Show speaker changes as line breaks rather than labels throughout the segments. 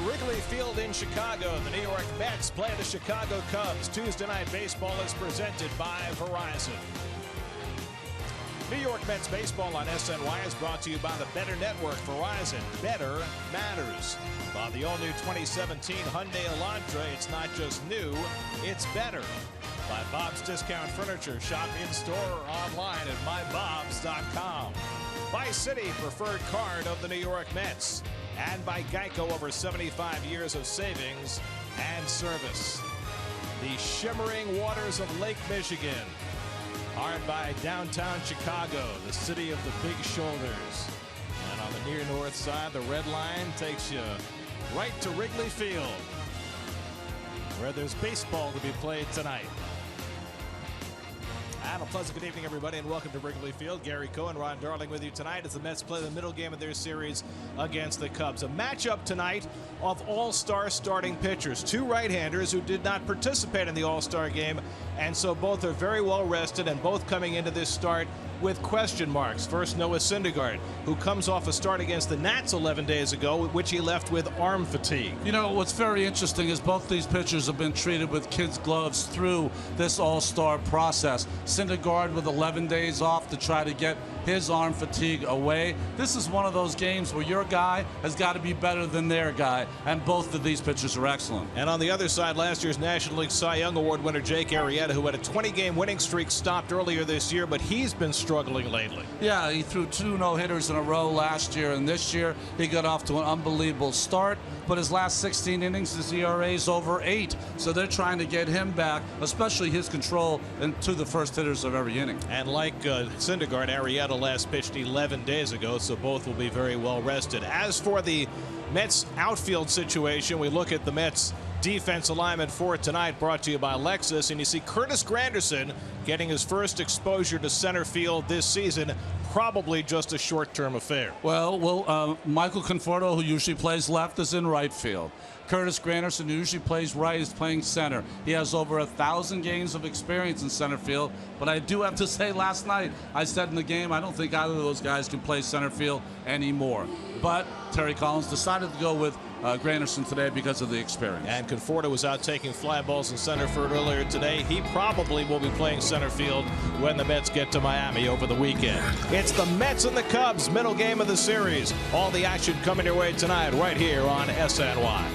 Wrigley Field in Chicago. The New York Mets play the Chicago Cubs. Tuesday Night Baseball is presented by Verizon. New York Mets baseball on SNY is brought to you by the Better Network. Verizon. Better matters. By the all-new 2017 Hyundai Elantra, it's not just new, it's better. By Bob's Discount Furniture. Shop in-store or online at mybobs.com. By Citi, preferred card of the New York Mets. And by Geico, over 75 years of savings and service. The shimmering waters of Lake Michigan. Powered by downtown Chicago, the city of the big shoulders. And on the near north side, the red line takes you right to Wrigley Field, where there's baseball to be played tonight. And a pleasant good evening, everybody, and welcome to Wrigley Field. Gary Cohen, Ron Darling with you tonight as the Mets play the middle game of their series against the Cubs. A matchup tonight of all-star starting pitchers. Two right-handers who did not participate in the all-star game, and so both are very well rested and both coming into this start with question marks. First, Noah Syndergaard, who comes off a start against the Nats 11 days ago, which he left with arm fatigue.
You know, what's very interesting is both these pitchers have been treated with kids' gloves through this all-star process. Syndergaard with 11 days off to try to get his arm fatigue away. This is one of those games where your guy has got to be better than their guy, and both of these pitchers are excellent.
And on the other side, last year's National League Cy Young Award winner Jake Arrieta, who had a 20-game winning streak, stopped earlier this year, but he's been struggling lately.
Yeah, he threw 2 no-hitters in a row last year, and this year he got off to an unbelievable start, but his last 16 innings, his ERA is over 8, so they're trying to get him back, especially his control into the first hitters of every inning.
And like Syndergaard, Arrieta last pitched 11 days ago, so both will be very well rested. As for the Mets outfield situation, we look at the Mets defense alignment for tonight, brought to you by Lexus, and you see Curtis Granderson getting his first exposure to center field this season. Probably just a short-term affair.
Well, Michael Conforto, who usually plays left, is in right field. Curtis Granderson, who usually plays right, is playing center. He has over 1,000 games of experience in center field, but I do have to say, last night I said in the game, I don't think either of those guys can play center field anymore. But Terry Collins decided to go with Granderson today because of the experience.
And Conforto was out taking fly balls in center field earlier today. He probably will be playing center field when the Mets get to Miami over the weekend. It's the Mets and the Cubs, middle game of the series. All the action coming your way tonight right here on SNY.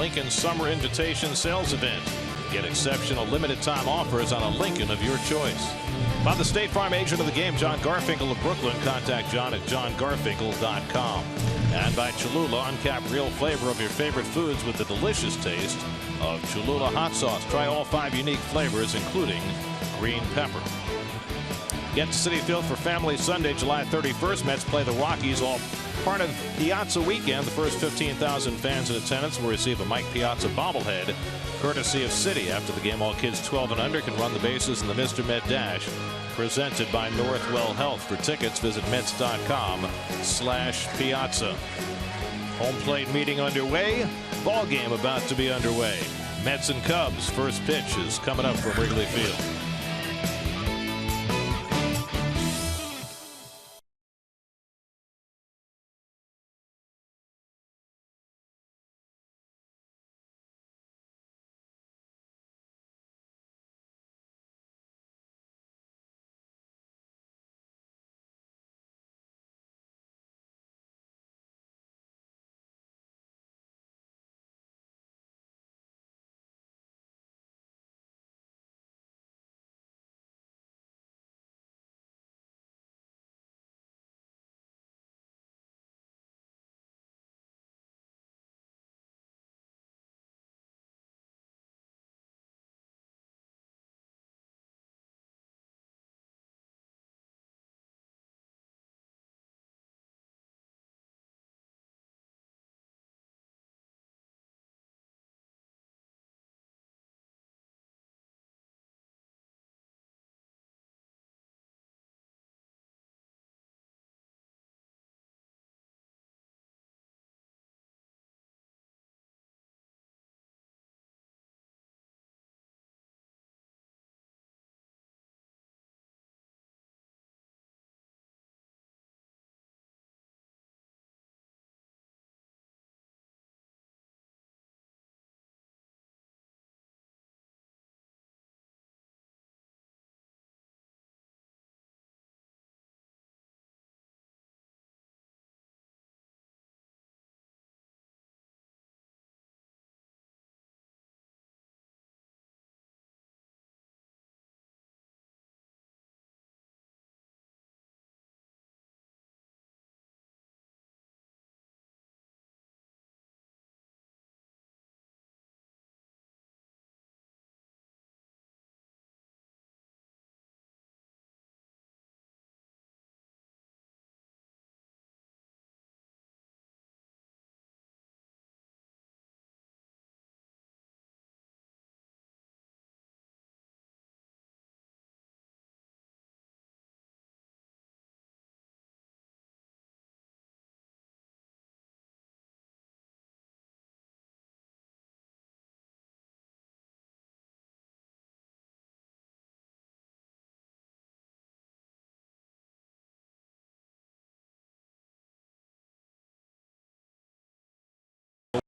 Lincoln Summer Invitation Sales Event. Get exceptional limited time offers on a Lincoln of your choice. By the State Farm agent of the game, John Garfinkel of Brooklyn. Contact John at johngarfinkel.com. And by Cholula, uncapped real flavor of your favorite foods with the delicious taste of Cholula hot sauce. Try all 5 unique flavors, including green pepper. Get to Citi Field for Family Sunday, July 31st. Mets play the Rockies, all part of Piazza Weekend. The first 15,000 fans in attendance will receive a Mike Piazza bobblehead, courtesy of Citi. After the game, all kids 12 and under can run the bases in the Mr. Met Dash, presented by Northwell Health. For tickets, visit Mets.com/Piazza. Home plate meeting underway. Ball game about to be underway. Mets and Cubs. First pitch is coming up from Wrigley Field.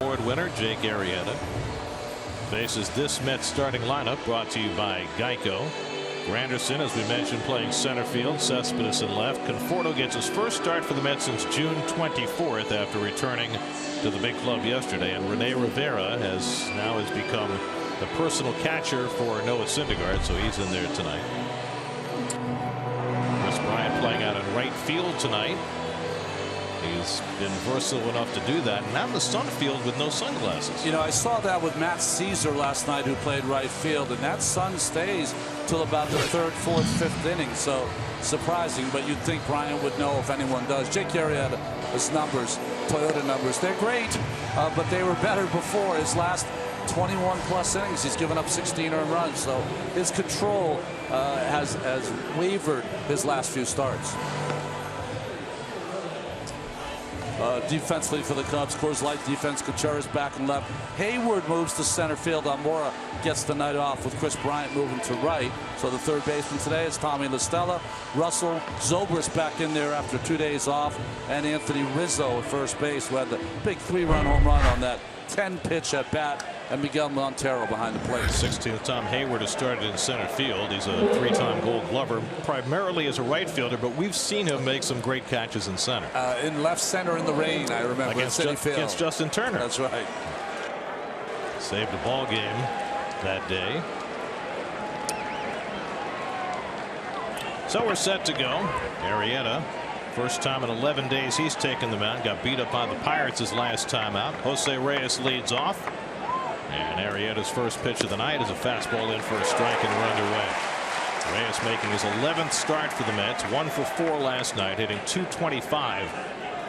Award winner Jake Arrieta faces this Mets starting lineup, brought to you by Geico. Granderson, as we mentioned, playing center field. Cespedes in left. Conforto gets his first start for the Mets since June 24th after returning to the big club yesterday. And Rene Rivera has become the personal catcher for Noah Syndergaard, so he's in there tonight. Kris Bryant playing out in right field tonight. He's been versatile enough to do that, and out in the sun field with no sunglasses.
You know, I saw that with Matt Caesar last night, who played right field, and that sun stays till about the third, fourth, fifth inning. So surprising, but you'd think Bryant would know if anyone does. Jake Arrieta, his numbers, Toyota numbers, they're great, but they were better before. His last 21 plus innings, he's given up 16 earned runs, so his control has wavered his last few starts. Defensively for the Cubs, Coors Light defense. Gutierrez back and left. Hayward moves to center field. Almora gets the night off with Kris Bryant moving to right. So the third baseman today is Tommy La Stella. Russell Zobrist back in there after 2 days off, and Anthony Rizzo at first base, who had the big 3-run home run on that 10-pitch at bat, and Miguel Montero behind the plate.
16th Tom Hayward has started in center field. He's a 3-time Gold Glover, primarily as a right fielder, but we've seen him make some great catches in center.
In left center in the rain, I remember,
against Justin Turner.
That's right.
Saved a ball game that day. So we're set to go. Arrieta, first time in 11 days he's taken the mound. Got beat up on the Pirates his last time out. Jose Reyes leads off. And Arrieta's first pitch of the night is a fastball in for a strike, and we're underway. Reyes making his 11th start for the Mets. 1 for 4 last night, hitting .225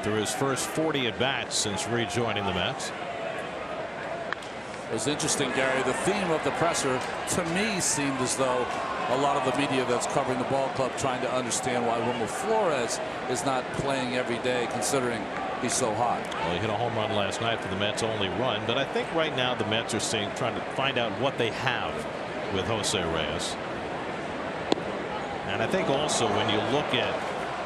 through his first 40 at bats since rejoining the Mets.
It was interesting, Gary. The theme of the presser to me seemed as though a lot of the media that's covering the ball club trying to understand why Wilmer Flores is not playing every day, considering he's so hot.
Well, he hit a home run last night for the Mets' only run, but I think right now the Mets are trying to find out what they have with Jose Reyes. And I think also when you look at,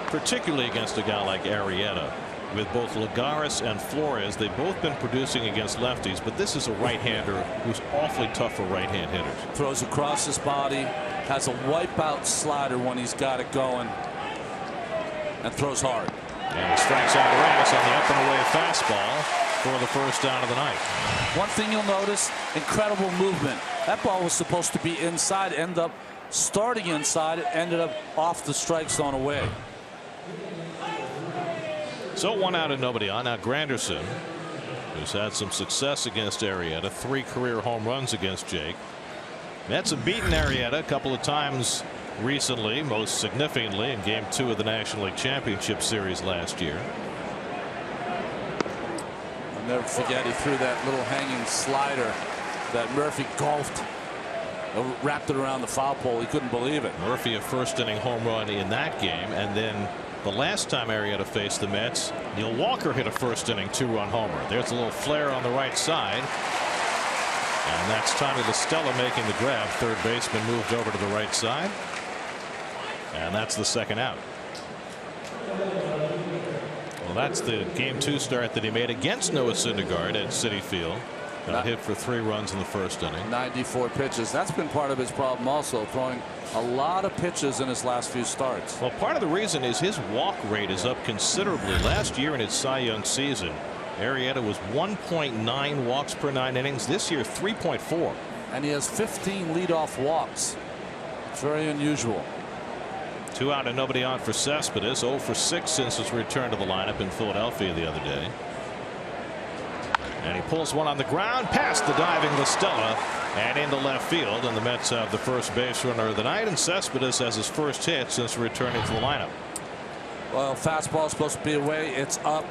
particularly against a guy like Arrieta, with both Lagares and Flores, they've both been producing against lefties, but this is a right-hander who's awfully tough for right-hand hitters.
Throws across his body, has a wipeout slider when he's got it going, and throws hard.
And he strikes out Reyes on the up and away fastball for the first down of the night.
One thing you'll notice, incredible movement. That ball was supposed to be inside, ended up starting inside, it ended up off the strike zone away.
So 1 out and nobody on. Now Granderson, who's had some success against Arrieta, 3 career home runs against Jake. Mets have beaten Arrieta a couple of times recently, most significantly in Game 2 of the National League Championship Series last year.
I'll never forget, he threw that little hanging slider that Murphy golfed, wrapped it around the foul pole. He couldn't believe it.
Murphy, a first inning home run in that game, and then the last time Arrieta faced the Mets, Neil Walker hit a first inning 2-run homer. There's a little flare on the right side. And that's Tommy La Stella making the grab. Third baseman moved over to the right side. And that's the second out. Well, that's the Game 2 start that he made against Noah Syndergaard at Citi Field. Got hit for 3 runs in the first inning.
94 pitches. That's been part of his problem also, throwing a lot of pitches in his last few starts.
Well, part of the reason is his walk rate is up considerably. Last year in his Cy Young season, Arrieta was 1.9 walks per 9 innings. This year, 3.4.
And he has 15 leadoff walks. It's very unusual.
2 out and nobody on for Cespedes. 0 for 6 since his return to the lineup in Philadelphia the other day. And he pulls one on the ground past the diving La Stella and into left field. And the Mets have the first base runner of the night. And Cespedes has his first hit since returning to the lineup.
Well, fastball is supposed to be away. It's up.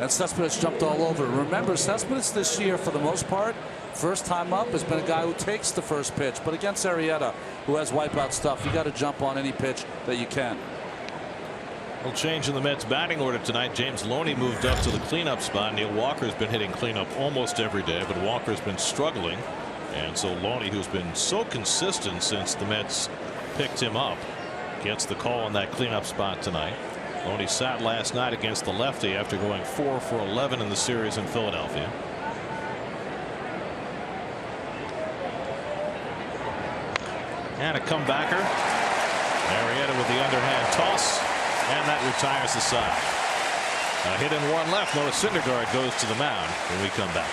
And Cespedes jumped all over. Remember, Cespedes this year, for the most part, first time up, has been a guy who takes the first pitch. But against Arrieta, who has wipeout stuff, you got to jump on any pitch that you can.
A little change in the Mets batting order tonight. James Loney moved up to the cleanup spot. Neil Walker's been hitting cleanup almost every day, but Walker's been struggling. And so Loney, who's been so consistent since the Mets picked him up, gets the call on that cleanup spot tonight. Loney sat last night against the lefty after going 4 for 11 in the series in Philadelphia. And a comebacker. Arrieta with the underhand toss. And that retires the side. A hit and 1 left. Noah Syndergaard goes to the mound when we come back.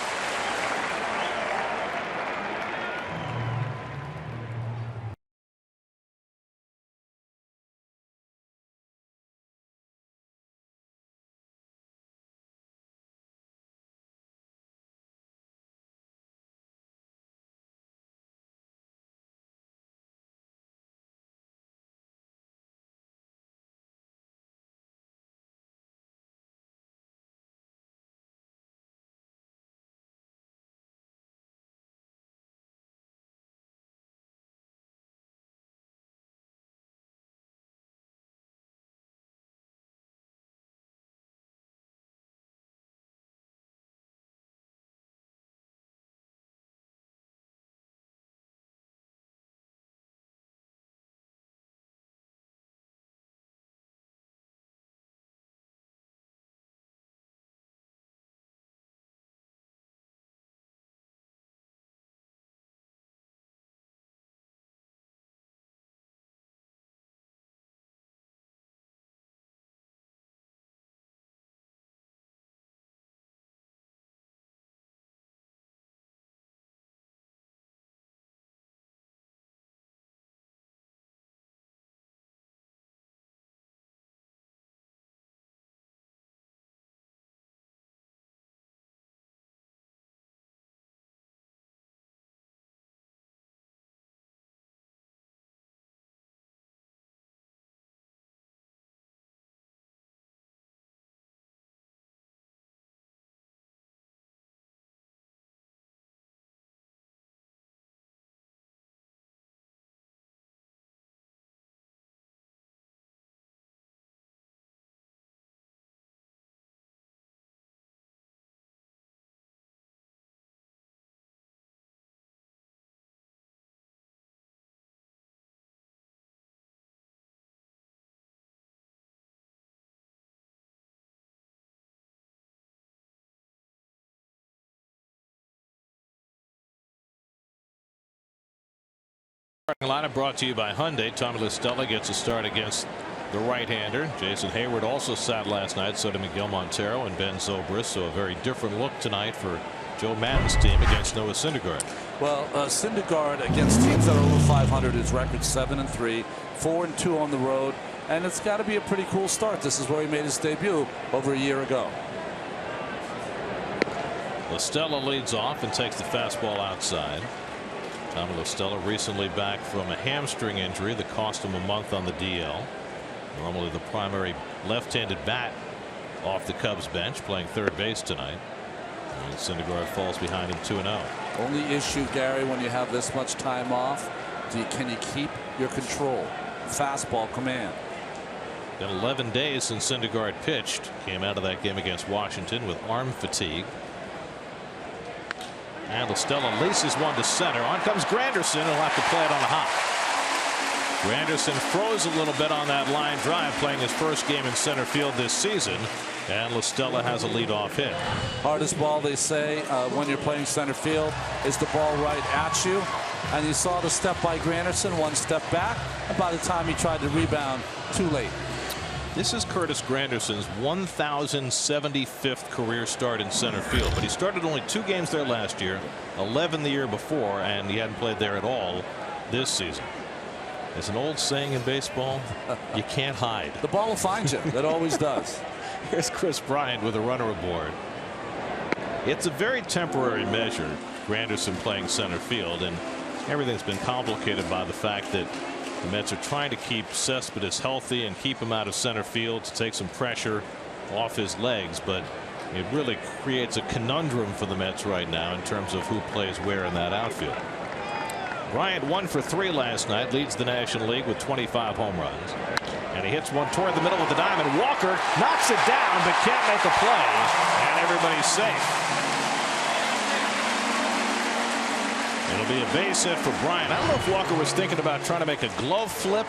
Lineup brought to you by Hyundai. Tommy La Stella gets a start against the right-hander. Jason Hayward also sat last night. So did Miguel Montero and Ben Zobrist. So a very different look tonight for Joe Maddon's team against Noah Syndergaard.
Well, Syndergaard against teams that are over 500, his record 7-3, 4-2 on the road, and it's got to be a pretty cool start. This is where he made his debut over a year ago.
La Stella leads off and takes the fastball outside. Tommy La Stella recently back from a hamstring injury that cost him a month on the DL. Normally the primary left-handed bat off the Cubs bench, playing third base tonight. And Syndergaard falls behind him 2-0.
Only issue, Gary, when you have this much time off, can you keep your control? Fastball command.
Been 11 days since Syndergaard pitched. Came out of that game against Washington with arm fatigue. And La Stella laces one to center. On comes Granderson. He'll have to play it on the hop. Granderson froze a little bit on that line drive, playing his first game in center field this season. And La Stella has a leadoff hit.
Hardest ball, they say, when you're playing center field is the ball right at you. And you saw the step by Granderson, one step back. And by the time he tried to rebound, too late.
This is Curtis Granderson's 1,075th career start in center field, but he started only 2 games there last year, 11 the year before, and he hadn't played there at all this season. There's an old saying in baseball, you can't hide.
The ball will find you. It always does.
Here's Chris Bryant with a runner aboard. It's a very temporary measure, Granderson playing center field, and everything's been complicated by the fact that the Mets are trying to keep Cespedes healthy and keep him out of center field to take some pressure off his legs, but it really creates a conundrum for the Mets right now in terms of who plays where in that outfield. Bryant 1 for 3 last night, leads the National League with 25 home runs, and he hits one toward the middle of the diamond. Walker knocks it down but can't make the play, and everybody's safe. It'll be a base hit for Bryant. I don't know if Walker was thinking about trying to make a glove flip,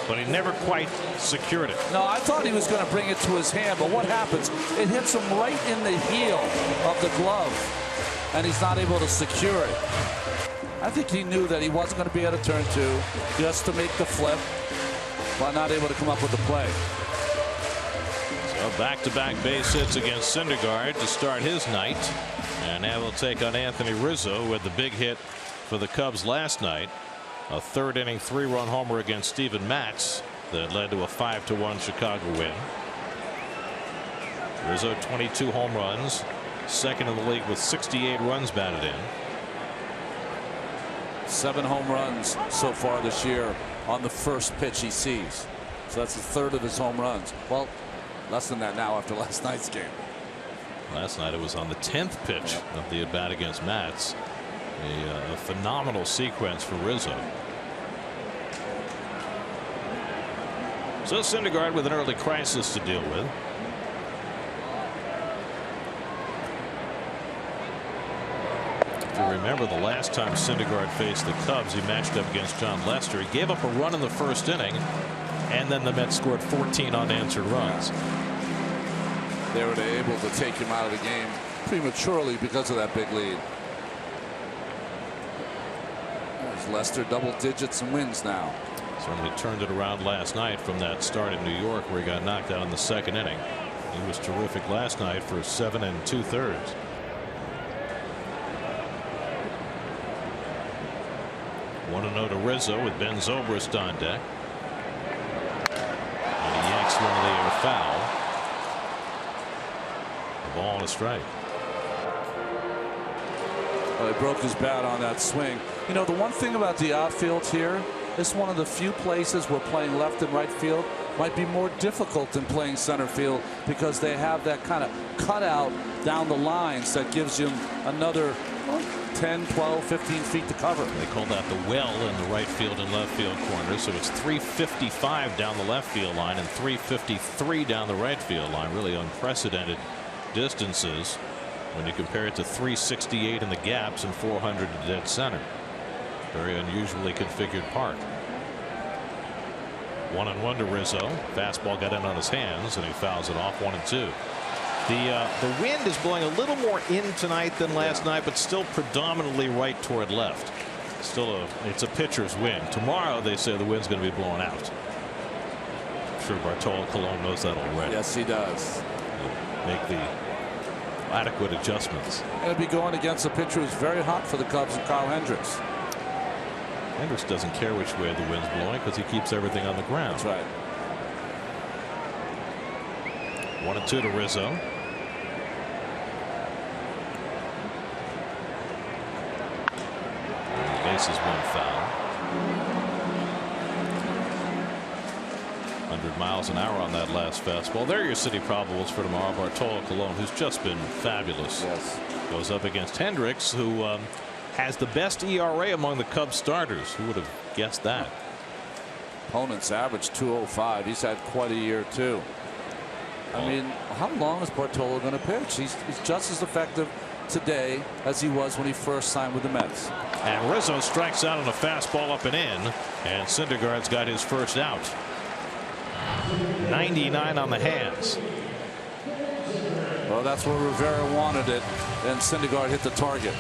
but he never quite secured it.
No, I thought he was going to bring it to his hand, but what happens? It hits him right in the heel of the glove, and he's not able to secure it. I think he knew that he wasn't going to be able to turn 2 just to make the flip, but not able to come up with the play.
So back-to-back base hits against Syndergaard to start his night. And now we'll take on Anthony Rizzo with the big hit for the Cubs last night. A 3rd inning 3-run homer against Steven Matz that led to a 5-1 Chicago win. Rizzo 22 home runs, 2nd in the league with 68 runs batted in.
7 home runs so far this year on the first pitch he sees. So that's a 1/3 of his home runs. Well, less than that now after last night's game.
Last night it was on the 10th pitch of the at-bat against Matz. A phenomenal sequence for Rizzo. So Syndergaard with an early crisis to deal with. If you remember the last time Syndergaard faced the Cubs, he matched up against John Lester. He gave up a run in the 1st inning, and then the Mets scored 14 unanswered runs.
They were able to take him out of the game prematurely because of that big lead. There's Lester double digits and wins now.
Certainly turned it around last night from that start in New York where he got knocked out in the 2nd inning. He was terrific last night for 7 2/3. One 1-0 to Rizzo with Ben Zobrist on deck. And he yanks one of the air foul. Ball and a strike.
Well, he broke his bat on that swing. You know, the one thing about the outfield here, it's one of the few places where playing left and right field might be more difficult than playing center field because they have that kind of cutout down the lines that gives you another 10, 12, 15 feet to cover.
They call that the well in the right field and left field corners. So it's 355 down the left field line and 353 down the right field line. Really unprecedented distances when you compare it to 368 in the gaps and 400 to dead center. Very unusually configured park. 1-1 to Rizzo. Fastball got in on his hands and he fouls it off. 1-2. The wind is blowing a little more in tonight than last night, but still predominantly right toward left. it's a pitcher's win. Tomorrow they say the wind's going to be blown out. I'm sure Bartolo Colon knows that already.
Yes, he does.
He'll make the adequate adjustments.
It'll be going against a pitcher who's very hot for the Cubs, and Kyle Hendricks.
Hendricks doesn't care which way the wind's blowing because he keeps everything on the ground.
That's right.
1-2 to Rizzo. Bases, one foul. 100 miles an hour on that last fastball. There are your city probables for tomorrow. Bartolo Colon, who's just been fabulous,
yes,
goes up against Hendricks, who has the best ERA among the Cubs starters. Who would have guessed that?
Opponent's average 205. He's had quite a year too. I mean, how long is Bartolo going to pitch? He's just as effective today as he was when he first signed with the Mets.
And Rizzo strikes out on a fastball up and in, and Syndergaard's got his first out. 99 on the hands.
Well, that's where Rivera wanted it, and Syndergaard hit the target.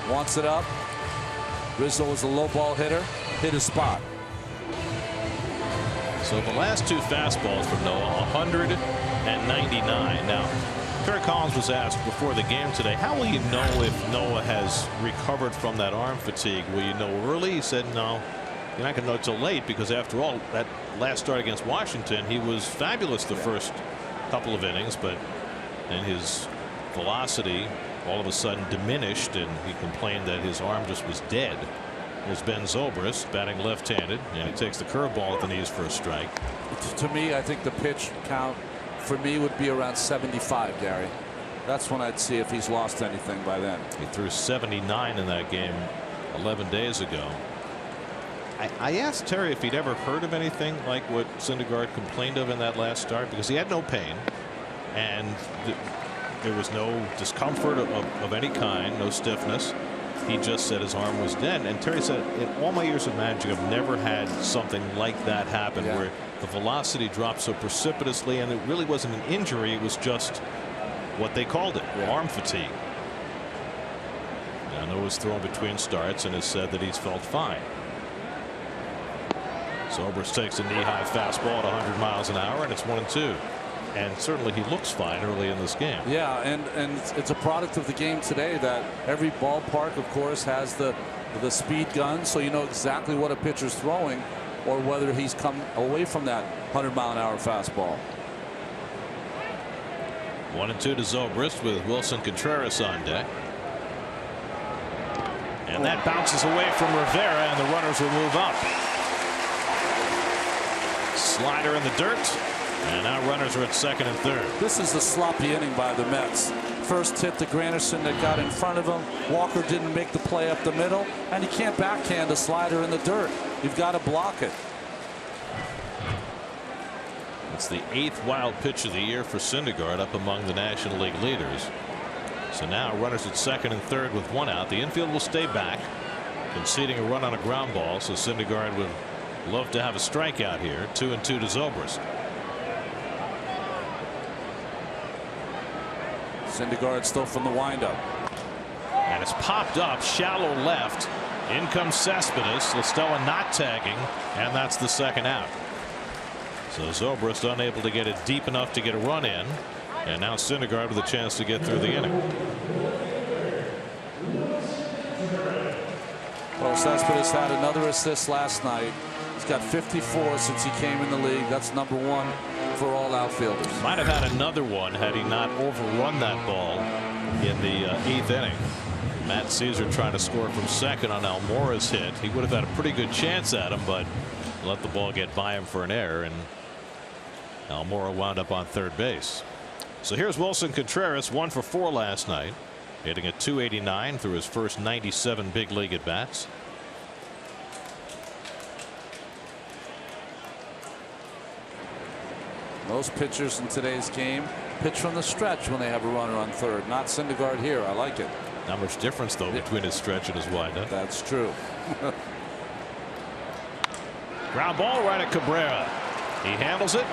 Wants it up. Rizzo is a low ball hitter, hit his spot.
So the last two fastballs from Noah, 100 and 99. Now, Terry Collins was asked before the game today, how will you know if Noah has recovered from that arm fatigue? Will you know early? He said, no, you're not going to know till late, because after all, that last start against Washington, he was fabulous the first couple of innings, but then his velocity all of a sudden diminished, and he complained that his arm just was dead. There's Ben Zobrist batting left-handed, and he takes the curveball at the knees for a strike.
To me, I think the pitch count for me would be around 75, Gary. That's when I'd see if he's lost anything by then.
He threw 79 in that game 11 days ago. I asked Terry if he'd ever heard of anything like what Syndergaard complained of in that last start, because he had no pain and there was no discomfort of any kind, no stiffness. He just said his arm was dead. And Terry said, in all my years of managing, I've never had something like that happen, where the velocity dropped so precipitously, and it really wasn't an injury. It was just what they called it, arm fatigue. And Noah's thrown between starts and has said that he's felt fine. Zobrist takes a knee-high fastball at 100 miles an hour, and it's 1-2. And certainly he looks fine early in this game.
Yeah, and it's a product of the game today that every ballpark, of course, has the speed gun, so you know exactly what a pitcher's throwing or whether he's come away from that 100-mile-an-hour fastball.
1-2 to Zobrist with Wilson Contreras on deck. And that bounces away from Rivera, and the runners will move up. Slider in the dirt. And now runners are at second and third.
This is the sloppy inning by the Mets. First hit to Granderson that got in front of him. Walker didn't make the play up the middle, and he can't backhand a slider in the dirt. You've got to block it.
It's the 8th wild pitch of the year for Syndergaard, up among the National League leaders. So now runners at second and third with one out. The infield will stay back, conceding a run on a ground ball. So Syndergaard would love to have a strikeout here. 2-2 to Zobrist.
Syndergaard still from the windup.
And it's popped up shallow left. In comes Cespedes. La Stella not tagging, and that's the second out. So Zobrist unable to get it deep enough to get a run in, and now Syndergaard with a chance to get through the inning.
Well, Cespedes had another assist last night. He's got 54 since he came in the league. That's #1 for all outfielders.
Might have had another one had he not overrun that ball in the 8th inning. Matt Caesar trying to score from second on Almora's hit. He would have had a pretty good chance at him, but let the ball get by him for an error, and Almora wound up on third base. So here's Wilson Contreras, 1 for 4 last night, hitting at .289 through his first 97 big league at bats.
Most pitchers in today's game pitch from the stretch when they have a runner on third. Not Syndergaard here. I like it.
Not much difference, though, between his stretch and his windup.
That's true.
Ground ball right at Cabrera. He handles it,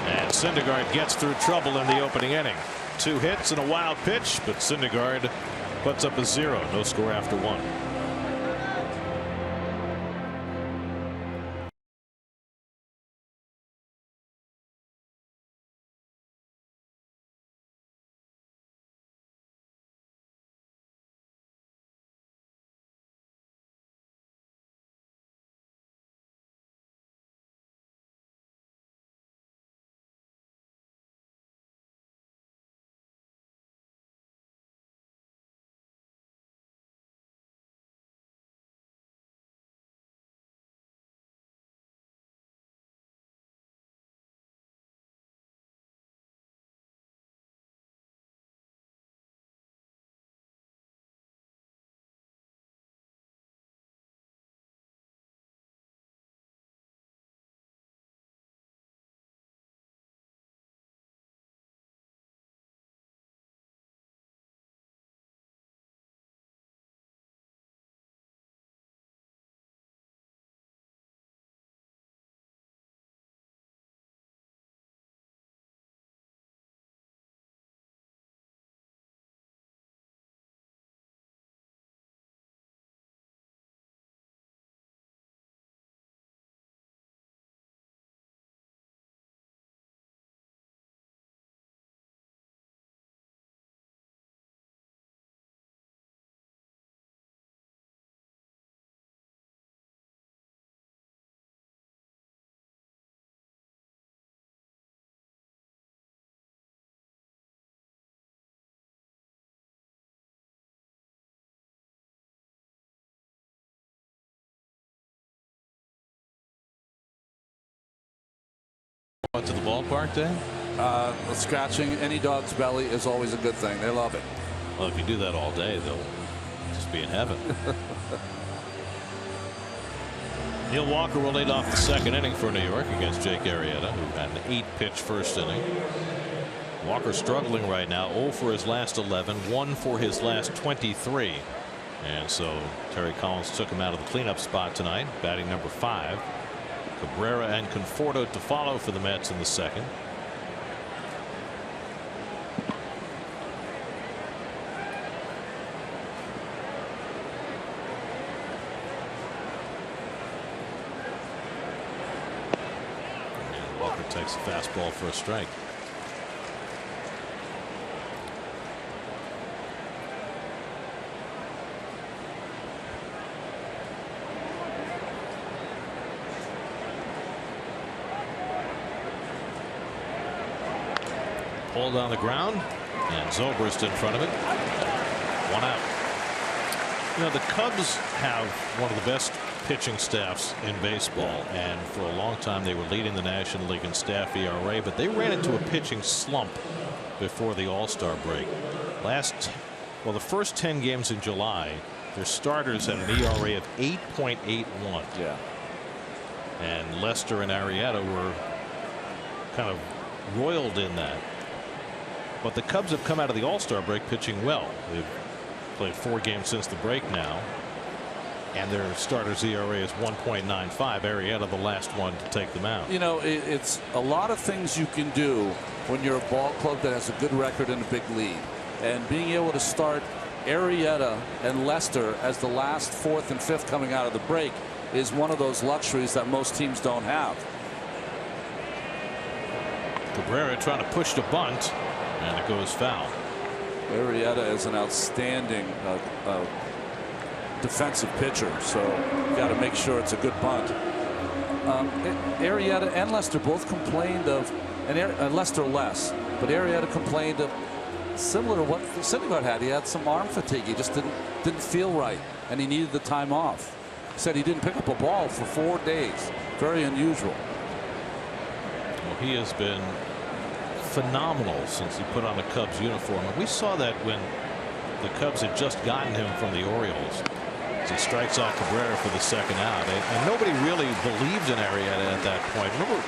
and Syndergaard gets through trouble in the opening inning. 2 hits and a wild pitch, but Syndergaard puts up a 0. No score after 1.
To the ballpark day?
Scratching any dog's belly is always a good thing. They love it.
Well, if you do that all day, they'll just be in heaven. Neil Walker will lead off the second inning for New York against Jake Arrieta, who had an 8-pitch first inning. Walker struggling right now, 0 for his last 11, 1 for his last 23. And so Terry Collins took him out of the cleanup spot tonight, batting number 5. Cabrera and Conforto to follow for the Mets in the second. And Walker takes a fastball for a strike. Pulled on the ground, and Zobrist in front of it. 1 out. You know, the Cubs have one of the best pitching staffs in baseball, and for a long time they were leading the National League in staff ERA, but they ran into a pitching slump before the All-Star break. The first 10 games in July, their starters had an ERA of 8.81.
Yeah.
And Lester and Arrieta were kind of roiled in that. But the Cubs have come out of the All-Star break pitching well. They've played 4 games since the break now, and their starters ERA is 1.95. Arrieta the last one to take them out.
You know, it's a lot of things you can do when you're a ball club that has a good record and a big lead, and being able to start Arrieta and Lester as the last 4th and 5th coming out of the break is one of those luxuries that most teams don't have.
Cabrera trying to push the bunt, and it goes foul.
Arrieta is an outstanding defensive pitcher, so you got to make sure it's a good bunt. Arrieta and Lester both complained of, and Lester less, but Arrieta complained of similar to what Syndergaard had. He had some arm fatigue. He just didn't feel right, and he needed the time off. He said he didn't pick up a ball for 4 days. Very unusual.
Well, he has been phenomenal since he put on a Cubs uniform. And we saw that when the Cubs had just gotten him from the Orioles. As he strikes out Cabrera for the second out. And nobody really believed in Arrieta at that point. Remember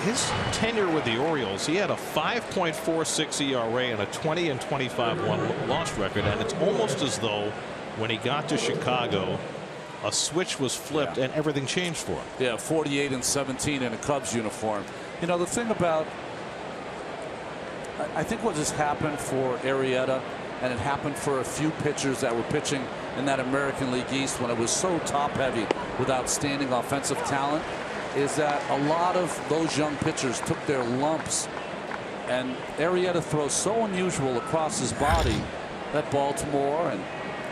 his tenure with the Orioles, he had a 5.46 ERA and a 20-25 loss record. And it's almost as though when he got to Chicago, a switch was flipped and everything changed for him.
Yeah, 48-17 in a Cubs uniform. You know, the thing about, I think what has happened for Arrieta, and it happened for a few pitchers that were pitching in that American League East when it was so top heavy with outstanding offensive talent, is that a lot of those young pitchers took their lumps, and Arrieta throws so unusual across his body that Baltimore and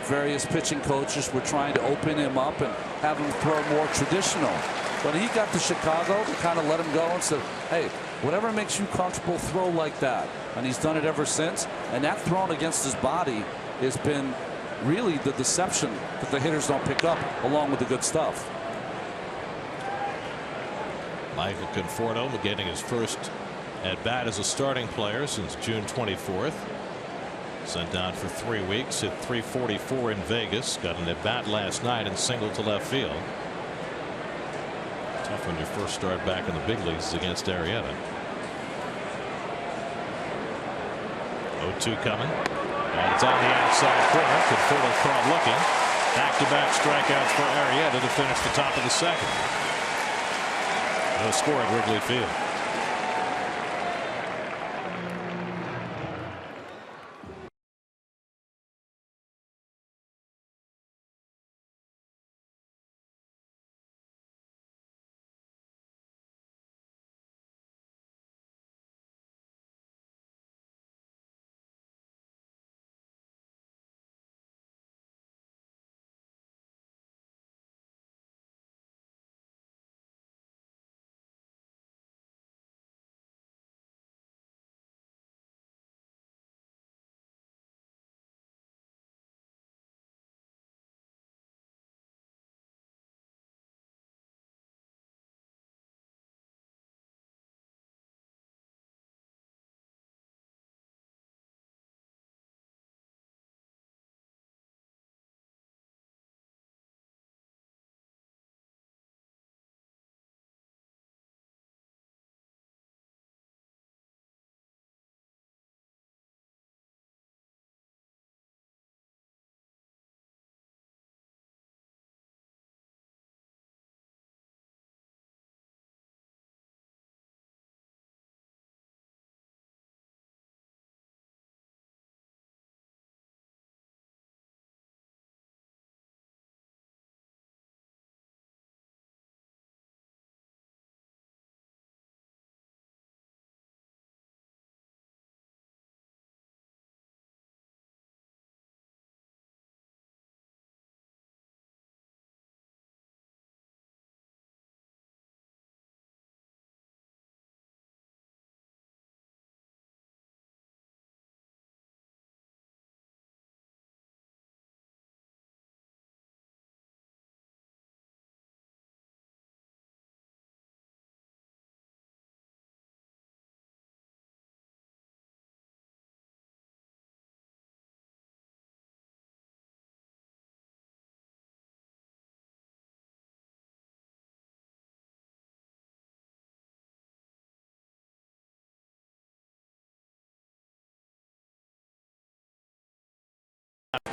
various pitching coaches were trying to open him up and have him throw more traditional. When he got to Chicago, they kind of let him go and said, hey, whatever makes you comfortable, throw like that. And he's done it ever since. And that thrown against his body has been really the deception that the hitters don't pick up, along with the good stuff.
Michael Conforto getting his first at bat as a starting player since June 24th. Sent down for 3 weeks, hit .344 in Vegas. Got an at bat last night and singled to left field. Tough when your first start back in the big leagues is against Arrieta. 0-2 coming, and it's on the outside corner. Conforto caught looking. Back-to-back strikeouts for Arrieta to finish the top of the second. No score at Wrigley Field.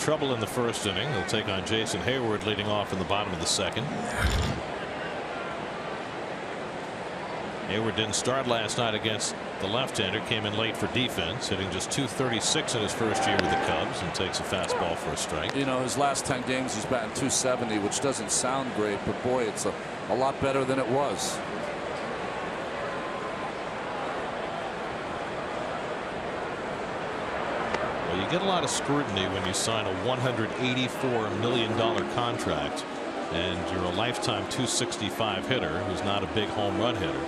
trouble in the first inning. They'll take on Jason Hayward leading off in the bottom of the second. Hayward didn't start last night against the left-hander, came in late for defense, hitting just .236 in his first year with the Cubs, and takes a fastball for a strike.
You know, his last 10 games he's batting .270, which doesn't sound great, but boy, it's a lot better than it was.
Well, you get a lot of scrutiny when you sign a $184 million contract and you're a lifetime .265 hitter who's not a big home run hitter.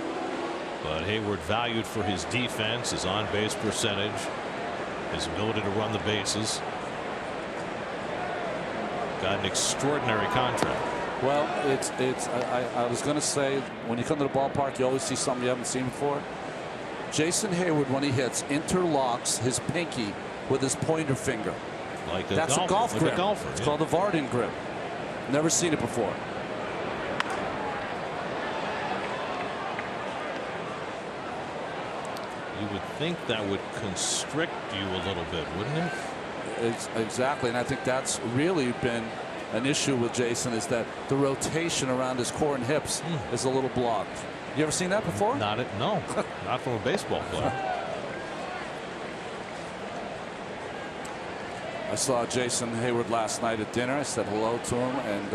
But Hayward valued for his defense, his on-base percentage, his ability to run the bases. Got an extraordinary contract.
Well, I was going to say, when you come to the ballpark, you always see something you haven't seen before. Jason Hayward, when he hits, interlocks his pinky with his pointer finger.
Like a
That's
golfer,
a golf
like
grip.
a golfer,
It's
yeah.
called a Vardon grip. Never seen it before.
You would think that would constrict you a little bit, wouldn't it?
Exactly, and I think that's really been an issue with Jason, is that the rotation around his core and hips is a little blocked. You ever seen that before?
No, not from a baseball player.
I saw Jason Hayward last night at dinner. I said hello to him, and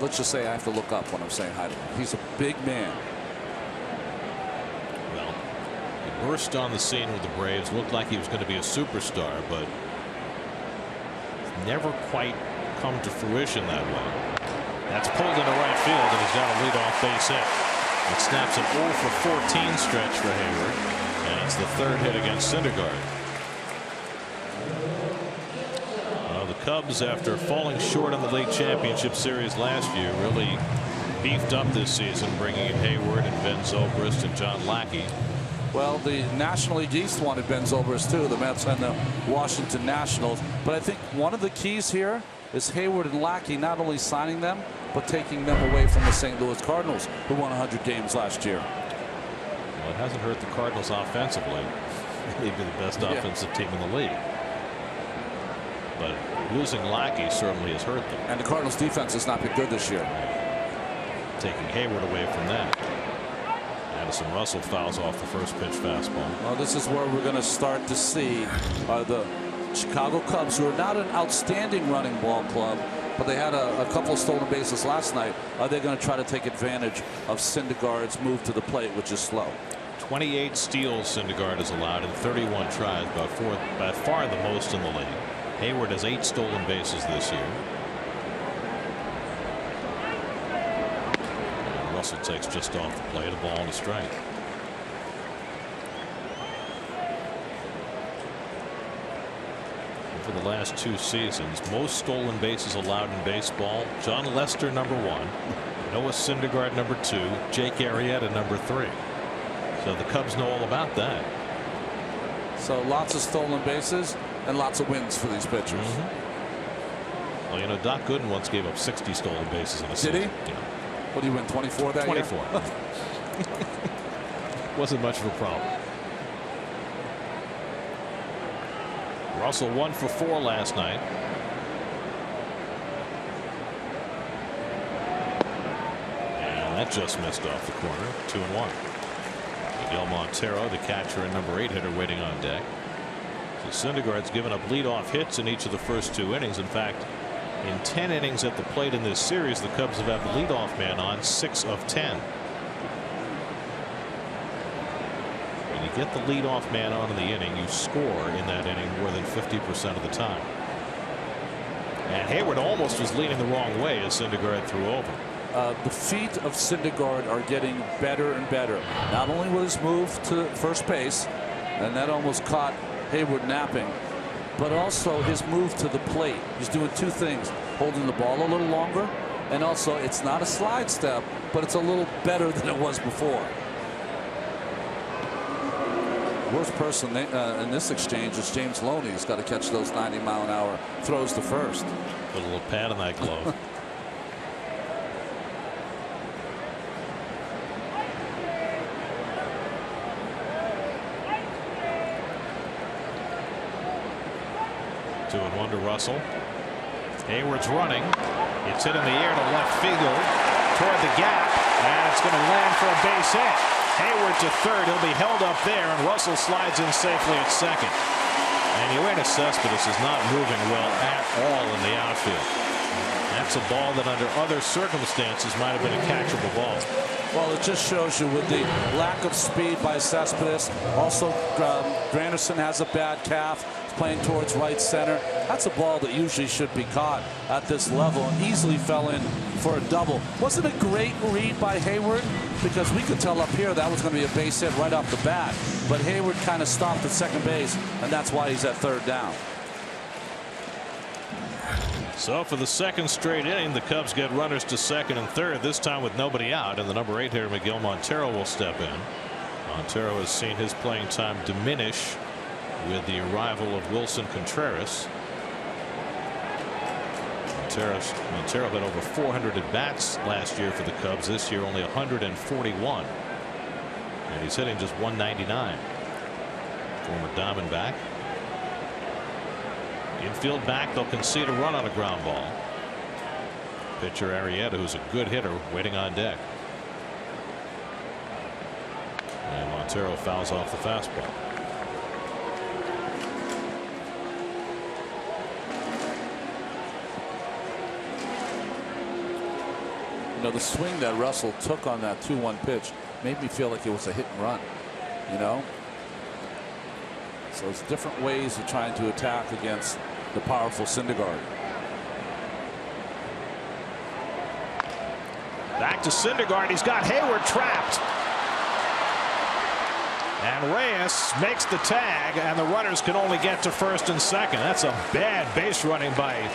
let's just say I have to look up when I'm saying hi to him. He's a big man.
Well, he burst on the scene with the Braves, looked like he was going to be a superstar, but never quite come to fruition that way. That's pulled into right field, and he's got a leadoff base hit. It snaps an 0 for 14 stretch for Hayward, and it's the third hit against Syndergaard. The Cubs, after falling short in the league championship series last year, really beefed up this season, bringing in Hayward and Ben Zobrist and John Lackey.
Well, the National League East wanted Ben Zobrist too, the Mets and the Washington Nationals. But I think one of the keys here is Hayward and Lackey not only signing them, but taking them away from the St. Louis Cardinals, who won 100 games last year.
Well, it hasn't hurt the Cardinals offensively. They'd be the best offensive team in the league. But losing Lackey certainly has hurt them.
And the Cardinals defense has not been good this year.
Taking Hayward away from that. Addison Russell fouls off the first pitch fastball.
Well, this is where we're going to start to see the Chicago Cubs, who are not an outstanding running ball club, but they had a couple of stolen bases last night. Are they going to try to take advantage of Syndergaard's move to the plate, which is slow?
28 steals Syndergaard has allowed in 31 tries, by far the most in the league. Hayward has 8 stolen bases this year. And Russell takes just off the plate, a ball and a strike. For the last 2 seasons, most stolen bases allowed in baseball: John Lester, number 1, Noah Syndergaard, number 2, Jake Arrieta, number 3. So the Cubs know all about that.
So lots of stolen bases and lots of wins for these pitchers.
Well, you know, Doc Gooden once gave up 60 stolen bases in a season.
Did he?
Yeah.
What did he win, 24 that
24.
year?
Wasn't much of a problem. Russell 1 for 4 last night. And that just missed off the corner. 2-1. Miguel Montero, the catcher and number 8 hitter, waiting on deck. So Syndergaard's given up leadoff hits in each of the first 2 innings. In fact, in 10 innings at the plate in this series, the Cubs have had the leadoff man on 6 of 10. When you get the leadoff man on in the inning, you score in that inning more than 50% of the time. And Hayward almost was leaning the wrong way as Syndergaard threw over.
The feet of Syndergaard are getting better and better. Not only with his move to first base, and that almost caught Hayward napping, but also his move to the plate. He's doing 2 things: holding the ball a little longer, and also it's not a slide step, but it's a little better than it was before. Worst person in this exchange is James Loney. He's got to catch those 90-mile-an-hour throws to first.
Put a little pad in that glove. 2-1 to Russell. Hayward's running. It's hit in the air to left field toward the gap, and it's going to land for a base hit. Hayward to third. He'll be held up there, and Russell slides in safely at second. And Yoenis Cespedes is not moving well at all in the outfield. That's a ball that under other circumstances might have been a catchable ball.
Well, it just shows you with the lack of speed by Cespedes. Also, Granderson has a bad calf. He's playing towards right center. That's a ball that usually should be caught at this level and easily fell in for a double. Wasn't a great read by Hayward, because we could tell up here that was going to be a base hit right off the bat. But Hayward kind of stopped at second base, and that's why he's at third down.
So for the second straight inning, the Cubs get runners to second and third, this time with nobody out, and the number 8 hitter Miguel Montero will step in. Montero has seen his playing time diminish with the arrival of Wilson Contreras. Montero had over 400 at bats last year for the Cubs. This year only 141, and he's hitting just 199. Former Diamondback. Infield back, they'll concede a run on a ground ball. Pitcher Arrieta, who's a good hitter, waiting on deck. And Montero fouls off the fastball.
You know, the swing that Russell took on that 2-1 pitch made me feel like it was a hit and run. You know? So it's different ways of trying to attack against the powerful Syndergaard.
Back to Syndergaard. He's got Hayward trapped. And Reyes makes the tag, and the runners can only get to first and second. That's a bad base running by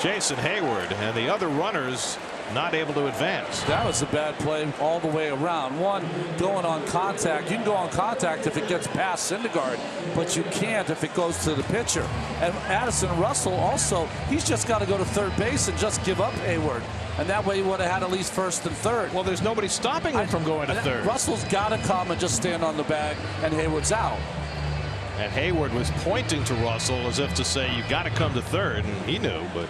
Jason Hayward, and the other runners not able to advance.
That was a bad play all the way around. One, going on contact. You can go on contact if it gets past Syndergaard, but you can't if it goes to the pitcher. And Addison Russell also, he's just got to go to third base and just give up Hayward. And that way he would have had at least first and third.
Well, there's nobody stopping him from going to third.
Russell's got to come and just stand on the bag, and Hayward's out.
And Hayward was pointing to Russell as if to say, you got to come to third, and he knew, but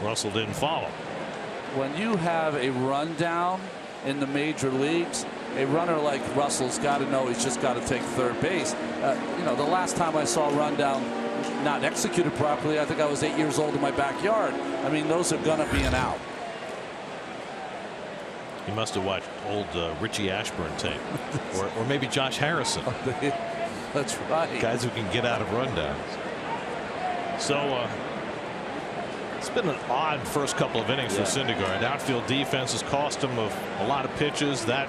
Russell didn't follow.
When you have a rundown in the major leagues, a runner like Russell's got to know he's just got to take third base. You know, the last time I saw a rundown not executed properly, I think I was 8 years old in my backyard. I mean, those are going to be an out.
He must have watched old Richie Ashburn tape, or maybe Josh Harrison.
That's right.
Guys who can get out of rundowns. So it's been an odd first couple of innings for Syndergaard. Outfield defense has cost him a lot of pitches that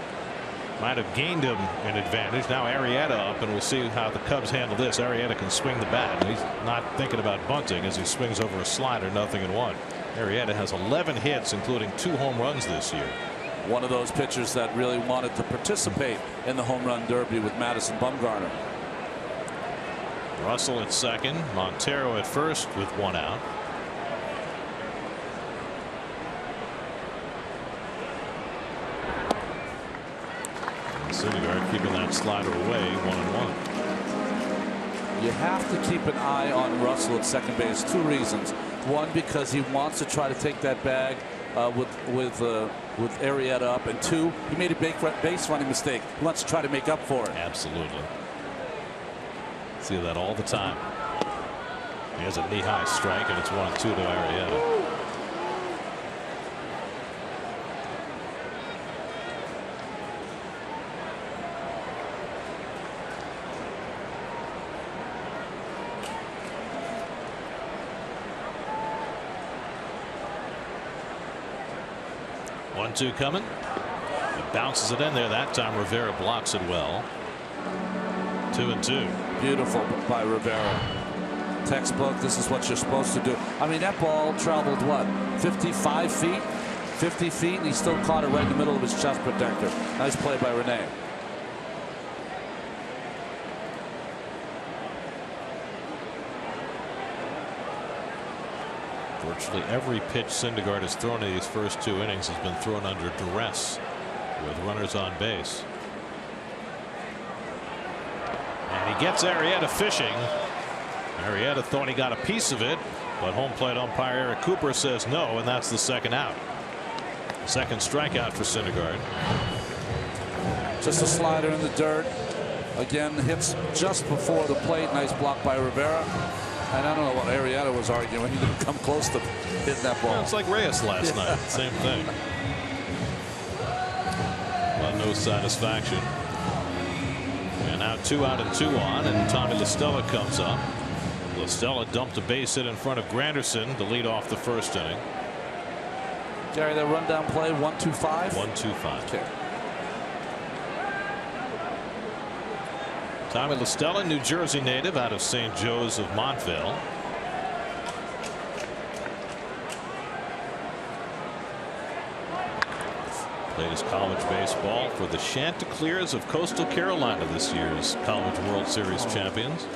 might have gained him an advantage. Now Arrieta up, and we'll see how the Cubs handle this. Arrieta can swing the bat, and he's not thinking about bunting as he swings over a slider. 0-1. Arrieta has 11 hits, including 2 home runs this year.
One of those pitchers that really wanted to participate in the home run derby with Madison Bumgarner.
Russell at second, Montero at first with 1 out. Syndergaard keeping that slider away, 1-1.
You have to keep an eye on Russell at second base. 2 reasons. One, because he wants to try to take that bag with Arrieta up, and 2, he made a base running mistake. He wants to try to make up for it.
Absolutely. See that all the time. He has a knee-high strike, and it's 1-2 to Arrieta. One-two coming. He bounces it in there. That time Rivera blocks it well. 2-2.
Beautiful by Rivera. Textbook. This is what you're supposed to do. I mean, that ball traveled what, 55 feet, 50 feet, and he still caught it right in the middle of his chest protector. Nice play by Rene.
Virtually every pitch Syndergaard has thrown in these first 2 innings has been thrown under duress with runners on base. And he gets Arrieta fishing, Arrieta thought he got a piece of it, but home plate umpire Eric Cooper says no, and that's the second out. Second strikeout for Syndergaard.
Just a slider in the dirt. Again, hits just before the plate. Nice block by Rivera. And I don't know what Arrieta was arguing. He didn't come close to hitting that ball.
Well, it's like Reyes last night. Same thing. Well, no satisfaction. And now 2 out and 2 on, and Tommy La Stella comes up. La Stella dumped a base hit in front of Granderson to lead off the first inning.
Gary, that rundown play, 1-2-5?
1-2-5.
Okay.
Tommy La Stella, New Jersey native out of St. Joe's of Montville. Played his college baseball for the Chanticleers of Coastal Carolina, this year's College World Series champions.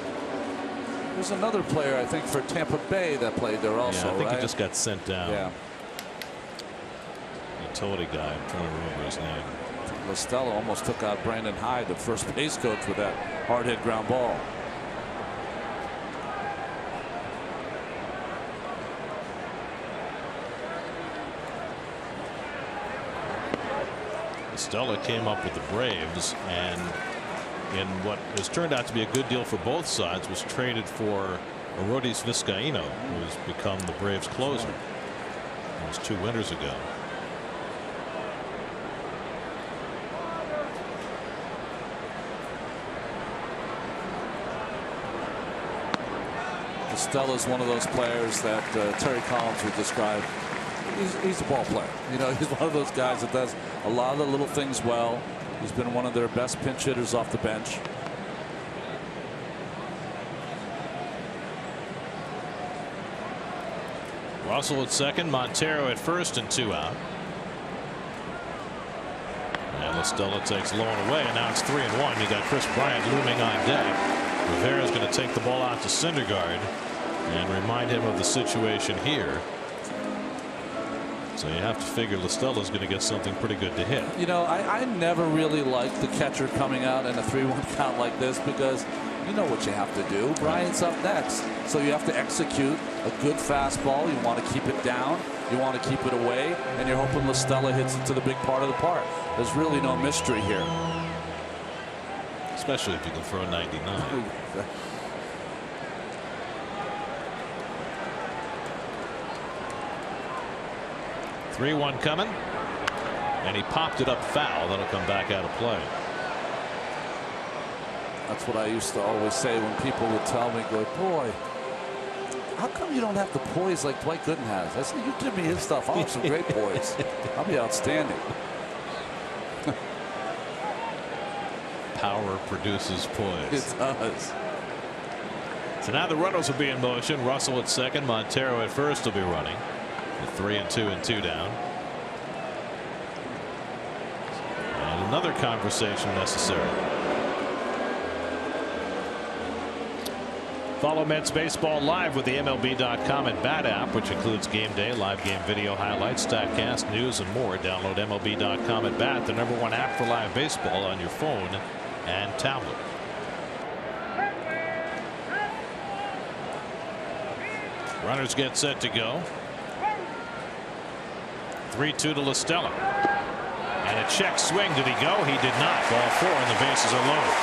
There's another player, I think, for Tampa Bay that played there also.
Yeah, I think
right?
he just got sent down.
Yeah.
Utility guy. I'm trying to remember his name.
La Stella almost took out Brandon Hyde, the first base coach, with that hard hit ground ball.
La Stella came up with the Braves, and in what has turned out to be a good deal for both sides, was traded for Arodys Vizcaíno, who has become the Braves closer. That was 2 winters ago.
Stella's one of those players that Terry Collins would describe. He's a ball player. You know, he's one of those guys that does a lot of the little things well. He's been one of their best pinch hitters off the bench.
Russell at second, Montero at first, and 2 out. And La Stella takes low and away, and now it's 3-1. You got Chris Bryant looming on deck. Rivera's going to take the ball out to Syndergaard and remind him of the situation here. So you have to figure La Stella's going to get something pretty good to hit.
You know, I never really liked the catcher coming out in a 3-1 count like this, because you know what you have to do. Bryant's up next, so you have to execute a good fastball. You want to keep it down, you want to keep it away, and you're hoping La Stella hits it to the big part of the park. There's really no mystery here.
Especially if you can throw 99. 3-1 coming, and he popped it up foul. That'll come back out of play.
That's what I used to always say when people would tell me, go, boy, how come you don't have the poise like Dwight Gooden has? I said, you give me his stuff, I'll have some great poise. I'll be outstanding.
Power produces poise.
It does.
So now the runners will be in motion. Russell at second, Montero at first will be running. The 3-2 and 2 down. And another conversation necessary. Follow Mets baseball live with the MLB.com and Bat app, which includes game day, live game video highlights, StatCast, news, and more. Download MLB.com and Bat, the #1 app for live baseball on your phone and tablet. Runners get set to go. 3-2 to La Stella. And a check swing. Did he go? He did not. Ball 4, and the bases are loaded.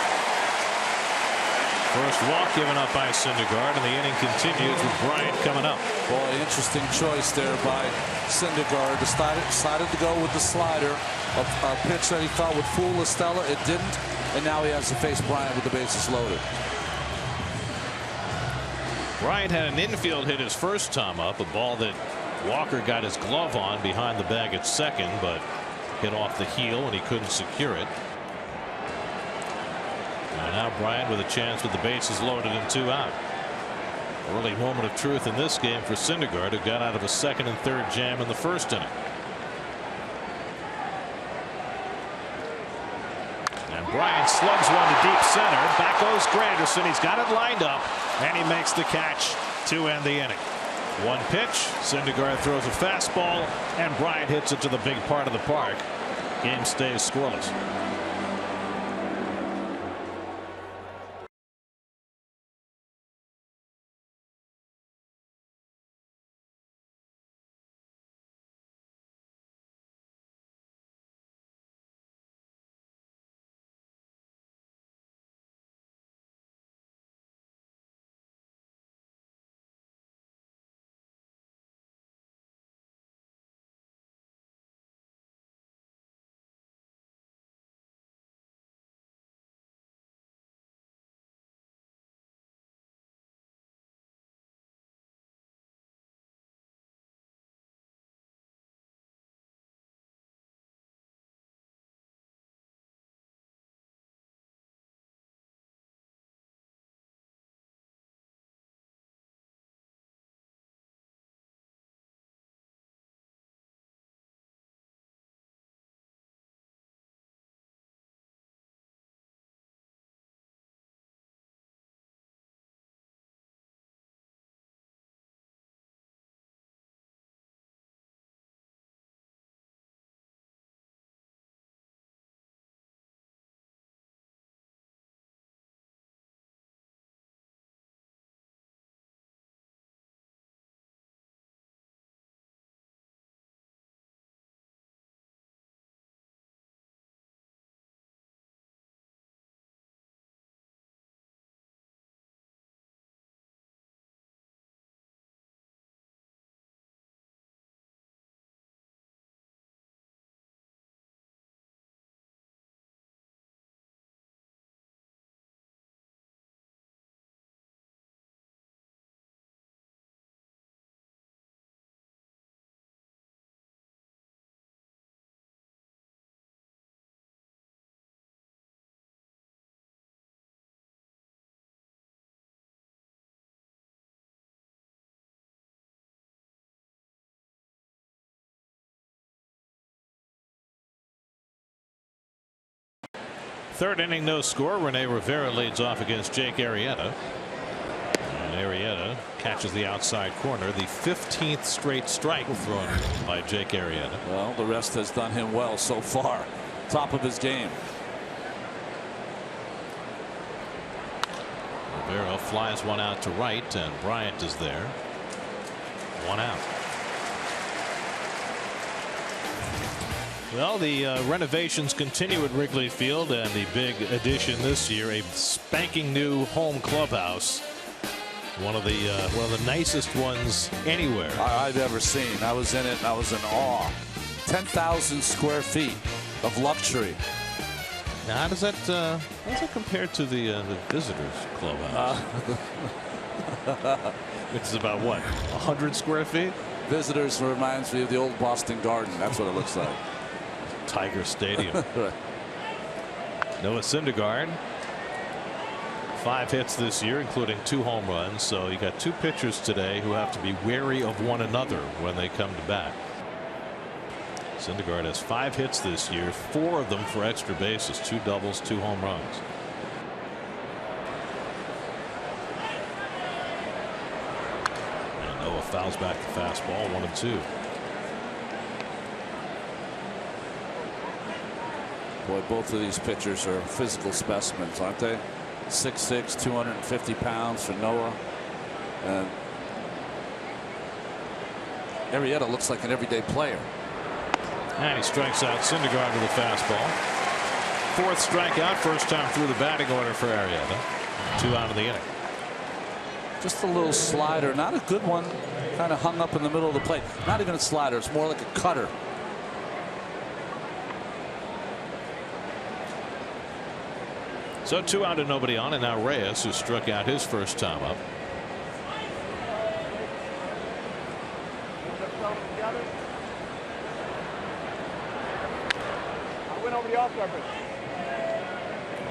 First walk given up by Syndergaard, and the inning continues with Bryant coming up.
Boy, interesting choice there by Syndergaard. Decided to go with the slider. A pitch that he thought would fool La Stella. It didn't. And now he has to face Bryant with the bases loaded.
Bryant had an infield hit his first time up, a ball that Walker got his glove on behind the bag at second, but hit off the heel and he couldn't secure it. And now Bryant with a chance with the bases loaded and 2 out. Early moment of truth in this game for Syndergaard, who got out of a second and third jam in the first inning. And Bryant slugs one to deep center. Back goes Granderson. He's got it lined up, and he makes the catch to end the inning. One pitch, Syndergaard throws a fastball, and Bryant hits it to the big part of the park. Game stays scoreless. Third inning, no score. Rene Rivera leads off against Jake Arrieta. And Arrieta catches the outside corner. The 15th straight strike thrown by Jake Arrieta.
Well, the rest has done him well so far. Top of his game.
Rivera flies one out to right, and Bryant is there. One out. Well, the renovations continue at Wrigley Field, and the big addition this year, a spanking new home clubhouse. One of the nicest ones anywhere
I've ever seen. I was in it and I was in awe. 10,000 square feet of luxury.
Now, how does that compare to the visitors clubhouse? Which is about what, 100 square feet?
Visitors reminds me of the old Boston Garden. That's what it looks like.
Tiger Stadium. Noah Syndergaard, 5 hits this year, including 2 home runs. So you got 2 pitchers today who have to be wary of one another when they come to bat. Syndergaard has 5 hits this year, 4 of them for extra bases, 2 doubles, 2 home runs. And Noah fouls back the fastball, 1-2.
Boy, both of these pitchers are physical specimens, aren't they? 6'6", 250 pounds for Noah. And Arrieta looks like an everyday player.
And he strikes out Syndergaard with a fastball. 4th strikeout, first time through the batting order for Arrieta. 2 out of the inning.
Just a little slider, not a good one. Kind of hung up in the middle of the plate. Not even a slider, it's more like a cutter.
So 2 out and nobody on, and now Reyes, who struck out his first time up.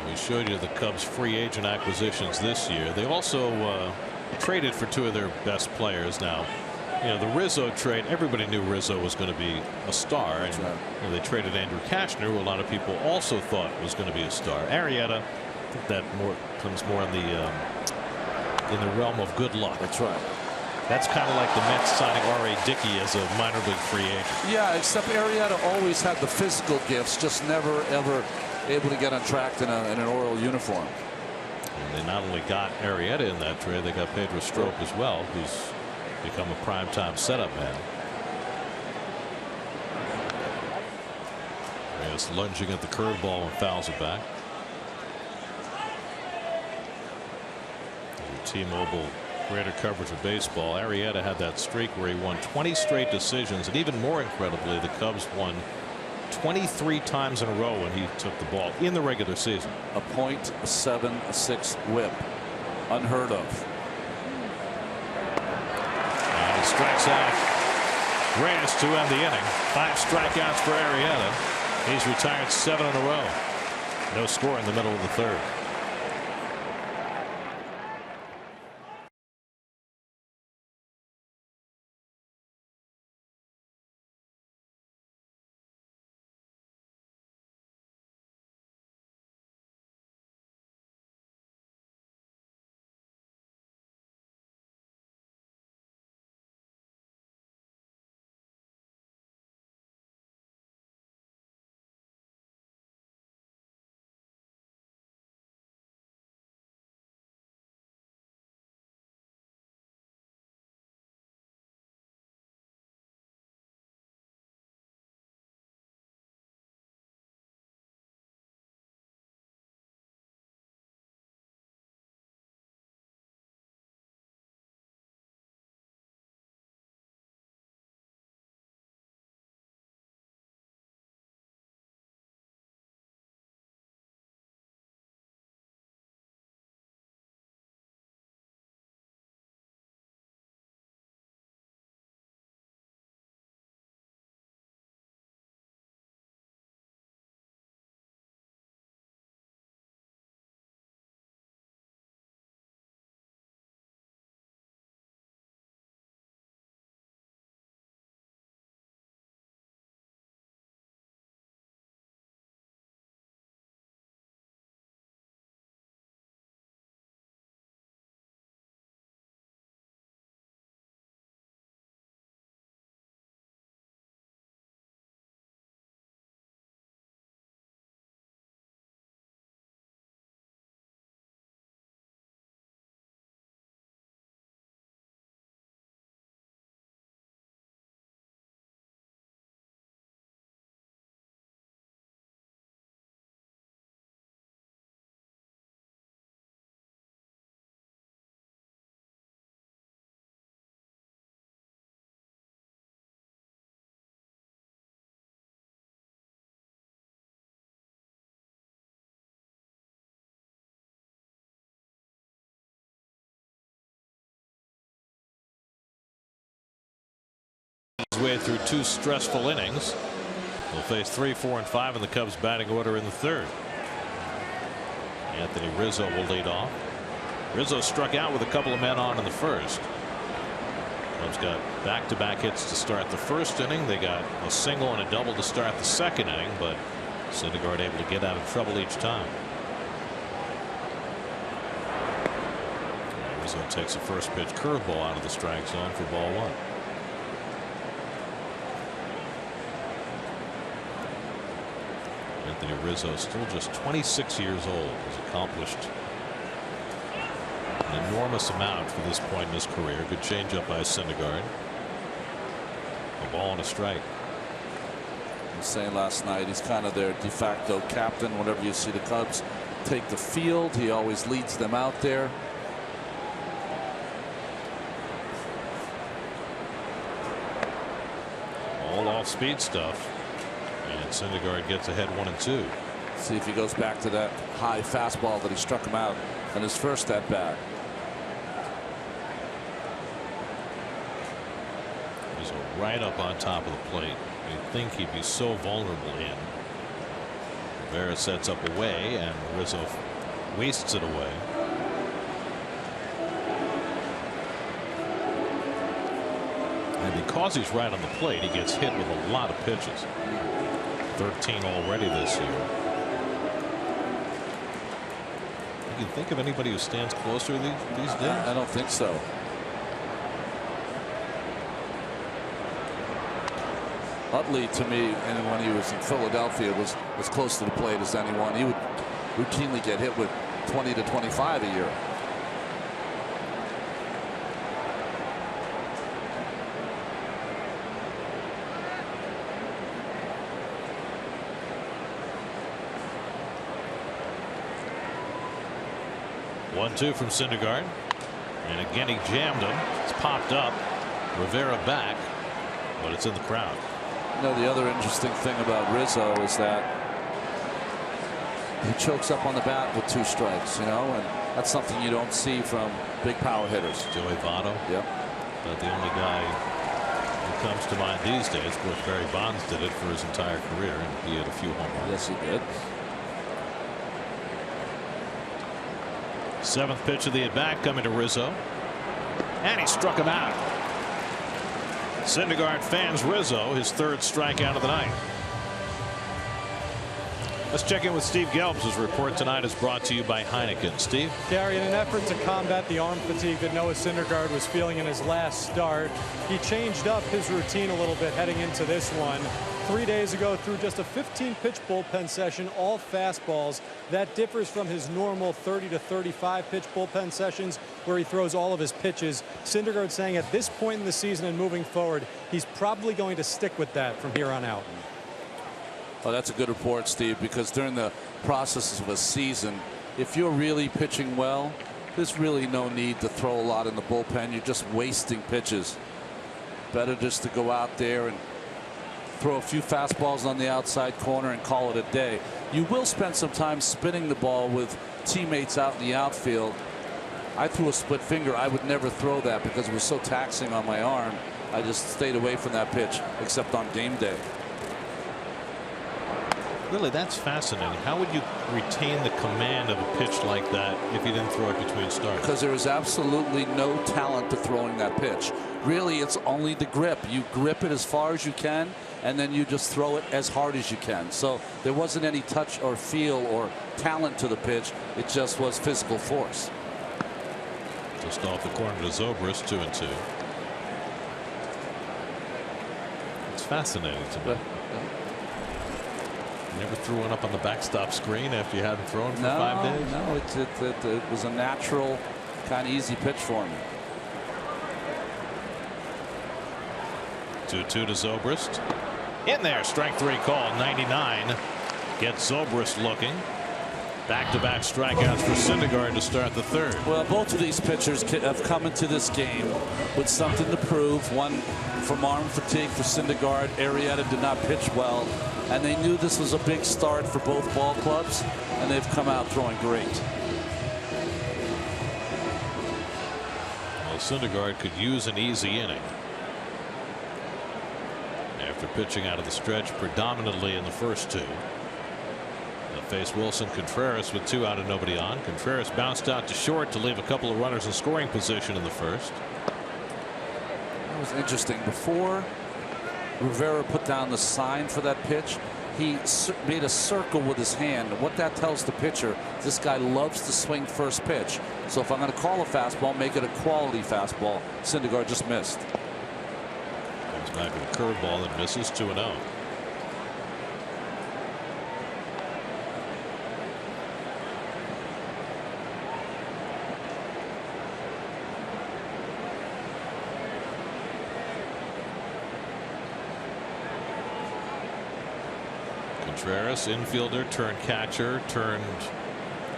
We showed you the Cubs free agent acquisitions this year. They also traded for 2 of their best players. Now, you know, the Rizzo trade, everybody knew Rizzo was going to be a star, and
right.
You know, they traded Andrew Cashner, who a lot of people also thought was going to be a star. Arrieta, I think that comes more in the realm of good luck.
That's right.
That's kind of like the Mets signing R.A. Dickey as a minor league free agent.
Yeah, except Arrieta always had the physical gifts, just never ever able to get on track in an Oriole uniform.
And they not only got Arrieta in that trade, they got Pedro Strop as well, who's become a primetime setup man. Reyes lunging at the curveball and fouls it back. T-Mobile greater coverage of baseball. Arrieta had that streak where he won 20 straight decisions, and even more incredibly, the Cubs won 23 times in a row when he took the ball in the regular season.
A .76 whip, unheard of.
And he strikes out Reyes to end the inning. 5 strikeouts for Arrieta. He's retired 7 in a row. No score in the middle of the 3rd. way through 2 stressful innings. They'll face 3, 4, and 5 in the Cubs batting order in the 3rd. Anthony Rizzo will lead off. Rizzo struck out with a couple of men on in the 1st. Cubs got back-to-back hits to start the 1st inning. They got a single and a double to start the 2nd inning, but Syndergaard able to get out of trouble each time. Rizzo takes a first pitch curveball out of the strike zone for ball 1. Anthony Rizzo, still just 26 years old, has accomplished an enormous amount for this point in his career. Good changeup by Syndergaard. A ball and a strike.
I was saying last night, he's kind of their de facto captain. Whenever you see the Cubs take the field, he always leads them out there.
All off-speed stuff. And Syndergaard gets ahead 1-2.
See if he goes back to that high fastball that he struck him out in his first at bat.
He's right up on top of the plate. You'd think he'd be so vulnerable in. Rivera sets up away, and Rizzo wastes it away. And because he's right on the plate, he gets hit with a lot of pitches. 13 already this year. You can think of anybody who stands closer these days?
I don't think so. Utley, to me, and when he was in Philadelphia, was as close to the plate as anyone. He would routinely get hit with 20 to 25 a year.
One-two from Syndergaard, and again he jammed him. It's popped up. Rivera back, but it's in the crowd.
You know, the other interesting thing about Rizzo is that he chokes up on the bat with 2 strikes, you know, and that's something you don't see from big power hitters.
Joey Votto.
Yep.
But the only guy who comes to mind these days, of course, Barry Bonds did it for his entire career, and he had a few home runs.
Yes, he did.
7th pitch of the at-bat coming to Rizzo, and he struck him out. Syndergaard fans Rizzo, his 3rd strikeout of the night. Let's check in with Steve Gelbs. His report tonight is brought to you by Heineken. Steve?
Gary, in an effort to combat the arm fatigue that Noah Syndergaard was feeling in his last start, he changed up his routine a little bit heading into this one. 3 days ago, threw just a 15-pitch bullpen session, all fastballs. That differs from his normal 30 to 35-pitch bullpen sessions where he throws all of his pitches. Syndergaard saying at this point in the season and moving forward, he's probably going to stick with that from here on out.
Oh, that's a good report, Steve, because during the processes of a season, if you're really pitching well, there's really no need to throw a lot in the bullpen. You're just wasting pitches. Better just to go out there and throw a few fastballs on the outside corner and call it a day. You will spend some time spinning the ball with teammates out in the outfield. I threw a split finger. I would never throw that because it was so taxing on my arm. I just stayed away from that pitch, except on game day.
Really, that's fascinating. How would you retain the command of a pitch like that if you didn't throw it between starts?
Because there is absolutely no talent to throwing that pitch. Really, it's only the grip. You grip it as far as you can, and then you just throw it as hard as you can. So there wasn't any touch or feel or talent to the pitch. It just was physical force.
Just off the corner to Zobrist, 2-2. It's fascinating to me. You never threw one up on the backstop screen after you hadn't thrown for 5 days?
No, it was a natural, kind of easy pitch for me.
2-2 to Zobrist. In there, strike 3 call, 99. Gets Zobrist looking. Back-to-back strikeouts for Syndergaard to start the 3rd.
Well, both of these pitchers have come into this game with something to prove. One from arm fatigue for Syndergaard. Arrieta did not pitch well, and they knew this was a big start for both ball clubs, and they've come out throwing great.
Well, Syndergaard could use an easy inning. after pitching out of the stretch predominantly in the first two. They'll face Wilson Contreras with 2 out and nobody on. Contreras bounced out to short to leave a couple of runners in scoring position in the first.
That was interesting. Before Rivera put down the sign for that pitch, he made a circle with his hand. What that tells the pitcher, this guy loves to swing first pitch. So if I'm going to call a fastball, make it a quality fastball. Syndergaard just missed.
Comes back with a curveball that misses, 2-0. Contreras, infielder turned catcher turned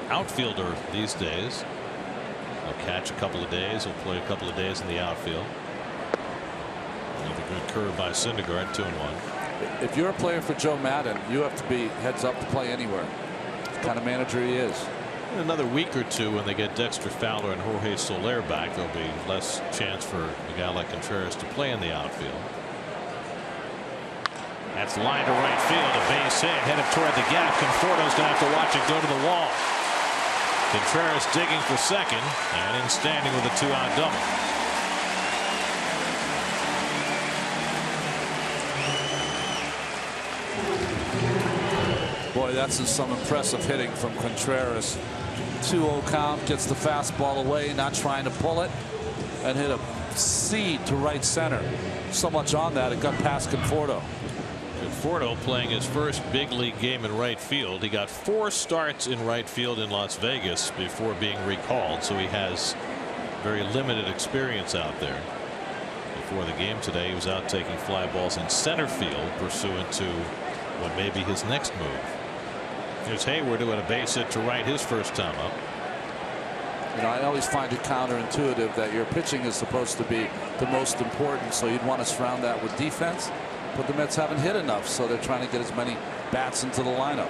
outfielder these days. He'll catch a couple of days. He'll play a couple of days in the outfield. Another good curve by Syndergaard, 2-1.
If you're a player for Joe Madden, you have to be heads up to play anywhere. What kind of manager he is.
In another week or two, when they get Dexter Fowler and Jorge Soler back, there'll be less chance for a guy like Contreras to play in the outfield. That's line to right field, a base hit, headed toward the gap. Conforto's going to have to watch it go to the wall. Contreras digging for second and in standing with a 2-out double.
Boy, that's some impressive hitting from Contreras. 2-0 count, gets the fastball away, not trying to pull it, and hit a seed to right center. So much on that, it got past Conforto.
Conforto playing his first big league game in right field. He got 4 starts in right field in Las Vegas before being recalled, so he has very limited experience out there. Before the game today, he was out taking fly balls in center field pursuant to what may be his next move. Here's Hayward doing a base hit to right his first time up.
You know, I always find it counterintuitive that your pitching is supposed to be the most important, so you'd want to surround that with defense. But the Mets haven't hit enough, so they're trying to get as many bats into the lineup.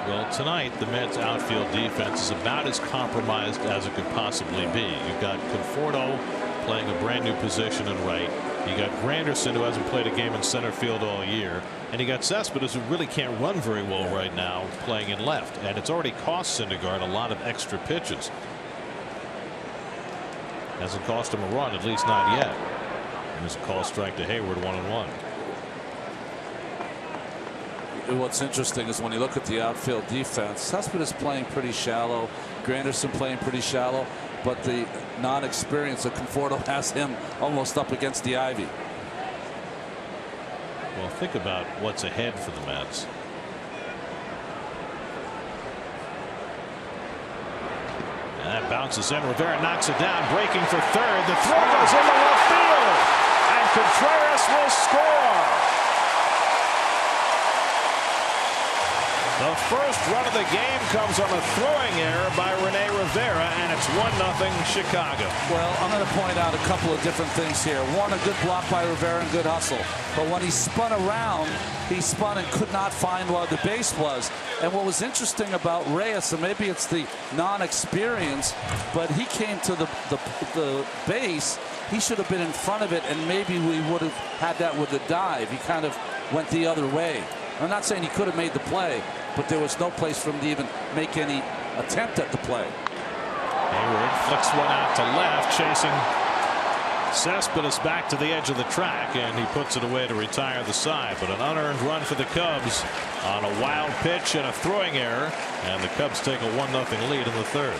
Well, tonight the Mets outfield defense is about as compromised as it could possibly be. You've got Conforto playing a brand new position in right. You got Granderson, who hasn't played a game in center field all year, and you got Cespedes, who really can't run very well right now, playing in left, and it's already cost Syndergaard a lot of extra pitches. Hasn't cost him a run, at least not yet. There's a call strike to Hayward, 1-1.
What's interesting is when you look at the outfield defense, Cespedes playing pretty shallow, Granderson playing pretty shallow, but the non-experience of Conforto has him almost up against the ivy.
Well, think about what's ahead for the Mets. And that bounces in. Rivera knocks it down, breaking for third. The throw goes into left field, and Contreras will score. The first run of the game comes on a throwing error by Rene Rivera, and it's 1-0 Chicago.
Well, I'm going to point out a couple of different things here. One, a good block by Rivera and good hustle. But when he spun around, he spun and could not find where the base was. And what was interesting about Reyes, and maybe it's the non-experience, but he came to the base. He should have been in front of it, and maybe we would have had that with the dive. He kind of went the other way. I'm not saying he could have made the play, but there was no place for him to even make any attempt at the play.
Hayward flicks one out to left, chasing Cespedes back to the edge of the track, and he puts it away to retire the side. But an unearned run for the Cubs on a wild pitch and a throwing error, and the Cubs take a 1-0 lead in the third.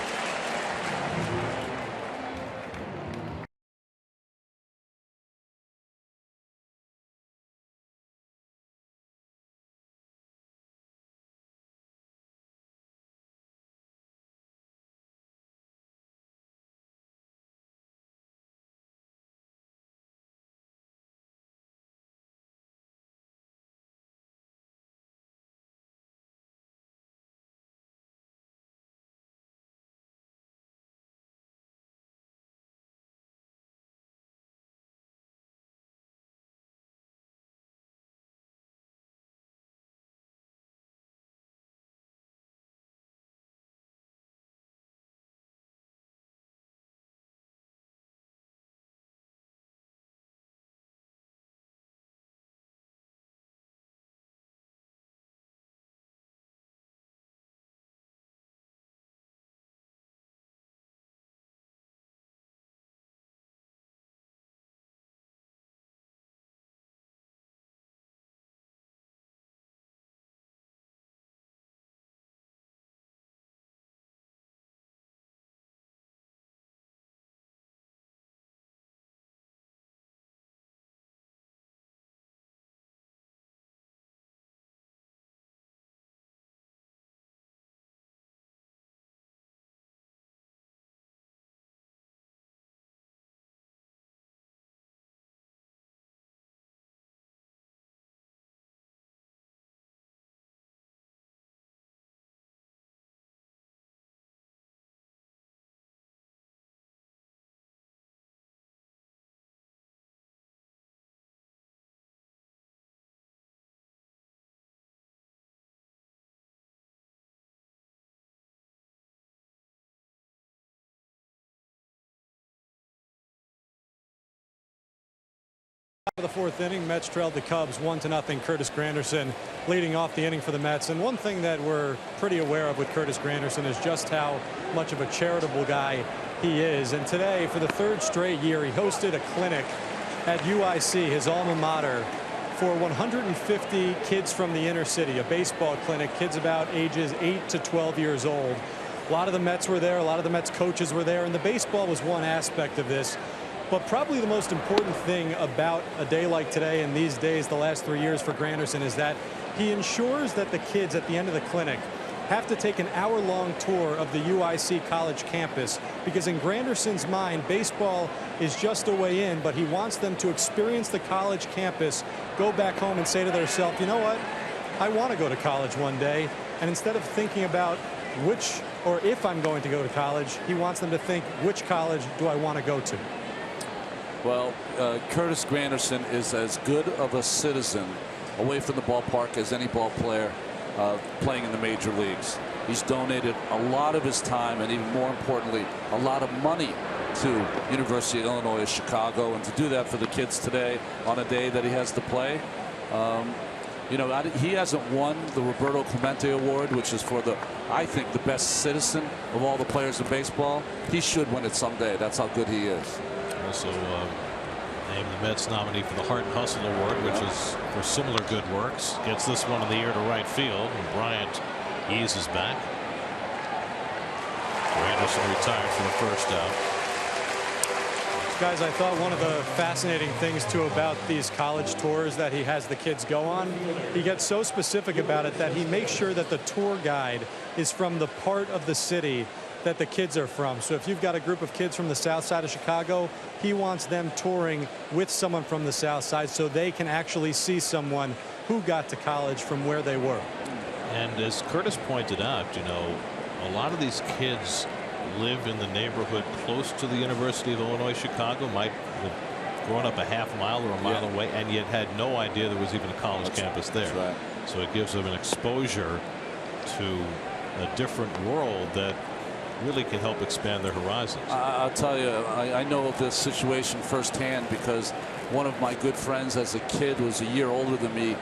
The fourth inning, Mets trailed the Cubs 1-0. Curtis Granderson leading off the inning for the Mets. And one thing that we're pretty aware of with Curtis Granderson is just how much of a charitable guy he is. And today, for the third straight year, he hosted a clinic at UIC, his alma mater, for 150 kids from the inner city, a baseball clinic, kids about ages 8 to 12 years old. A lot of the Mets were there, a lot of the Mets coaches were there, and the baseball was one aspect of this. But probably the most important thing about a day like today and these days, the last 3 years for Granderson, is that he ensures that the kids at the end of the clinic have to take an hour-long tour of the UIC college campus, because in Granderson's mind, baseball is just a way in, but he wants them to experience the college campus, go back home and say to themselves, you know what, I want to go to college one day. And instead of thinking about which or if I'm going to go to college, he wants them to think, which college do I want to go to?
Well, Curtis Granderson is as good of a citizen away from the ballpark as any ball player playing in the major leagues. He's donated a lot of his time, and even more importantly, a lot of money to University of Illinois Chicago, and to do that for the kids today on a day that he has to play. You know, he hasn't won the Roberto Clemente Award, which is for I think, the best citizen of all the players in baseball. He should win it someday. That's how good he is.
Also named the Mets nominee for the Heart and Hustle Award, which is for similar good works. Gets this one in the air to right field, and Bryant eases back. Granderson retired for the first out.
Guys, I thought one of the fascinating things too about these college tours that he has the kids go on, he gets so specific about it that he makes sure that the tour guide is from the part of the city that the kids are from. So if you've got a group of kids from the south side of Chicago, he wants them touring with someone from the south side so they can actually see someone who got to college from where they were.
And as Curtis pointed out, you know, a lot of these kids live in the neighborhood close to the University of Illinois Chicago, might have grown up a half mile or a mile away, and yet had no idea there was even a college campus there.
That's right.
So it gives them an exposure to a different world that really can help expand their horizons.
I'll tell you, I know of this situation firsthand, because one of my good friends as a kid was a year older than me,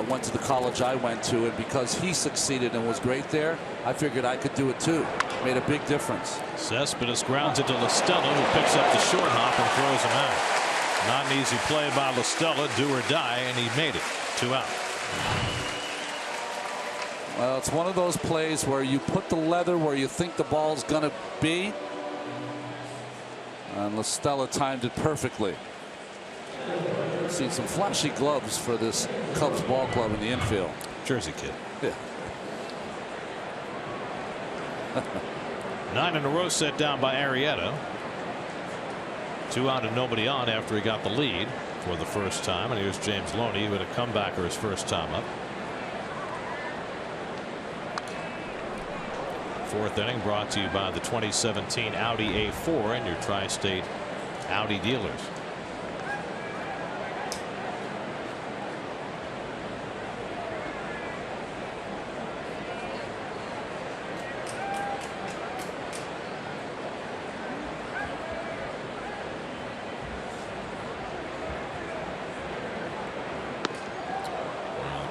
went to the college I went to, and because he succeeded and was great there, I figured I could do it too. Made a big difference.
Cespedes grounds it to La Stella, who picks up the short hop and throws him out. Not an easy play by La Stella, do or die, and he made it. 2 out.
Well, it's one of those plays where you put the leather where you think the ball's going to be, and La Stella timed it perfectly. Seen some flashy gloves for this Cubs ball club in the infield.
Jersey kid.
Yeah.
9 in a row set down by Arrieta. 2 out and nobody on after he got the lead for the first time. And here's James Loney with a comebacker his first time up. Fourth inning brought to you by the 2017 Audi A4 and your tri-state Audi dealers.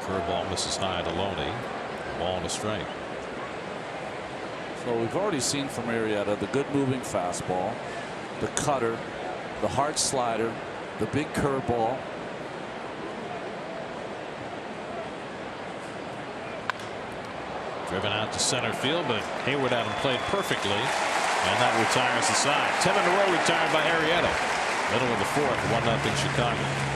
Curveball misses high to Loney. Ball and a strike.
So we've already seen from Arrieta the good moving fastball, the cutter, the hard slider, the big curveball.
Driven out to center field, but Hayward had him played perfectly, and that retires the side. 10 in a row retired by Arrieta. Middle of the fourth, 1-0 Chicago.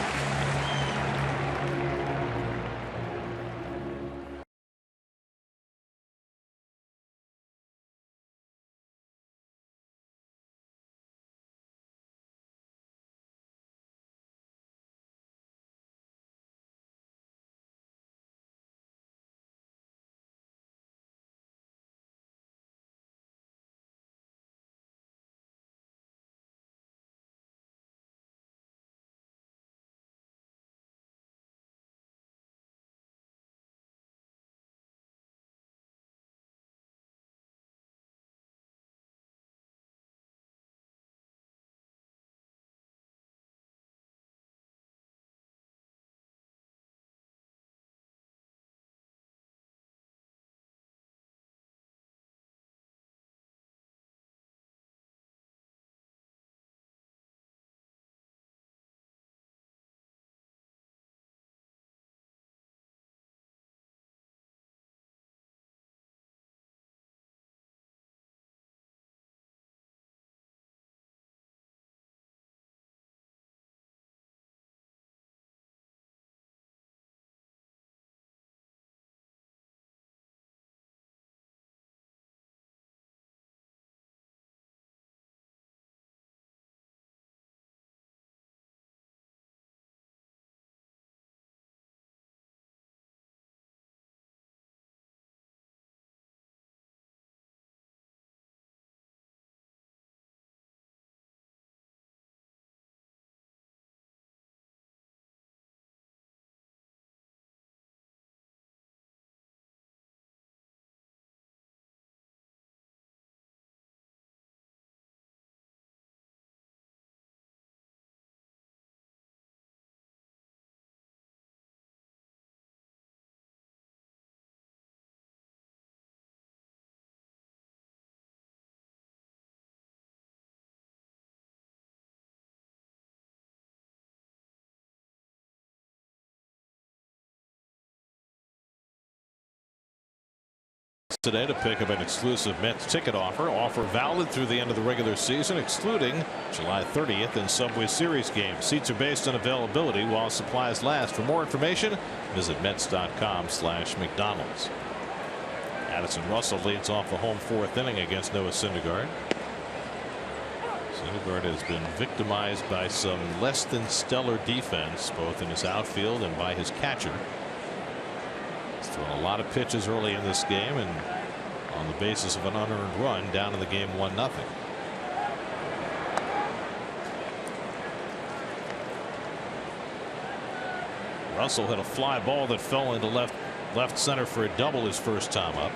Today to pick up an exclusive Mets ticket offer. Offer valid through the end of the regular season, excluding July 30th and Subway Series games. Seats are based on availability while supplies last. For more information, visit Mets.com/McDonald's. Addison Russell leads off the home fourth inning against Noah Syndergaard. Syndergaard has been victimized by some less than stellar defense, both in his outfield and by his catcher. He's thrown a lot of pitches early in this game, and on the basis of an unearned run, down in the game 1-0. Russell hit a fly ball that fell into left center for a double his first time up.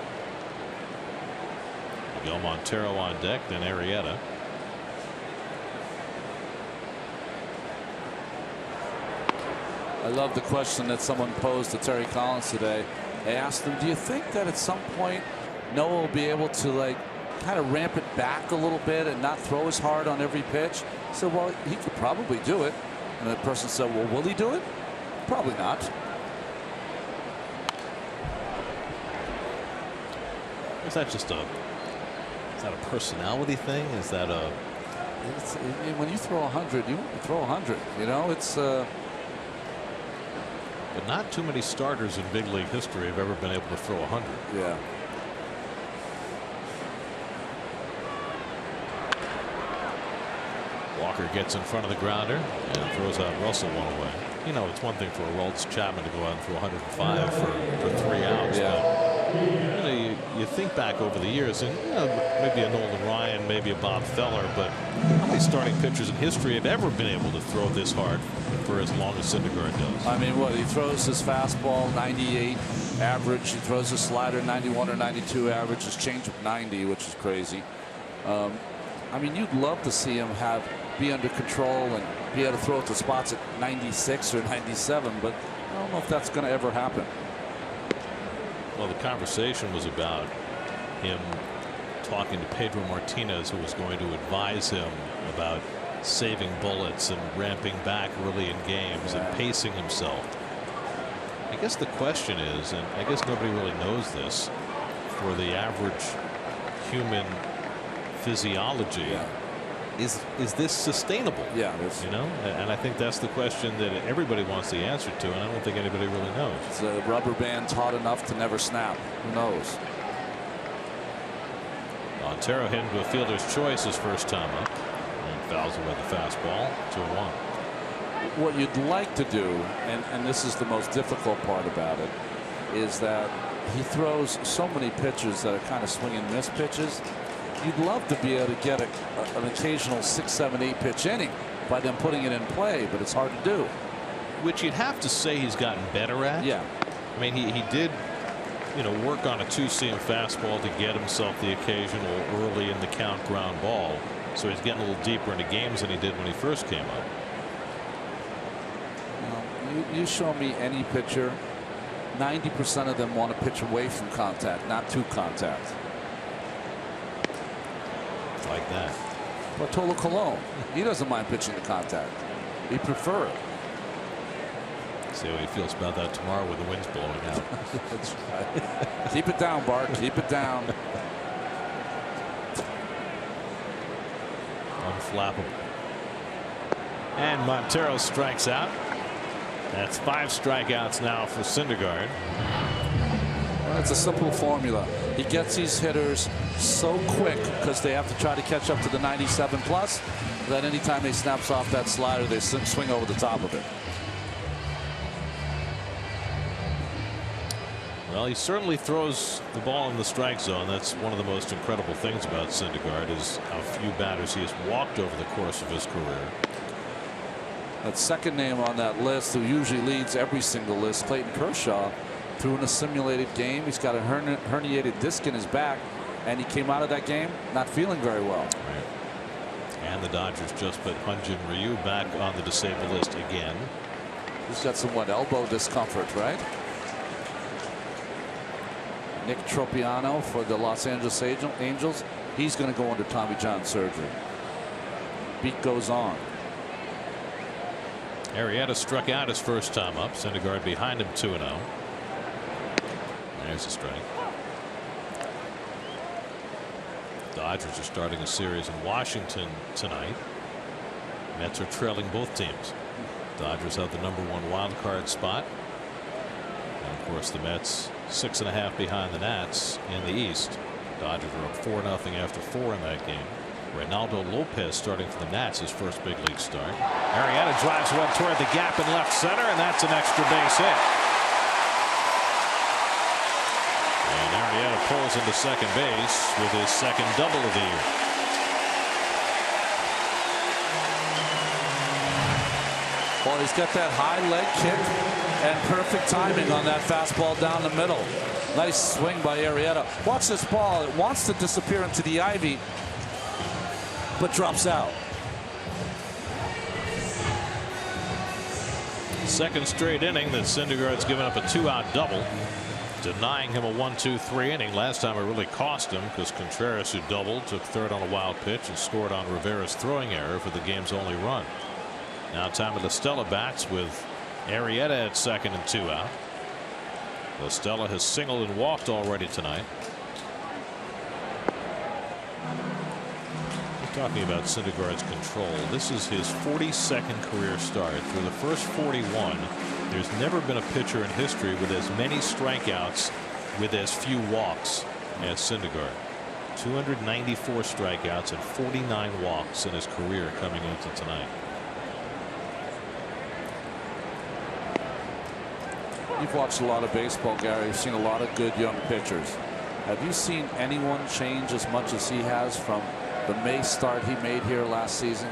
Miguel Montero on deck, then Arrieta.
I love the question that someone posed to Terry Collins today. They asked him, do you think that at some point Noah will be able to kind of ramp it back a little bit and not throw as hard on every pitch? He said, well, he could probably do it. And the person said, well, will he do it? Probably not.
Is that just a personality thing? Is that a
when you throw 100, you want to throw 100. You know, it's
but not too many starters in big league history have ever been able to throw 100.
Yeah.
Walker gets in front of the grounder and throws out Russell one away. You know, it's one thing for Aroldis Chapman to go out and throw 105 for 3 outs.
Yeah.
But, you think back over the years, and maybe a Nolan Ryan, maybe a Bob Feller, but how many starting pitchers in history have ever been able to throw this hard for as long as Syndergaard does?
I mean, what, he throws his fastball 98 average. He throws his slider 91 or 92 average. His changeup 90, which is crazy. I mean, you'd love to see him be under control and be able to throw it to spots at 96 or 97, but I don't know if that's going to ever happen.
Well, the conversation was about him talking to Pedro Martinez, who was going to advise him about saving bullets and ramping back early in games and pacing himself. I guess the question is, and I guess nobody really knows this, for the average human physiology, is this sustainable?
Yeah, it is.
You know, and I think that's the question that everybody wants the answer to, and I don't think anybody really knows.
Is a rubber band taut enough to never snap? Who knows?
Montero hit into a fielder's choice his first time up and fouls away the fastball. 2-1.
What you'd like to do, and this is the most difficult part about it, is that he throws so many pitches that are kind of swing and miss pitches. You'd love to be able to get an occasional 6, 7, 8 pitch inning by them putting it in play, but it's hard to do.
Which you'd have to say he's gotten better at.
Yeah.
I mean, he did, work on a 2-seam fastball to get himself the occasional early in the count ground ball. So he's getting a little deeper into games than he did when he first came up.
You show me any pitcher, 90% of them want to pitch away from contact, not to contact.
Like that.
Bartolo Colon, he doesn't mind pitching to contact. He prefer it.
See how he feels about that tomorrow with the winds blowing out.
That's right. Keep it down, Bart. Keep it down.
Unflappable. And Montero strikes out. That's 5 strikeouts now for Syndergaard.
Well, it's a simple formula. He gets these hitters so quick because they have to try to catch up to the 97 plus that anytime he snaps off that slider, they swing over the top of it.
Well, he certainly throws the ball in the strike zone. That's one of the most incredible things about Syndergaard, is how few batters he has walked over the course of his career.
That second name on that list, who usually leads every single list, Clayton Kershaw, threw in a simulated game. He's got a herniated disc in his back, and he came out of that game not feeling very well.
Right. And the Dodgers just put Hyun-Jin Ryu back on the disabled list again.
He's got some elbow discomfort, right? Nick Tropiano for the Los Angeles Angels. He's going to go under Tommy John surgery. Beat goes on.
Arrieta struck out his first time up. Syndergaard behind him 2-0. There's a strike. Dodgers are starting a series in Washington tonight. Mets are trailing both teams. Dodgers have the #1 wild card spot. And of course the Mets 6.5 behind the Nats in the East. Dodgers are up 4-0 after 4 in that game. Reynaldo Lopez starting for the Nats, his first big league start. Arrieta drives one toward the gap in left center, and that's an extra base hit. And Arrieta pulls into second base with his second double of the year.
Well, he's got that high leg kick and perfect timing on that fastball down the middle. Nice swing by Arrieta. Watch this ball. It wants to disappear into the ivy, but drops out.
Second straight inning that Syndergaard's given up a 2-out double, denying him a 1-2-3 inning. Last time it really cost him because Contreras, who doubled, took third on a wild pitch and scored on Rivera's throwing error for the game's only run. Now time of La Stella bats with Arrieta at second and 2 out. La Stella has singled and walked already tonight. Talking about Syndergaard's control, this is his 42nd career start. Through the first 41, there's never been a pitcher in history with as many strikeouts with as few walks as Syndergaard. 294 strikeouts and 49 walks in his career coming into tonight.
You've watched a lot of baseball, Gary. You've seen a lot of good young pitchers. Have you seen anyone change as much as he has from the May start he made here last season?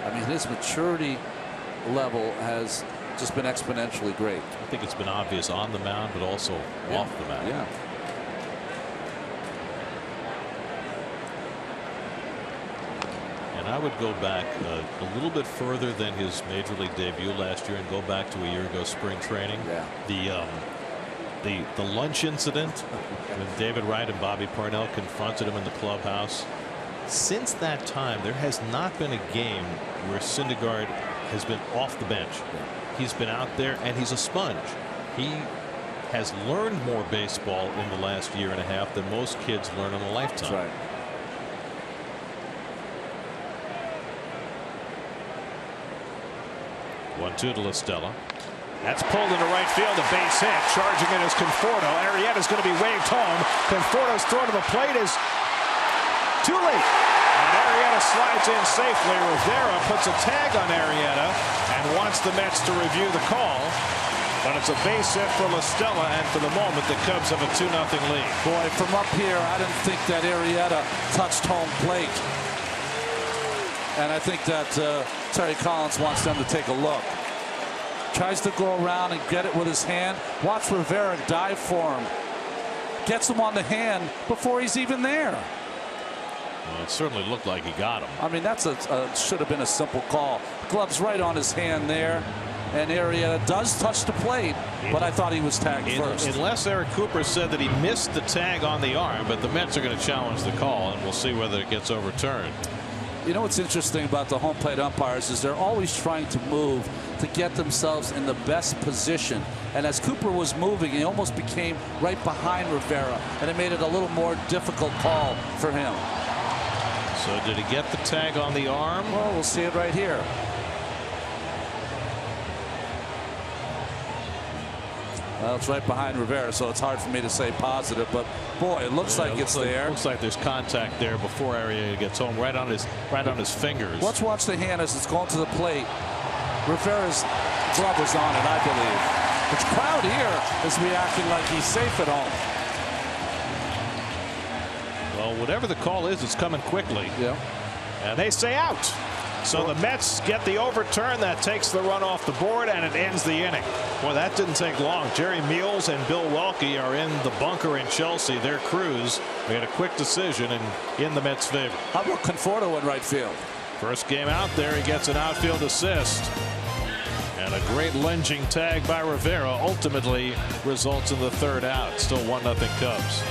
I mean, his maturity level has just been exponentially great.
I think it's been obvious on the mound, but also off the mound.
Yeah.
And I would go back a little bit further than his major league debut last year and go back to a year ago spring training.
Yeah.
The lunch incident when David Wright and Bobby Parnell confronted him in the clubhouse. Since that time, there has not been a game where Syndergaard has been off the bench. He's been out there and he's a sponge. He has learned more baseball in the last year and a half than most kids learn in a lifetime.
That's right.
One-two to La Stella. That's pulled into right field. A base hit. Charging it is Conforto. Arrieta's going to be waved home. Conforto's throw to the plate is too late. And Arrieta slides in safely. Rivera puts a tag on Arrieta and wants the Mets to review the call. But it's a base hit for La Stella, and for the moment the Cubs have a 2-0 lead.
Boy, from up here, I didn't think that Arrieta touched home plate. And I think that Terry Collins wants them to take a look. Tries to go around and get it with his hand. Watch Rivera dive for him. Gets him on the hand before he's even there.
Well, it certainly looked like he got him.
I mean, that's should have been a simple call. Glove's right on his hand there. And Arrieta does touch the plate, but I thought he was tagged first.
Unless Eric Cooper said that he missed the tag on the arm, but the Mets are going to challenge the call, and we'll see whether it gets overturned.
You know what's interesting about the home plate umpires is they're always trying to move to get themselves in the best position. And as Cooper was moving, he almost became right behind Rivera, and it made it a little more difficult call for him.
So did he get the tag on the arm?
Well, we'll see it right here. Well, it's right behind Rivera, so it's hard for me to say positive, but boy, it looks like it's there.
Looks like there's contact there before Arrieta gets home, right on his fingers.
Let's watch the hand as it's going to the plate. Rivera's glove is on it, I believe. The crowd here is reacting like he's safe at home.
Well, whatever the call is, it's coming quickly.
Yeah.
And they say out. So the Mets get the overturn that takes the run off the board, and it ends the inning. Boy, that didn't take long. Jerry Meals and Bill Welke are in the bunker in Chelsea. Their crews made a quick decision and in the Mets' favor.
How about Conforto in right field?
First game out there, he gets an outfield assist. And a great lunging tag by Rivera ultimately results in the third out. Still 1-0 Cubs.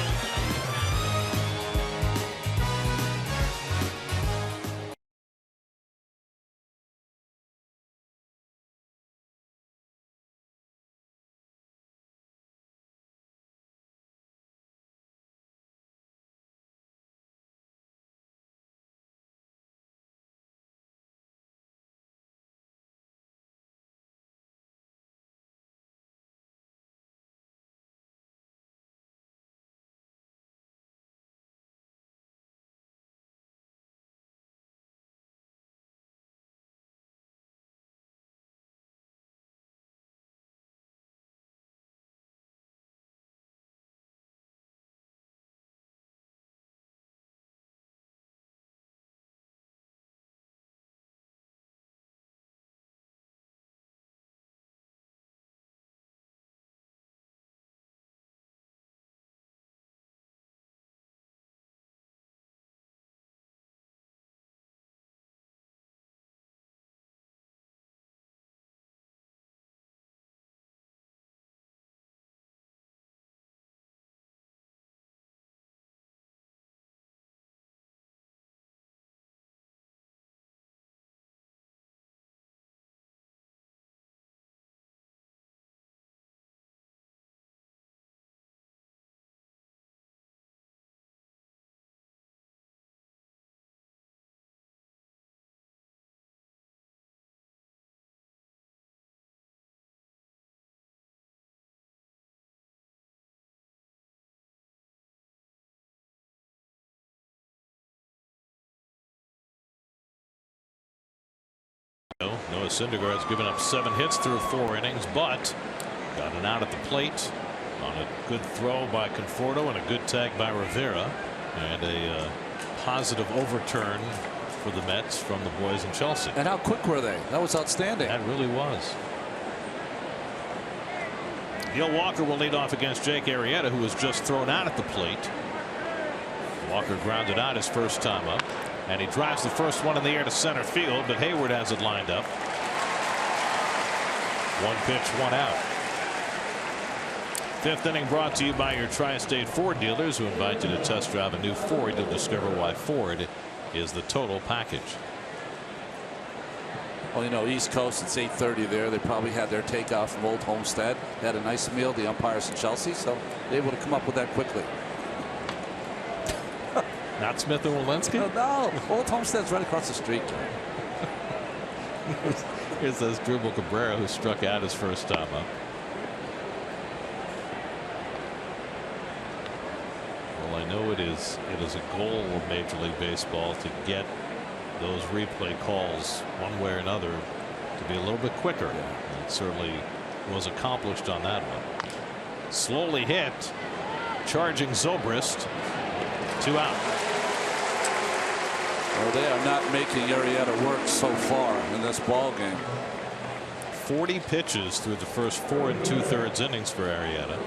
Noah Syndergaard's given up 7 hits through 4 innings, but got an out at the plate on a good throw by Conforto and a good tag by Rivera, and a positive overturn for the Mets from the boys in Chelsea.
And how quick were they? That was outstanding.
That really was. Gil Walker will lead off against Jake Arrieta, who was just thrown out at the plate. Walker grounded out his first time up, and he drives the first one in the air to center field, but Hayward has it lined up. 1 pitch, 1 out. 5th inning brought to you by your Tri-State Ford dealers, who invite you to test drive a new Ford. You'll discover why Ford is the total package.
Well, you know, East Coast, it's 8:30 there. They probably had their takeoff from Old Homestead. They had a nice meal, the umpires in Chelsea, so they're able to come up with that quickly.
Not Smith and Walensky?
No, Old Homestead's right across the street.
Here's this Dribble Cabrera, who struck out his first time up. Well, I know it is a goal of Major League Baseball to get those replay calls one way or another to be a little bit quicker. Yeah. It certainly was accomplished on that one. Slowly hit, charging Zobrist. 2 out.
Well, they are not making Arrieta work so far in this ball game.
40 pitches through the first 4 2/3 innings for Arrieta.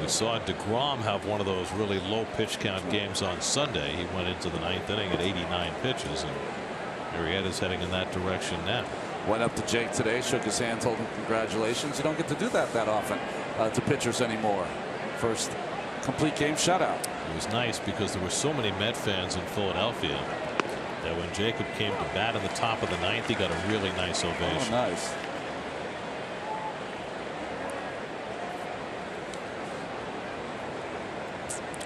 We saw DeGrom have one of those really low pitch count games on Sunday. He went into the 9th inning at 89 pitches, and Arrieta's heading in that direction now.
Went up to Jake today, shook his hand, told him congratulations. You don't get to do that often to pitchers anymore. First complete game shutout.
It was nice because there were so many Met fans in Philadelphia that when Jacob came to bat in the top of the 9th, he got a really nice ovation.
Oh, nice.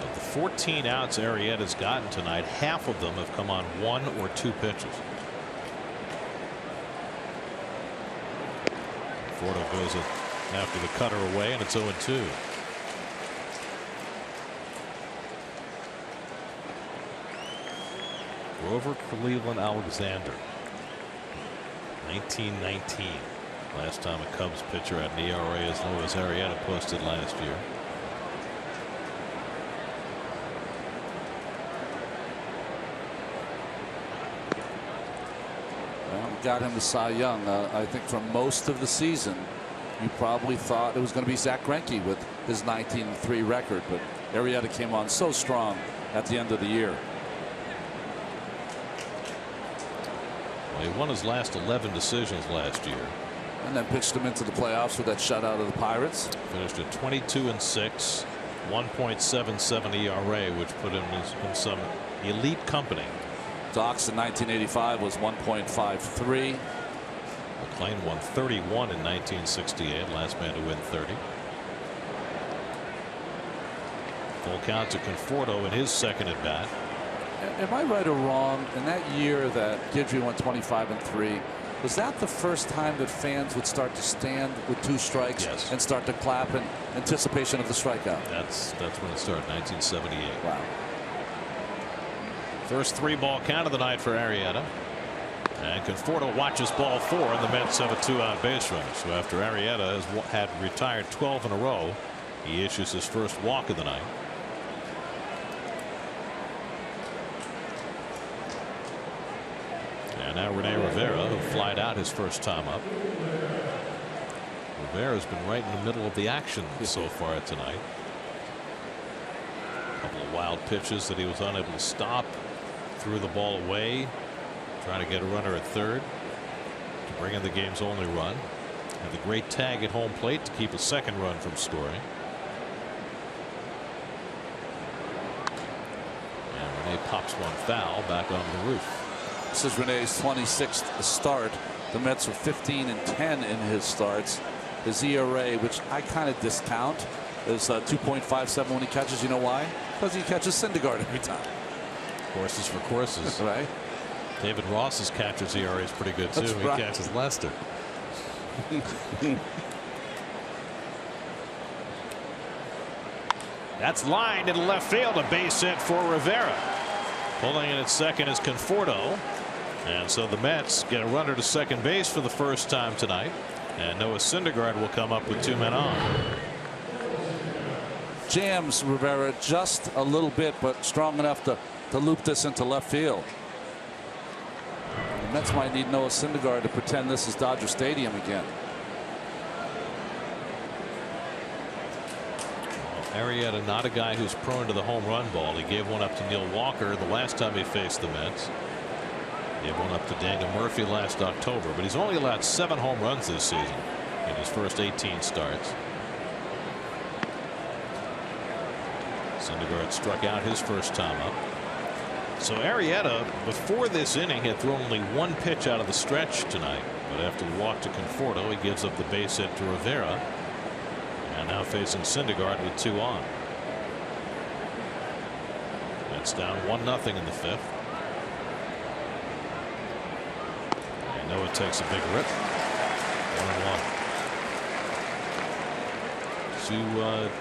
Of the 14 outs Arrieta's gotten tonight, half of them have come on 1 or 2 pitches. Fordo goes after the cutter away, and it's 0-2. Grover Cleveland Alexander, 1919. Last time a Cubs pitcher had an ERA as low as Arrieta posted last year.
Well, got him the Cy Young. I think for most of the season, you probably thought it was going to be Zach Greinke with his 19-3 record, but Arrieta came on so strong at the end of the year.
Well, he won his last 11 decisions last year.
And then pitched him into the playoffs with that shutout of the Pirates.
Finished at 22-6, 1.77 ERA, which put him in some elite company.
Docs in 1985 was 1.53.
McLean won 31 in 1968, last man to win 30. Full count to Conforto in his second at bat.
Am I right or wrong? In that year that Guidry went 25-3, was that the first time that fans would start to stand with 2 strikes?
Yes.
And start to clap in anticipation of the strikeout?
That's when it started, 1978.
Wow.
First 3-ball count of the night for Arrieta. And Conforto watches ball 4, and the Mets have a 2-out base runner. So after Arrieta had retired 12 in a row, he issues his first walk of the night. And now Rene Rivera, who flied out his first time up. Rivera's been right in the middle of the action so far tonight. A couple of wild pitches that he was unable to stop. Threw the ball away, trying to get a runner at third to bring in the game's only run. And the great tag at home plate to keep a second run from scoring. And Rene pops one foul back on the roof.
This is Rene's 26th start. The Mets are 15-10 in his starts. His ERA, which I kind of discount, is 2.57 when he catches. You know why? Because he catches Syndergaard every time.
Horses for courses.
Right.
David Ross's catcher's ERA is pretty good too.
That's
he
right.
catches Lester. That's lined into left field. A base hit for Rivera. Pulling in at second is Conforto. And so the Mets get a runner to second base for the first time tonight, and Noah Syndergaard will come up with 2 men on.
Jams Rivera just a little bit, but strong enough to loop this into left field. The Mets might need Noah Syndergaard to pretend this is Dodger Stadium again.
Arrieta, not a guy who's prone to the home run ball. He gave one up to Neil Walker the last time he faced the Mets. Gave one up to Daniel Murphy last October, but he's only allowed 7 home runs this season in his first 18 starts. Syndergaard struck out his first time up. So Arrieta, before this inning, had thrown only 1 pitch out of the stretch tonight, but after the walk to Conforto, he gives up the base hit to Rivera, and now facing Syndergaard with 2 on. Mets down 1-0 in the 5th. Noah takes a big rip. 1-1.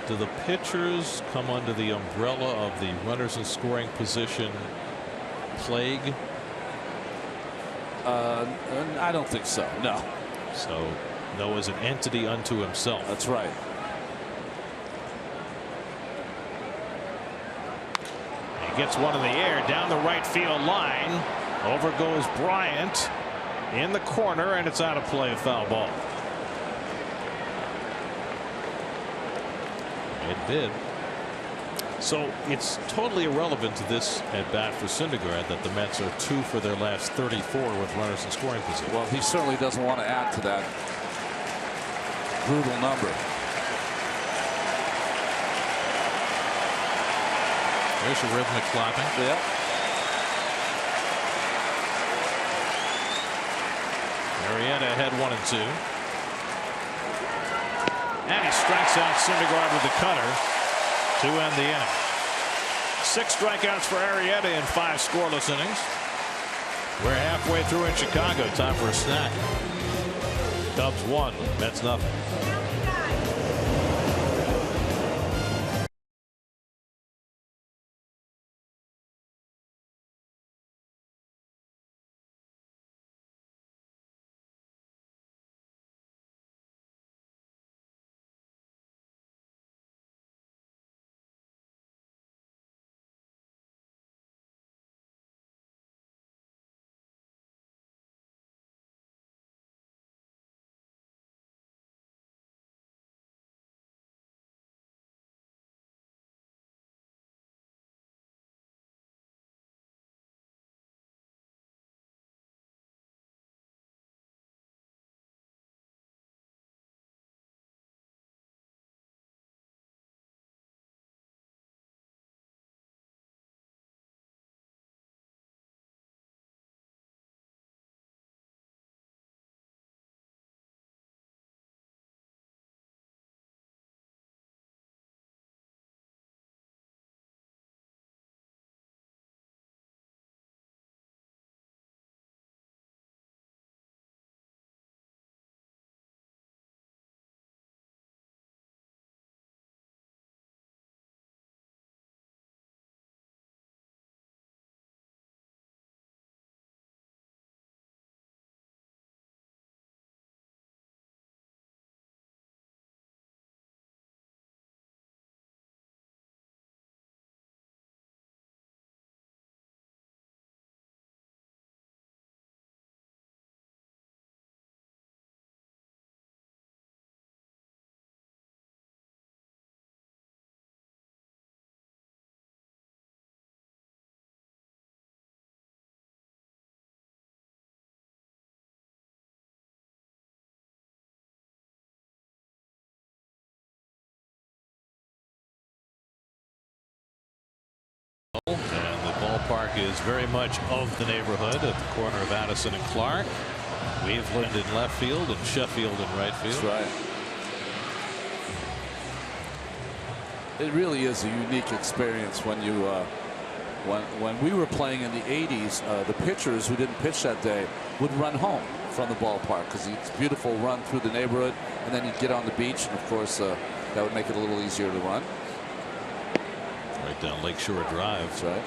Do the pitchers come under the umbrella of the runners in scoring position plague?
I don't think so. No.
So Noah's an entity unto himself.
That's right.
He gets one in the air down the right field line. Over goes Bryant. In the corner, and it's out of play, a foul ball. It did. So it's totally irrelevant to this at bat for Syndergaard that the Mets are 2 for their last 34 with runners in scoring position.
Well, he certainly doesn't want to add to that brutal number.
There's your rhythmic clapping.
Yeah.
Arrieta ahead 1-2. And he strikes out Syndergaard with the cutter to end the inning. 6 strikeouts for Arrieta in 5 scoreless innings. We're halfway through in Chicago. Time for a snack. Cubs 1, Mets 0. And the ballpark is very much of the neighborhood at the corner of Addison and Clark. Waveland in left field and Sheffield in right field.
That's right. It really is a unique experience when you when we were playing in the 80s, the pitchers who didn't pitch that day would run home from the ballpark because it's a beautiful run through the neighborhood, and then you'd get on the beach, and of course that would make it a little easier to run.
Right down Lakeshore Drive.
That's right.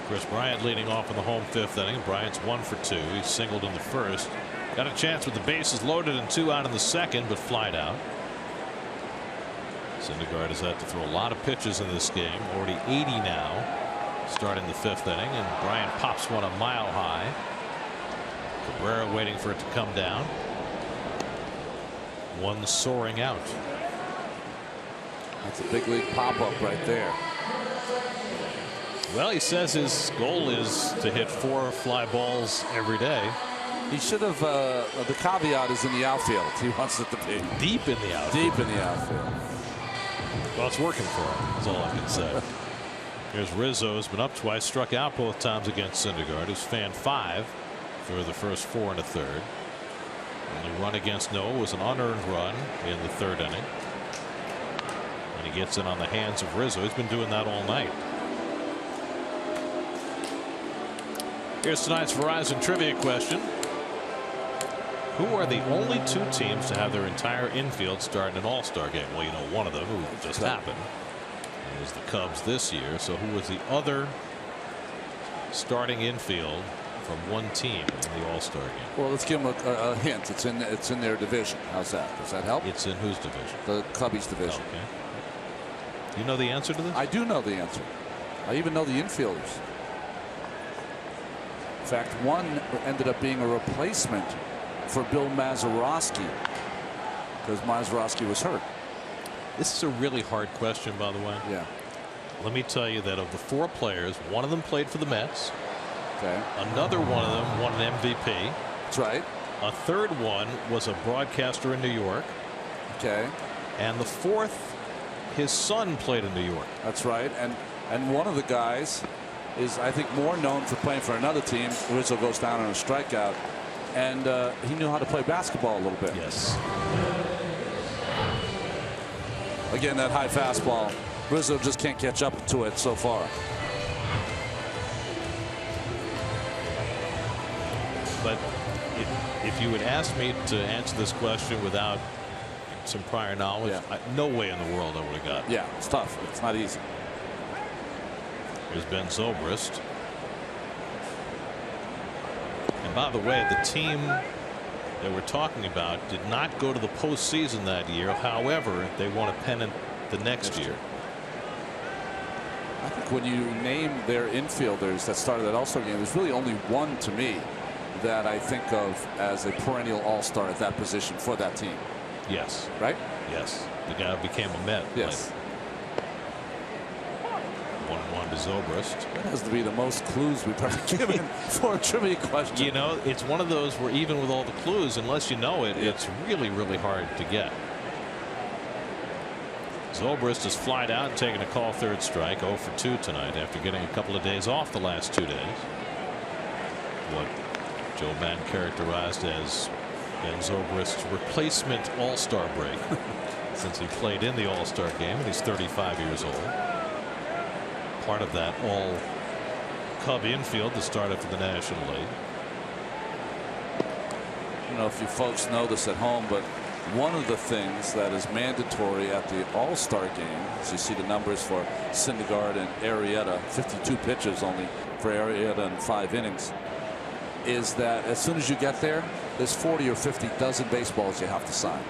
Chris Bryant leading off in the home 5th inning. Bryant's 1 for 2. He singled in the first. Got a chance with the bases loaded and 2 out in the second, but flied out. Syndergaard has had to throw a lot of pitches in this game. Already 80 now, starting the 5th inning, and Bryant pops one a mile high. Cabrera waiting for it to come down. One soaring out.
That's a big league pop-up right there.
Well, he says his goal is to hit 4 fly balls every day.
He should have. The caveat is in the outfield. He wants it to be
Deep in the outfield.
deep in the outfield.
Well, it's working for him. That's all I can say. Here's Rizzo, who's been up twice, struck out both times against Syndergaard, who's fanned 5 through the first 4 1/3. Only run against Noah was an unearned run in the 3rd inning. And he gets in on the hands of Rizzo. He's been doing that all night. Here's tonight's Verizon trivia question. Who are the only 2 teams to have their entire infield start in an All-Star game? Well, you know, one of them who just happened. It was the Cubs this year. So who was the other starting infield from one team in the All-Star game?
Well, let's give him a hint. It's in their division. How's that? Does that help?
It's in whose division?
The Cubbies division.
Okay. Do you know the answer to this?
I do know the answer. I even know the infielders. In fact, one ended up being a replacement for Bill Mazeroski because Mazeroski was hurt.
This is a really hard question, by the way.
Yeah.
Let me tell you that of the 4 players, one of them played for the Mets.
Okay.
Another one of them won an MVP.
That's right.
A third one was a broadcaster in New York.
Okay.
And the 4th, his son played in New York.
That's right. And one of the guys is, I think, more known for playing for another team. Rizzo goes down on a strikeout. And he knew how to play basketball a little bit.
Yes.
Again, that high fastball. Rizzo just can't catch up to it so far.
But if you had asked me to answer this question without some prior knowledge, no way in the world I would have got it.
Yeah, it's tough. It's not easy.
Here's Ben Zobrist. And by the way, the team that we're talking about did not go to the postseason that year. However, they won a pennant the next year.
I think when you name their infielders that started that All-Star game, there's really only one to me that I think of as a perennial All-Star at that position for that team.
Yes.
Right?
Yes. The guy who became a Met.
Yes.
1-1 to Zobrist.
That has to be the most clues we've ever given for a trivia question.
You know, it's one of those where even with all the clues, unless you know it, it's really, really hard to get. Zobrist has flied out and taken a call 3rd strike. 0 for 2 tonight after getting a couple of days off the last 2 days. What Joe Mann characterized as Ben Zobrist's replacement All-Star break since he played in the All-Star game, and he's 35 years old. Part of that all Cub infield to start up for the National League.
I don't know if you folks know this at home, but one of the things that is mandatory at the All-Star game, as you see the numbers for Syndergaard and Arrieta, 52 pitches only for Arrieta in 5 innings, is that as soon as you get there, there's 40 or 50 dozen baseballs you have to sign.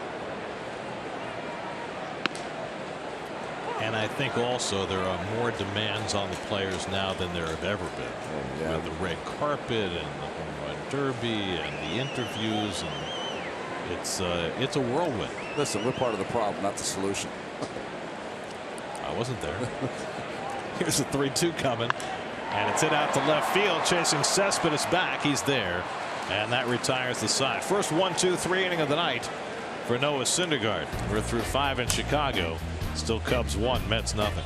And I think also there are more demands on the players now than there have ever been. With the red carpet and the home run derby and the interviews, and it's a whirlwind.
Listen, we're part of the problem, not the solution.
I wasn't there. Here's a 3-2 coming, and it's hit out to left field, chasing Cespedes back. He's there, and that retires the side. First 1-2-3 inning of the night for Noah Syndergaard. We're through 5 in Chicago. Still Cubs 1, Mets nothing.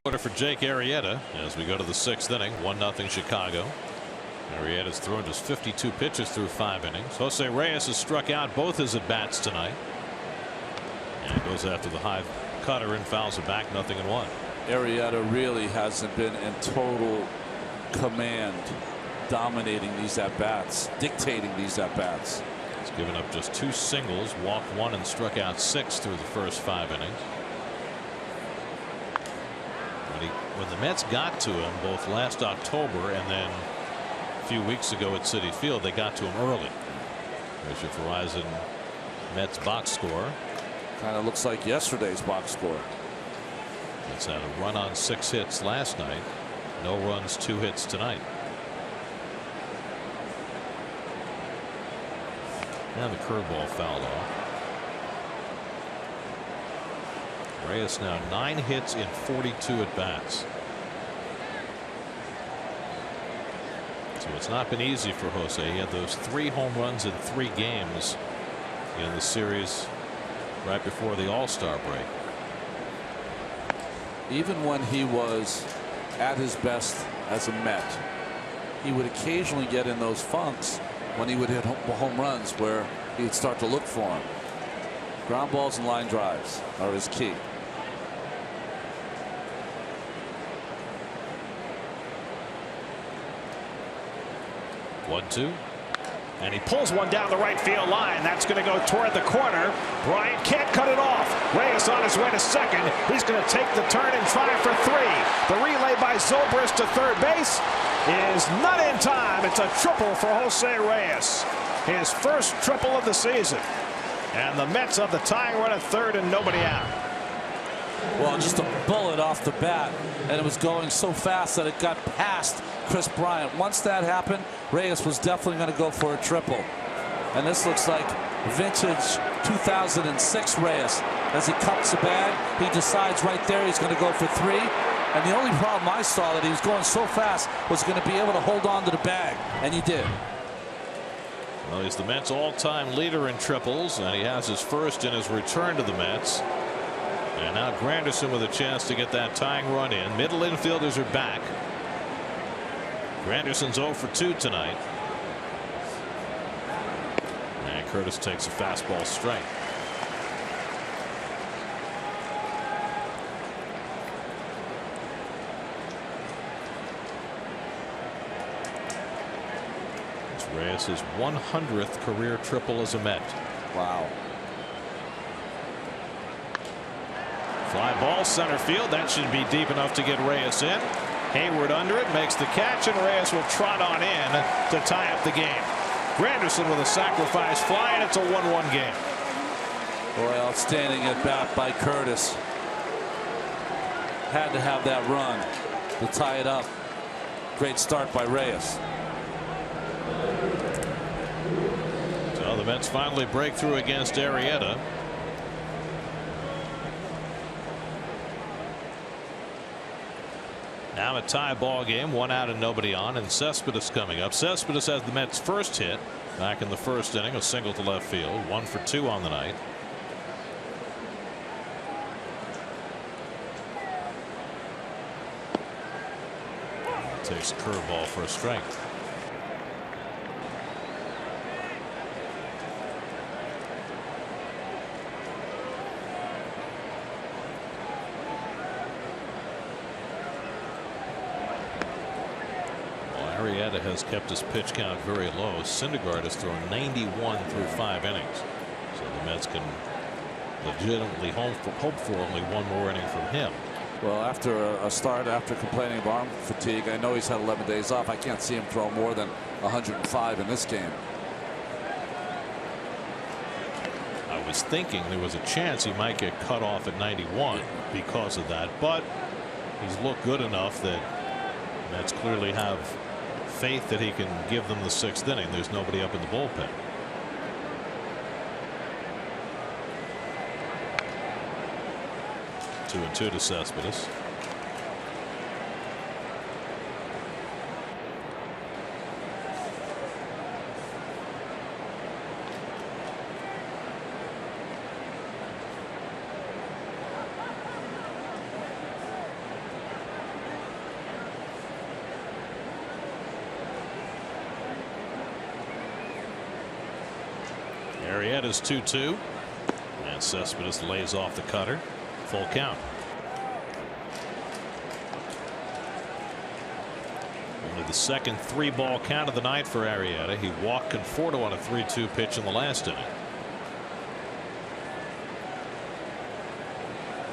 Order for Jake Arrieta as we go to the 6th inning. 1-0 Chicago. Arrieta's thrown just 52 pitches through 5 innings. Jose Reyes has struck out both his at bats tonight. And goes after the high cutter and fouls it back. 0-1.
Arrieta really hasn't been in total command, dominating these at bats, dictating these at bats.
He's given up just 2 singles, walked 1, and struck out 6 through the first 5 innings. When the Mets got to him both last October and then a few weeks ago at Citi Field, they got to him early. There's your Verizon Mets box score.
Kind of looks like yesterday's box score.
Mets had a run on 6 hits last night. No runs, 2 hits tonight. And the curveball fouled off. Reyes now 9 hits in 42 at bats. So it's not been easy for Jose. He had those 3 home runs in 3 games in the series right before the All-Star break.
Even when he was at his best as a Met, he would occasionally get in those funks when he would hit home runs where he'd start to look for him. Ground balls and line drives are his key.
One, two.
And he pulls one down the right field line. That's going to go toward the corner. Bryant can't cut it off. Reyes on his way to second. He's going to take the turn and try for 3. The relay by Zobrist to third base is not in time. It's a triple for Jose Reyes. His first triple of the season. And the Mets have the tying run at third and nobody out.
Well, just a bullet off the bat, and it was going so fast that it got past Kris Bryant. Once that happened, Reyes was definitely going to go for a triple. And this looks like vintage 2006 Reyes. As he cups the bag, he decides right there he's going to go for 3. And the only problem I saw that he was going so fast was going to be able to hold on to the bag, and he did.
Well, he's the Mets all-time leader in triples, and he has his first in his return to the Mets. And now Granderson with a chance to get that tying run in. Middle infielders are back. Granderson's 0 for 2 tonight. And Curtis takes a fastball straight. It's Reyes' 100th career triple as a Met.
Wow.
Fly ball center field. That should be deep enough to get Reyes in. Hayward under it, makes the catch, and Reyes will trot on in to tie up the game. Granderson with a sacrifice fly, and it's a 1-1 game.
Boy, outstanding at bat by Curtis. Had to have that run to tie it up. Great start by Reyes.
So the Mets finally break through against Arrieta. Now a tie ball game, 1 out and nobody on, and Cespedes coming up. Cespedes has the Mets' first hit back in the first inning, a single to left field, 1 for 2 on the night. Takes a curveball for a strike. Arrieta has kept his pitch count very low. Syndergaard has thrown 91 through 5 innings. So the Mets can legitimately hope for only 1 more inning from him.
Well, after a start, after complaining of arm fatigue, I know he's had 11 days off. I can't see him throw more than 105 in this game.
I was thinking there was a chance he might get cut off at 91 because of that, but he's looked good enough that Mets clearly have faith that he can give them the 6th inning. There's nobody up in the bullpen. Two and 2 to Cespedes. Arrieta's 2-2. And Cespedes lays off the cutter. Full count. Only the second 3-ball count of the night for Arrieta. He walked Conforto on a 3-2 pitch in the last inning.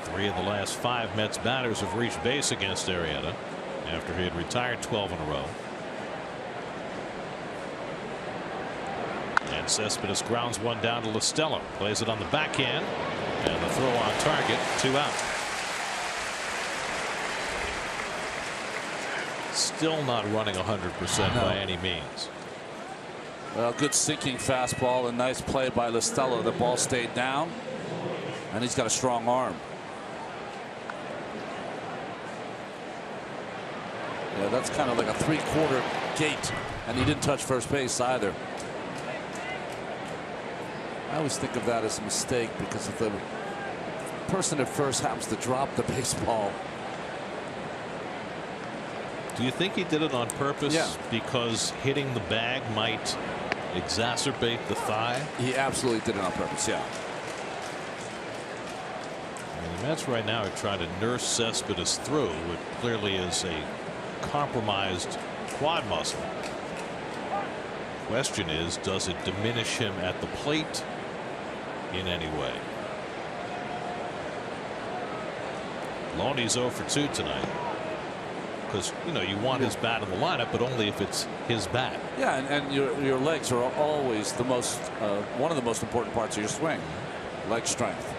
3 of the last 5 Mets batters have reached base against Arrieta after he had retired 12 in a row. And Cespedes grounds one down to Listella. Plays it on the backhand. And the throw on target. 2 out. Still not running 100% by any means.
Well, good sinking fastball and nice play by Listella. The ball stayed down. And he's got a strong arm. Yeah, that's kind of like a 3/4 gate. And he didn't touch first base either. I always think of that as a mistake because if the person at first happens to drop the baseball.
Do you think he did it on purpose?
Yeah.
Because hitting the bag might exacerbate the thigh?
He absolutely did it on purpose, yeah.
I mean, the Mets right now are trying to nurse Cespedes through what clearly is a compromised quad muscle. Question is, does it diminish him at the plate in any way? Loney's 0 for 2 tonight. Because, you know, you want his bat in the lineup, but only if it's his bat.
Yeah, and your legs are always the most one of the most important parts of your swing. Leg strength.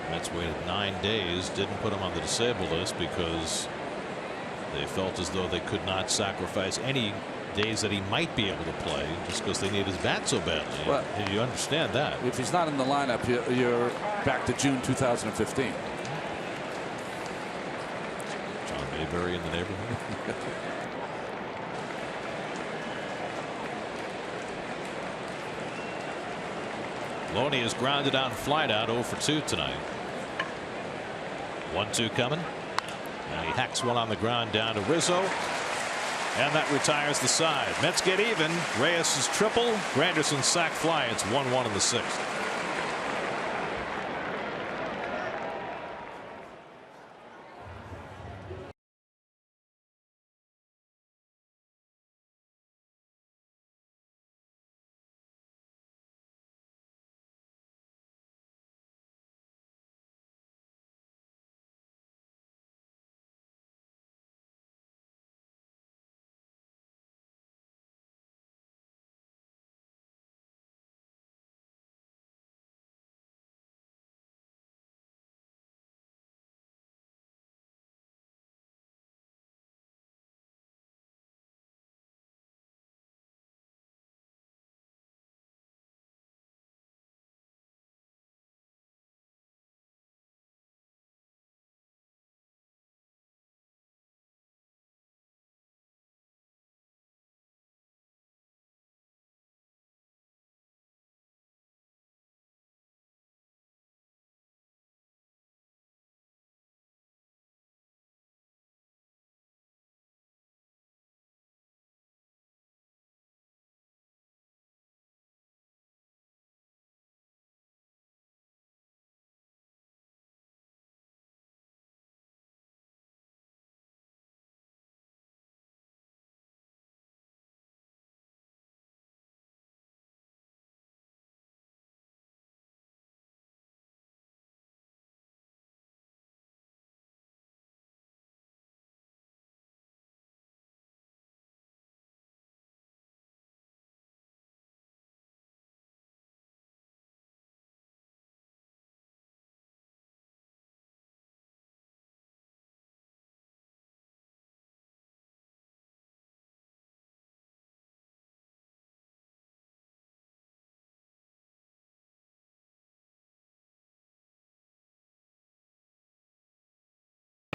Mets waited 9 days, didn't put him on the disabled list because they felt as though they could not sacrifice any days that he might be able to play just because they need his bat so badly.
Well,
and you understand that.
If he's not in the lineup, you're back to June 2015.
John Mayberry in the neighborhood. Loney is grounded out and flied out 0 for 2 tonight. 1-2 coming. And he hacks one on the ground down to Rizzo. And that retires the side. Mets get even. Reyes' triple. Granderson's sac fly. It's 1-1 in the 6th.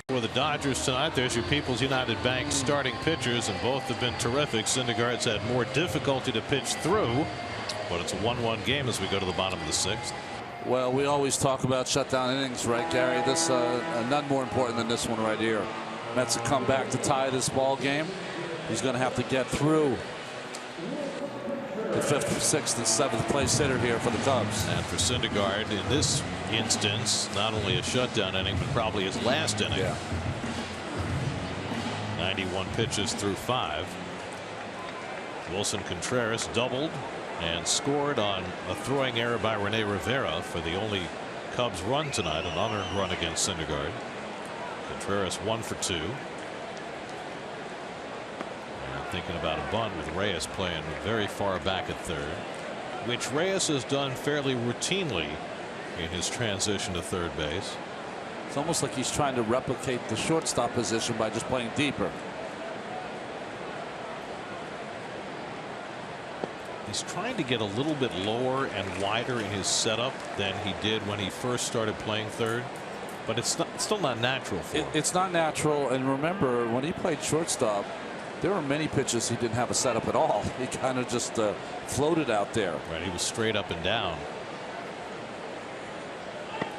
For the Dodgers tonight, there's your People's United Bank starting pitchers, and both have been terrific. Syndergaard's had more difficulty to pitch through, but it's a 1-1 game as we go to the bottom of the 6th.
Well, we always talk about shutdown innings, right, Gary? This none more important than this one right here. Mets have come back to tie this ball game. He's going to have to get through the 5th, 6th, and 7th place hitter here for the Cubs.
And for Syndergaard, in this instance, not only a shutdown inning, but probably his last inning.
Yeah.
91 pitches through 5. Wilson Contreras doubled and scored on a throwing error by Rene Rivera for the only Cubs run tonight, an unearned run against Syndergaard. Contreras 1 for 2. And thinking about a bunt with Reyes playing very far back at third, which Reyes has done fairly routinely in his transition to third base.
It's almost like he's trying to replicate the shortstop position by just playing deeper.
He's trying to get a little bit lower and wider in his setup than he did when he first started playing third, but it's still not natural for him.
It's not natural, and remember, when he played shortstop, there were many pitches he didn't have a setup at all. He kind of just floated out there.
Right, he was straight up and down.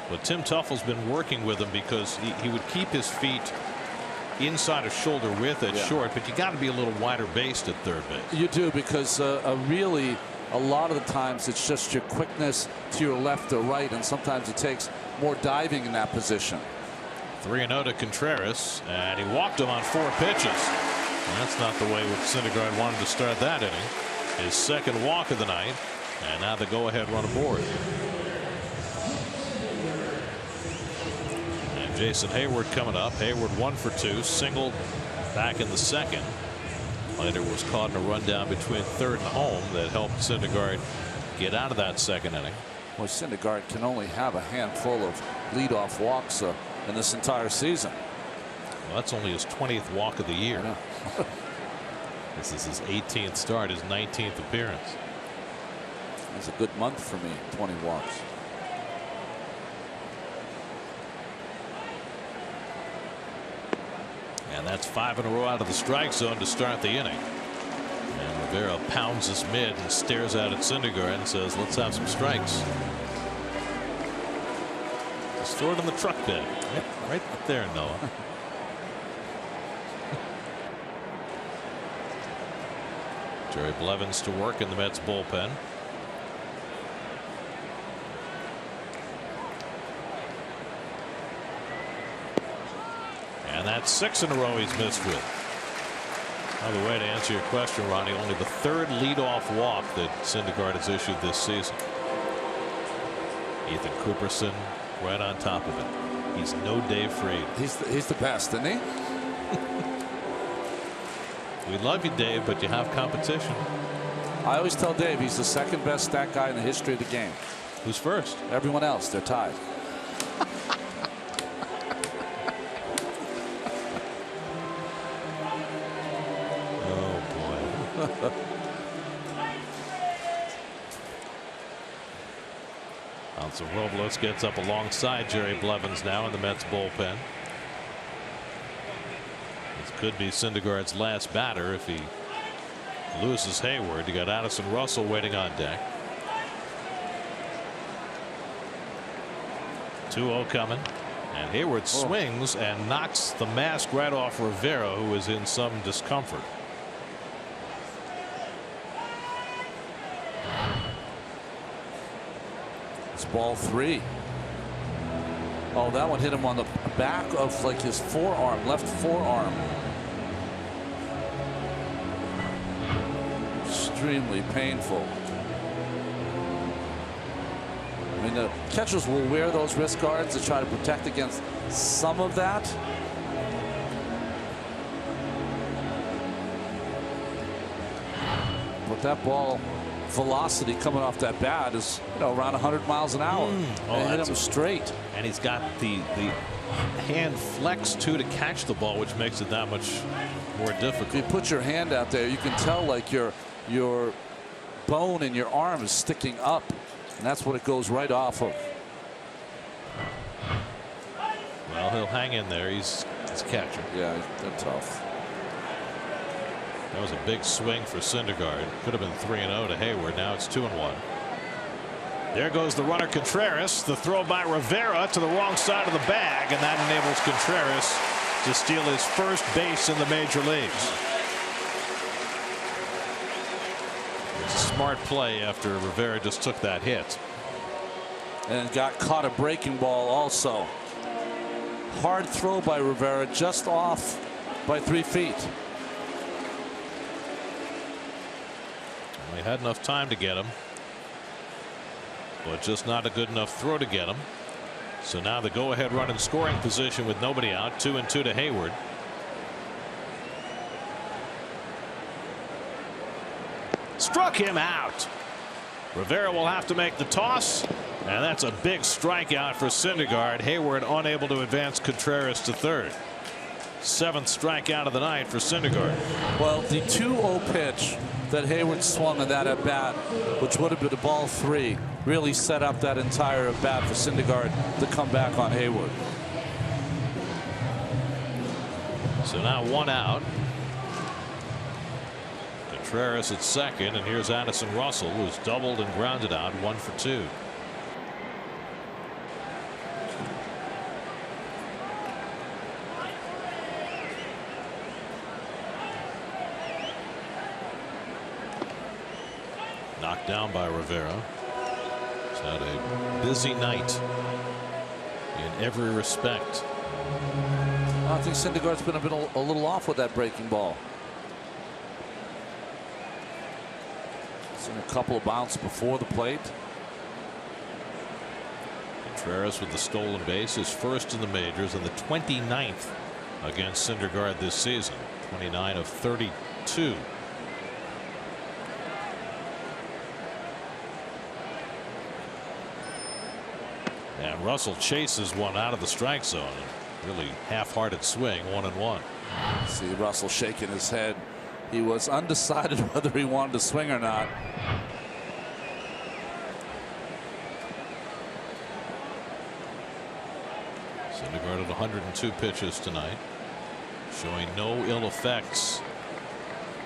But Tim Teufel's been working with him because he would keep his feet inside of shoulder width at short, but you got to be a little wider based at third base.
You do, because really a lot of the times it's just your quickness to your left or right, and sometimes it takes more diving in that position.
3-0 to Contreras, and he walked him on 4 pitches. And that's not the way Syndergaard wanted to start that inning. His second walk of the night, and now the go-ahead run aboard. Jason Hayward coming up. Hayward 1 for 2, singled back in the second. Later was caught in a rundown between third and home that helped Syndergaard get out of that second inning.
Well, Syndergaard can only have a handful of leadoff walks in this entire season.
Well, that's only his 20th walk of the year. This is his 18th start, his 19th appearance.
It's a good month for me, 20 walks.
And that's 5 in a row out of the strike zone to start the inning. And Rivera pounds his mid and stares out at Syndergaard and says, let's have some strikes. Just throw it in the truck bed. Yep, right there, Noah. Jerry Blevins to work in the Mets bullpen. And that's 6 in a row he's missed with. By the way, to answer your question, Ronnie, only the 3rd leadoff walk that Syndergaard has issued this season. Ethan Cooperson right on top of it. He's no Dave Freed.
He's the best, isn't he?
We love you, Dave, but you have competition.
I always tell Dave he's the 2nd best stat guy in the history of the game.
Who's first?
Everyone else, they're tied.
So Robles gets up alongside Jerry Blevins now in the Mets bullpen. This could be Syndergaard's last batter if he loses Hayward. You got Addison Russell waiting on deck. 2-0 coming, and Hayward swings and knocks the mask right off Rivera, who is in some discomfort.
Ball 3. Oh, that one hit him on the back of like his forearm, left forearm. Extremely painful. I mean, the catchers will wear those wrist guards to try to protect against some of that. But that ball velocity coming off that bat is, around 100 miles an hour. And hit him straight.
And he's got the hand flex too to catch the ball, which makes it that much more difficult.
If you put your hand out there, you can tell like your bone in your arm is sticking up, and that's what it goes right off of.
Well, he'll hang in there. He's catcher.
Yeah, they're tough.
That was a big swing for Syndergaard. Could have been 3-0 to Hayward. Now it's 2-1. There goes the runner Contreras. The throw by Rivera to the wrong side of the bag, and that enables Contreras to steal his first base in the major leagues. Smart play after Rivera just took that hit.
And got caught a breaking ball also. Hard throw by Rivera, just off by 3 feet.
He had enough time to get him, but just not a good enough throw to get him. So now the go-ahead run in scoring position with nobody out. 2-2 to Hayward. Struck him out. Rivera will have to make the toss, and that's a big strikeout for Syndergaard. Hayward unable to advance Contreras to third. 7th strikeout of the night for Syndergaard.
Well, the 2-0 pitch that Hayward swung on that at bat, which would have been a ball 3, really set up that entire at bat for Syndergaard to come back on Hayward.
So now 1 out. Contreras at second, and here's Addison Russell, who's doubled and grounded out, 1 for 2. Knocked down by Rivera. He's had a busy night in every respect.
I think Syndergaard's been a little off with that breaking ball. Seen a couple of bounces before the plate.
Contreras with the stolen base, his first in the majors, and the 29th against Syndergaard this season. 29 of 32. And Russell chases one out of the strike zone. Really half-hearted swing, 1-1.
See Russell shaking his head. He was undecided whether he wanted to swing or not.
Syndergaard at 102 pitches tonight, showing no ill effects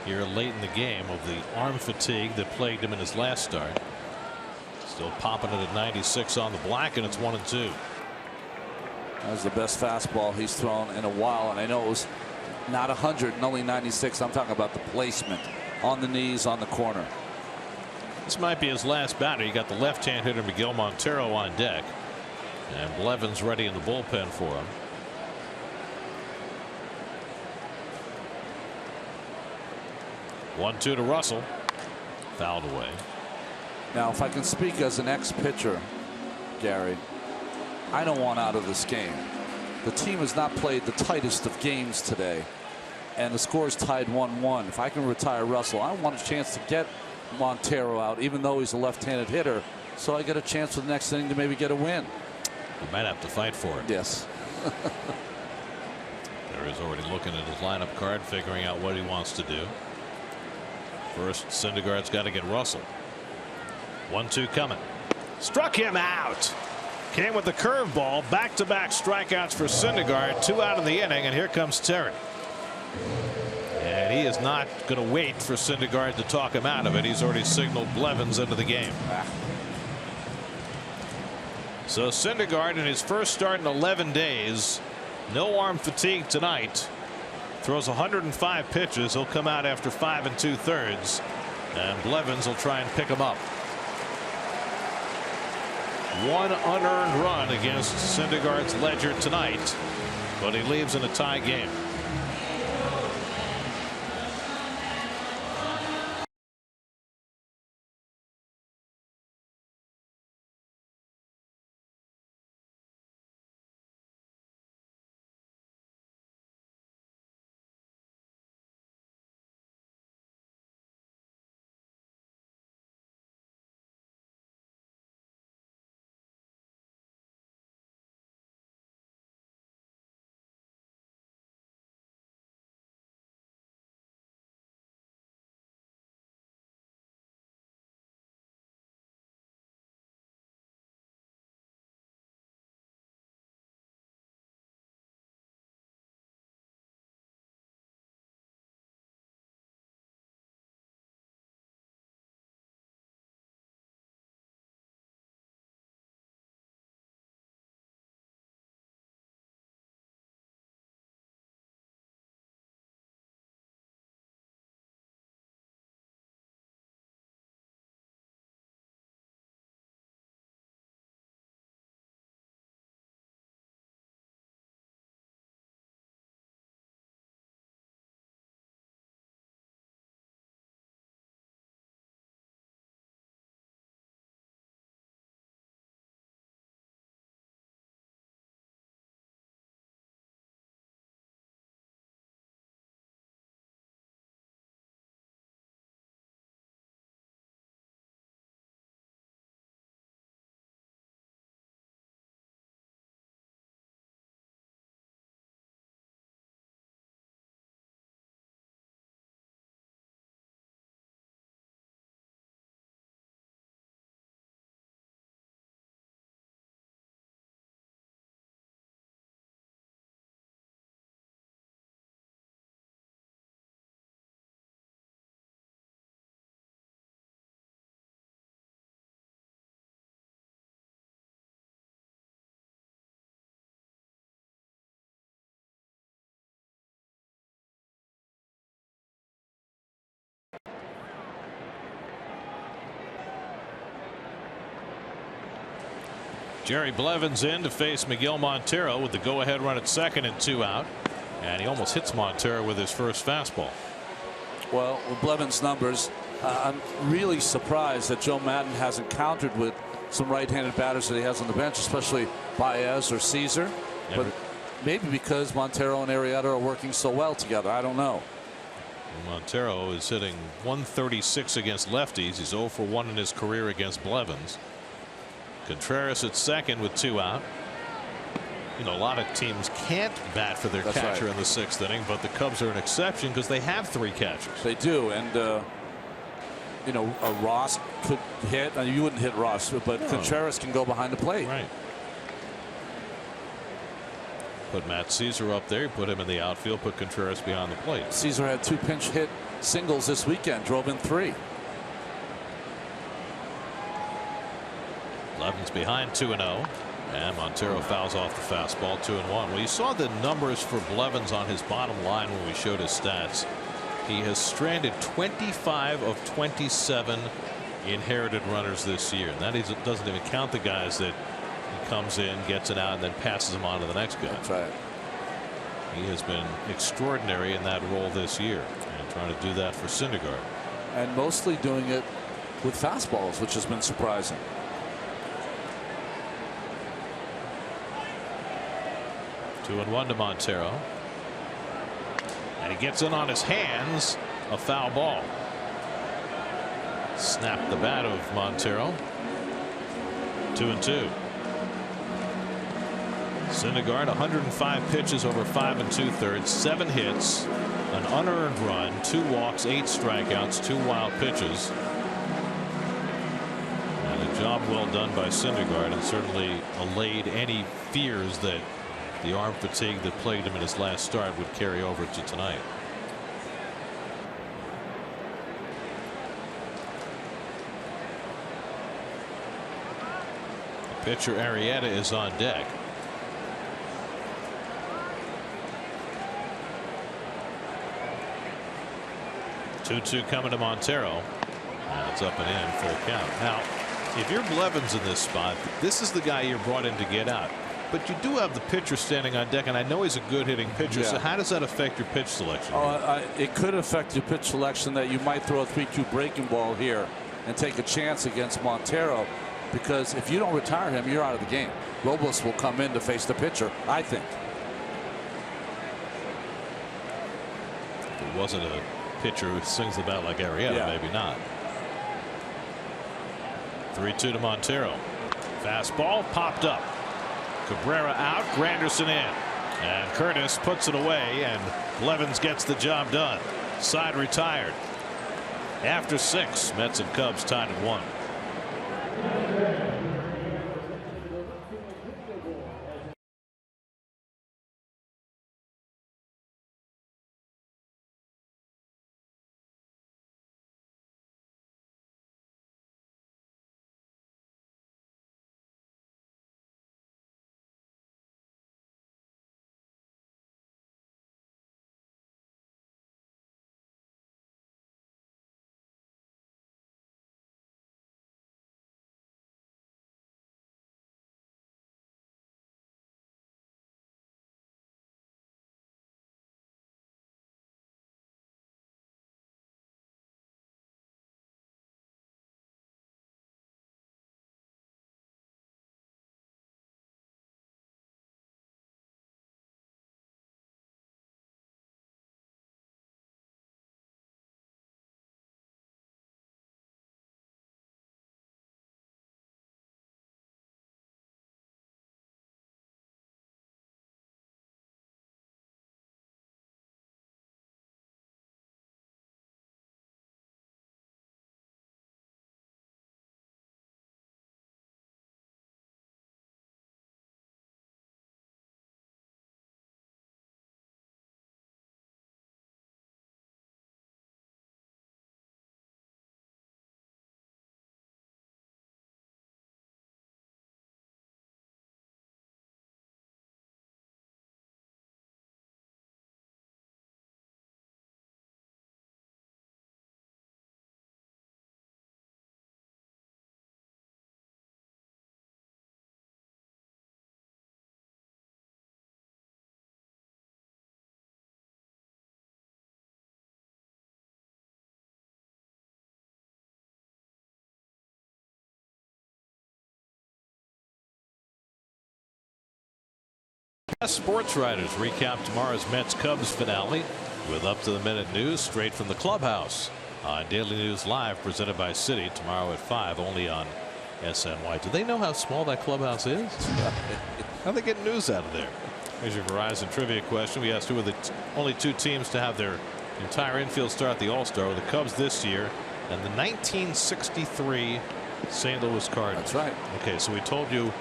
here late in the game of the arm fatigue that plagued him in his last start. Still popping it at 96 on the black, and it's 1-2.
That was the best fastball he's thrown in a while, and I know it was not 100 and only 96. I'm talking about the placement on the knees on the corner.
This might be his last batter. You got the left-hand hitter Miguel Montero on deck, and Blevins ready in the bullpen for him. One-two to Russell, fouled away.
Now, if I can speak as an ex-pitcher, Gary, I don't want out of this game. The team has not played the tightest of games today, and the score is tied 1-1. If I can retire Russell, I want a chance to get Montero out, even though he's a left-handed hitter, so I get a chance for the next inning to maybe get a win.
He might have to fight for it.
Yes.
Gary's already looking at his lineup card, figuring out what he wants to do. First, Syndergaard's got to get Russell. 1-2 coming. Struck him out. Came with the curveball. Back-to-back strikeouts for Syndergaard. 2 out in the inning, and here comes Terry. And he is not going to wait for Syndergaard to talk him out of it. He's already signaled Blevins into the game. So Syndergaard in his first start in 11 days. No arm fatigue tonight. Throws 105 pitches. He'll come out after 5 2/3. And Blevins will try and pick him up. 1 unearned run against Syndergaard's ledger tonight, but he leaves in a tie game. Jerry Blevins in to face Miguel Montero with the go-ahead run at second and 2 out. And he almost hits Montero with his first fastball.
Well, with Blevins' numbers, I'm really surprised that Joe Madden hasn't countered with some right-handed batters that he has on the bench, especially Baez or Caesar. But maybe because Montero and Arrieta are working so well together. I don't know.
Montero is hitting 136 against lefties. He's 0 for 1 in his career against Blevins. Contreras at second with 2 out. You know, a lot of teams can't bat for their catcher in the 6th inning, but the Cubs are an exception because they have 3 catchers.
They do, and you know, Ross could hit. You wouldn't hit Ross, but no. Contreras can go behind the plate.
Right. Put Matt Caesar up there, put him in the outfield, put Contreras behind the plate.
Caesar had 2 pinch hit singles this weekend, drove in 3.
Blevins behind 2-0. And Montero fouls off the fastball, 2-1. Well, you saw the numbers for Blevins on his bottom line when we showed his stats. He has stranded 25 of 27 inherited runners this year. And that doesn't even count the guys that he comes in, gets it out, and then passes them on to the next guy.
That's right.
He has been extraordinary in that role this year, and trying to do that for Syndergaard.
And mostly doing it with fastballs, which has been surprising.
Two and 1 to Montero. And he gets in on his hands. A foul ball. Snapped the bat of Montero. 2-2. Syndergaard 105 pitches over 5 2/3, 7 hits, an unearned run, 2 walks, 8 strikeouts, 2 wild pitches. And a job well done by Syndergaard, and certainly allayed any fears that the arm fatigue that plagued him in his last start would carry over to tonight. The pitcher Arrieta is on deck. Two coming to Montero, and it's up and in, full count. Now, if you're Blevins in this spot, this is the guy you're brought in to get out. But you do have the pitcher standing on deck, and I know he's a good hitting pitcher. Yeah. So how does that affect your pitch selection?
It could affect your pitch selection that you might throw a 3-2 breaking ball here and take a chance against Montero, because if you don't retire him, you're out of the game. Robles will come in to face the pitcher, I think.
If it wasn't a pitcher who swings the bat like Arrieta, maybe not. 3-2 to Montero. Fastball popped up. Cabrera out, Granderson in, and Curtis puts it away, and Blevins gets the job done. Side retired. After 6, Mets and Cubs tied at 1. Sports writers recap tomorrow's Mets-Cubs finale with up-to-the-minute news straight from the clubhouse on Daily News Live, presented by Citi, tomorrow at 5, only on SNY. Do they know how small that clubhouse is? How they get news out of there? Here's your Verizon trivia question. We asked who are the only 2 teams to have their entire infield start the All-Star, with the Cubs this year and the 1963 St. Louis Cardinals.
That's right.
Okay, so we told you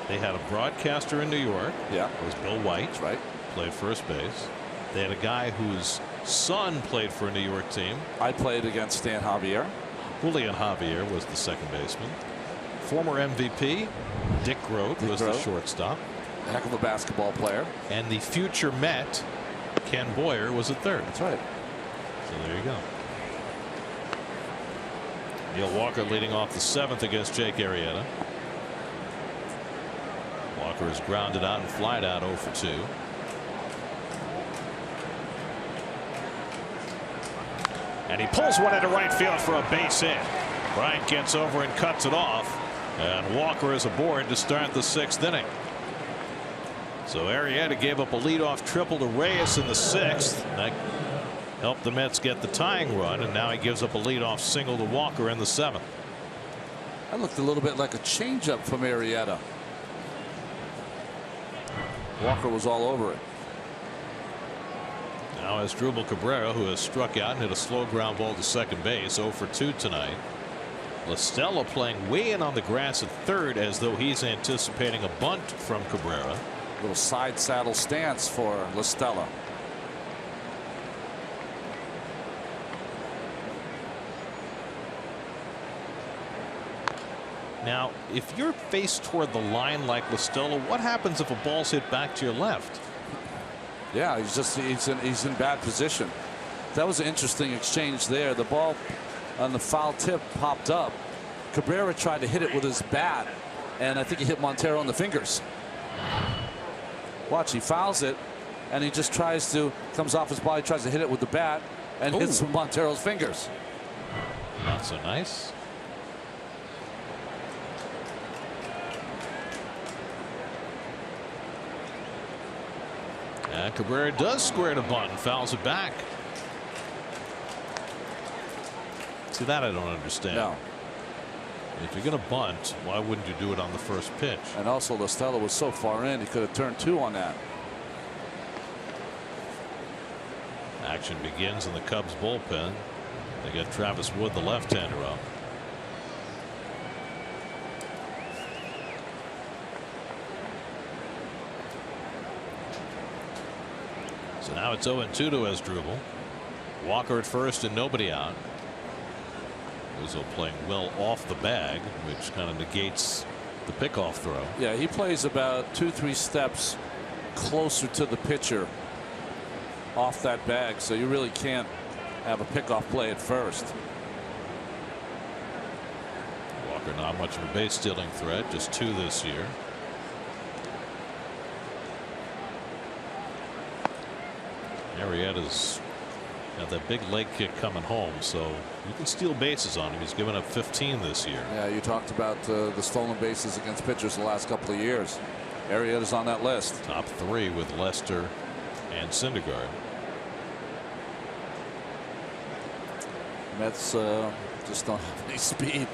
they had a broadcaster in New York.
Yeah.
It was Bill White.
That's right.
Played first base. They had a guy whose son played for a New York team.
I played against Stan Javier.
Julian Javier was the second baseman. Former MVP Dick Groat was the shortstop.
Heck of a basketball player.
And the future Met Ken Boyer was at third.
That's right.
So there you go. Neil Walker leading off the 7th against Jake Arrieta. Walker is grounded out and flied out 0 for 2. And he pulls one into right field for a base hit. Bryant gets over and cuts it off. And Walker is aboard to start the 6th inning. So Arrieta gave up a leadoff triple to Reyes in the 6th. That helped the Mets get the tying run, and now he gives up a leadoff single to Walker in the 7th.
That looked a little bit like a changeup from Arrieta. Walker was all over it.
Now Asdrubal Cabrera, who has struck out and hit a slow ground ball to second base, 0 for 2 tonight. La Stella playing way in on the grass at third, as though he's anticipating a bunt from Cabrera.
Little side saddle stance for La Stella.
Now, if you're faced toward the line like La Stella, what happens if a ball's hit back to your left?
Yeah, he's in bad position. That was an interesting exchange there. The ball on the foul tip popped up. Cabrera tried to hit it with his bat, and I think he hit Montero on the fingers. Watch, he fouls it, and he just comes off his body, tries to hit it with the bat, and hits Montero's fingers.
Not so nice. And Cabrera does square the bunt and fouls it back. See, that I don't understand.
No.
If you're going to bunt, why wouldn't you do it on the first pitch?
And also, La Stella was so far in, he could have turned 2 on that.
Action begins in the Cubs bullpen. They got Travis Wood, the left-hander, up. So now it's 0-2 to Asdrubal. Walker at first and nobody out. Rizzo playing well off the bag, which kind of negates the pickoff throw.
Yeah, he plays about 2-3 steps closer to the pitcher off that bag, so you really can't have a pickoff play at first.
Walker not much of a base stealing threat, just 2 this year. Arrieta's got that big leg kick coming home, so you can steal bases on him. He's given up 15 this year.
Yeah, you talked about the stolen bases against pitchers the last couple of years. Arrieta's on that list.
Top 3 with Lester and Syndergaard.
Mets just don't have any speed.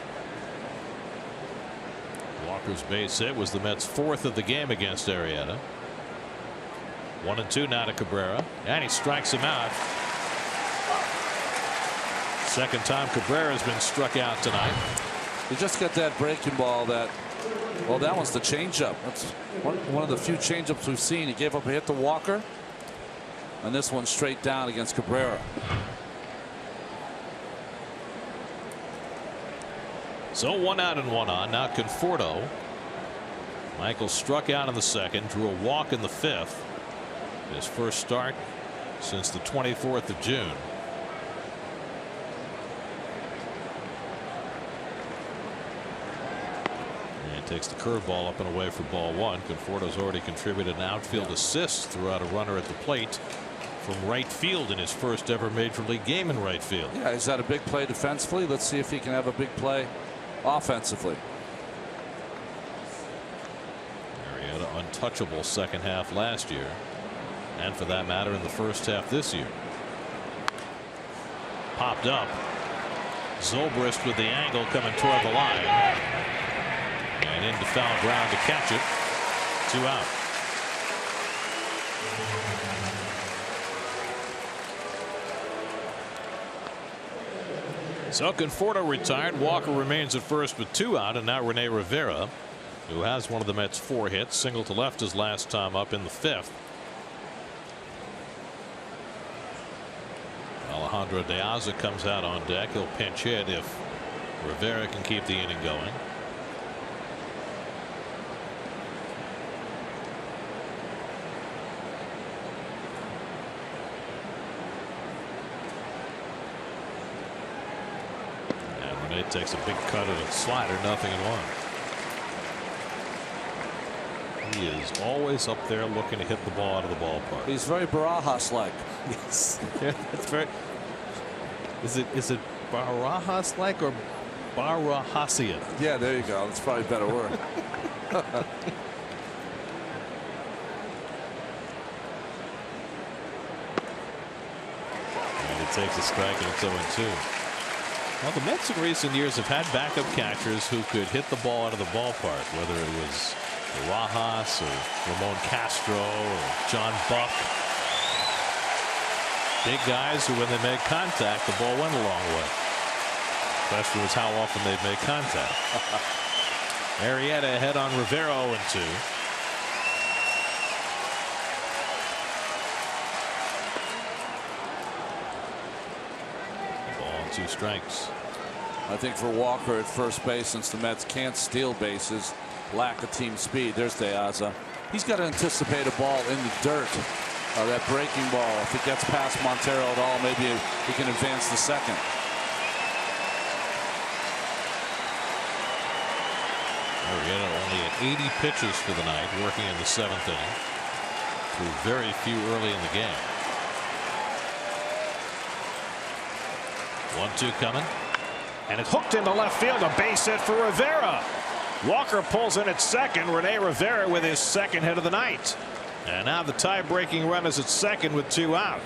Walker's base hit was the Mets' 4th of the game against Arrieta. 1-2 now to Cabrera, and he strikes him out. Second time Cabrera has been struck out tonight.
You just got that breaking ball that one's the changeup. That's one of the few changeups we've seen. He gave up a hit to Walker, and this one straight down against Cabrera.
So 1 out and 1 on. Now Conforto. Michael struck out in the 2nd, drew a walk in the 5th. His first start since the 24th of June. And takes the curveball up and away for ball 1. Conforto's already contributed an outfield assist throughout a runner at the plate from right field in his first ever major league game in right field.
Yeah, he's had a big play defensively. Let's see if he can have a big play offensively.
Arrieta untouchable second half last year, and for that matter in the first half this year. Popped up. Zobrist with the angle coming toward the line. And into foul ground to catch it. 2 out. So Conforto retired. Walker remains at first with 2 out, and now Rene Rivera, who has one of the Mets' 4 hits, single to left his last time up in the 5th. Alejandro De Aza comes out on deck. He'll pinch hit if Rivera can keep the inning going. And Rene takes a big cut at a slider, 0-1. He is always up there looking to hit the ball out of the ballpark.
He's very Barajas-like.
Yes. Yeah, that's very. Is it Barajas-like or Barajasian?
Yeah, there you go. That's probably a better word.
And he takes a strike, and it's 0-2. Now the Mets in recent years have had backup catchers who could hit the ball out of the ballpark, whether it was Rojas or Ramon Castro or John Buck. Big guys who, when they made contact, the ball went a long way. The question was how often they'd make contact. Arrieta ahead on Rivera, 0-2. Ball and 2 strikes.
I think for Walker at first base, since the Mets can't steal bases, lack of team speed. There's De Aza. He's got to anticipate a ball in the dirt. That breaking ball. If it gets past Montero at all, maybe he can advance to second.
Arrieta only at 80 pitches for the night, working in the 7th inning. Threw very few early in the game. 1-2 coming.
And it's hooked into left field. A base hit for Rivera. Walker pulls in at second. Rene Rivera with his 2nd hit of the night. And now the tie-breaking run is at second with 2 out.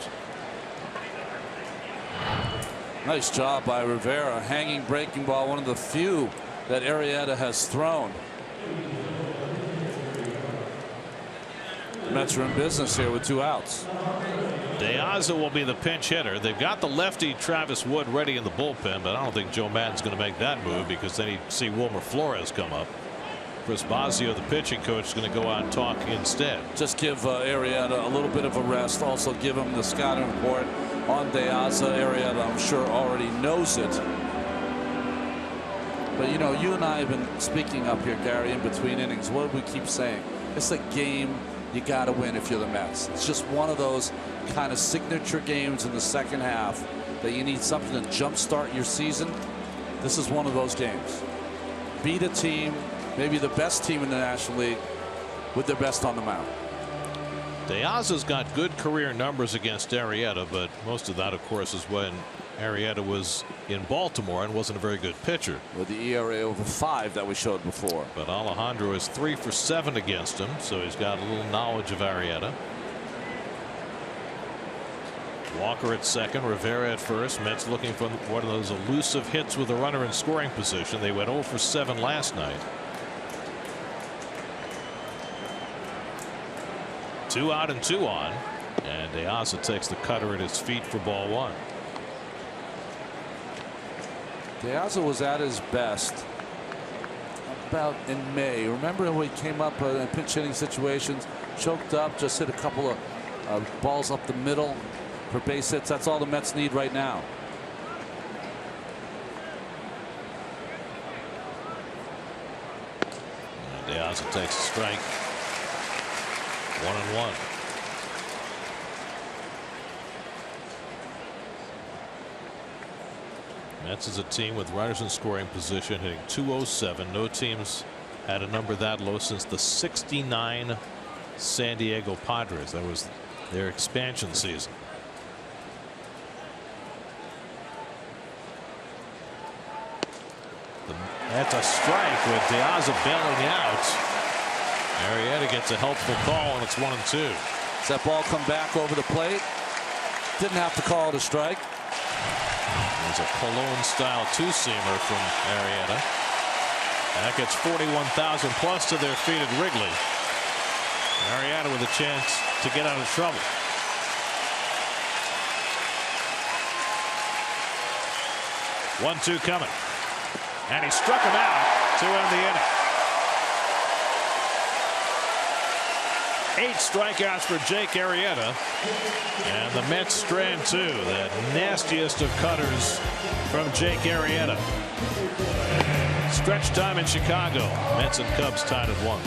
Nice job by Rivera. Hanging breaking ball, one of the few that Arrieta has thrown. The Mets are in business here with 2 outs.
De Aza will be the pinch hitter. They've got the lefty Travis Wood ready in the bullpen, but I don't think Joe Maddon's going to make that move because then he'd see Wilmer Flores come up. Chris Bosio, the pitching coach, is going to go out and talk instead.
Just give Arrieta a little bit of a rest. Also give him the scouting report on De Aza. Arrieta, I'm sure, already knows it. But you know, you and I have been speaking up here, Gary, in between innings. What do we keep saying? It's a game you got to win if you're the Mets. It's just one of those kind of signature games in the second half that you need something to jumpstart your season. This is one of those games. Beat a team, maybe the best team in the National League, with their best on the mound.
De Aza's got good career numbers against Arrieta, but most of that, of course, is when Arrieta was in Baltimore and wasn't a very good pitcher.
With the ERA over 5 that we showed before.
But Alejandro is 3 for 7 against him, so he's got a little knowledge of Arrieta. Walker at second, Rivera at first. Mets looking for one of those elusive hits with a runner in scoring position. They went 0 for 7 last night. 2 out and 2 on, and De Aza takes the cutter at his feet for ball 1.
De Aza was at his best about in May. Remember when he came up in pinch hitting situations, choked up, just hit a couple of balls up the middle for base hits. That's all the Mets need right now.
And De Aza takes a strike. 1-1. Mets is a team with runners in scoring position hitting .207. No teams had a number that low since the '69 San Diego Padres. That was their expansion season. That's a strike with De Aza bailing out. Arrieta gets a helpful call, and it's 1-2.
Does that ball come back over the plate? Didn't have to call it a strike.
There's a Cologne-style two-seamer from Arrieta. That gets 41,000 plus to their feet at Wrigley. Arrieta with a chance to get out of trouble. One-two coming, and he struck him out to end the inning. 8 strikeouts for Jake Arrieta, and the Mets strand 2. The nastiest of cutters from Jake Arrieta. Stretch time in Chicago. Mets and Cubs tied at 1.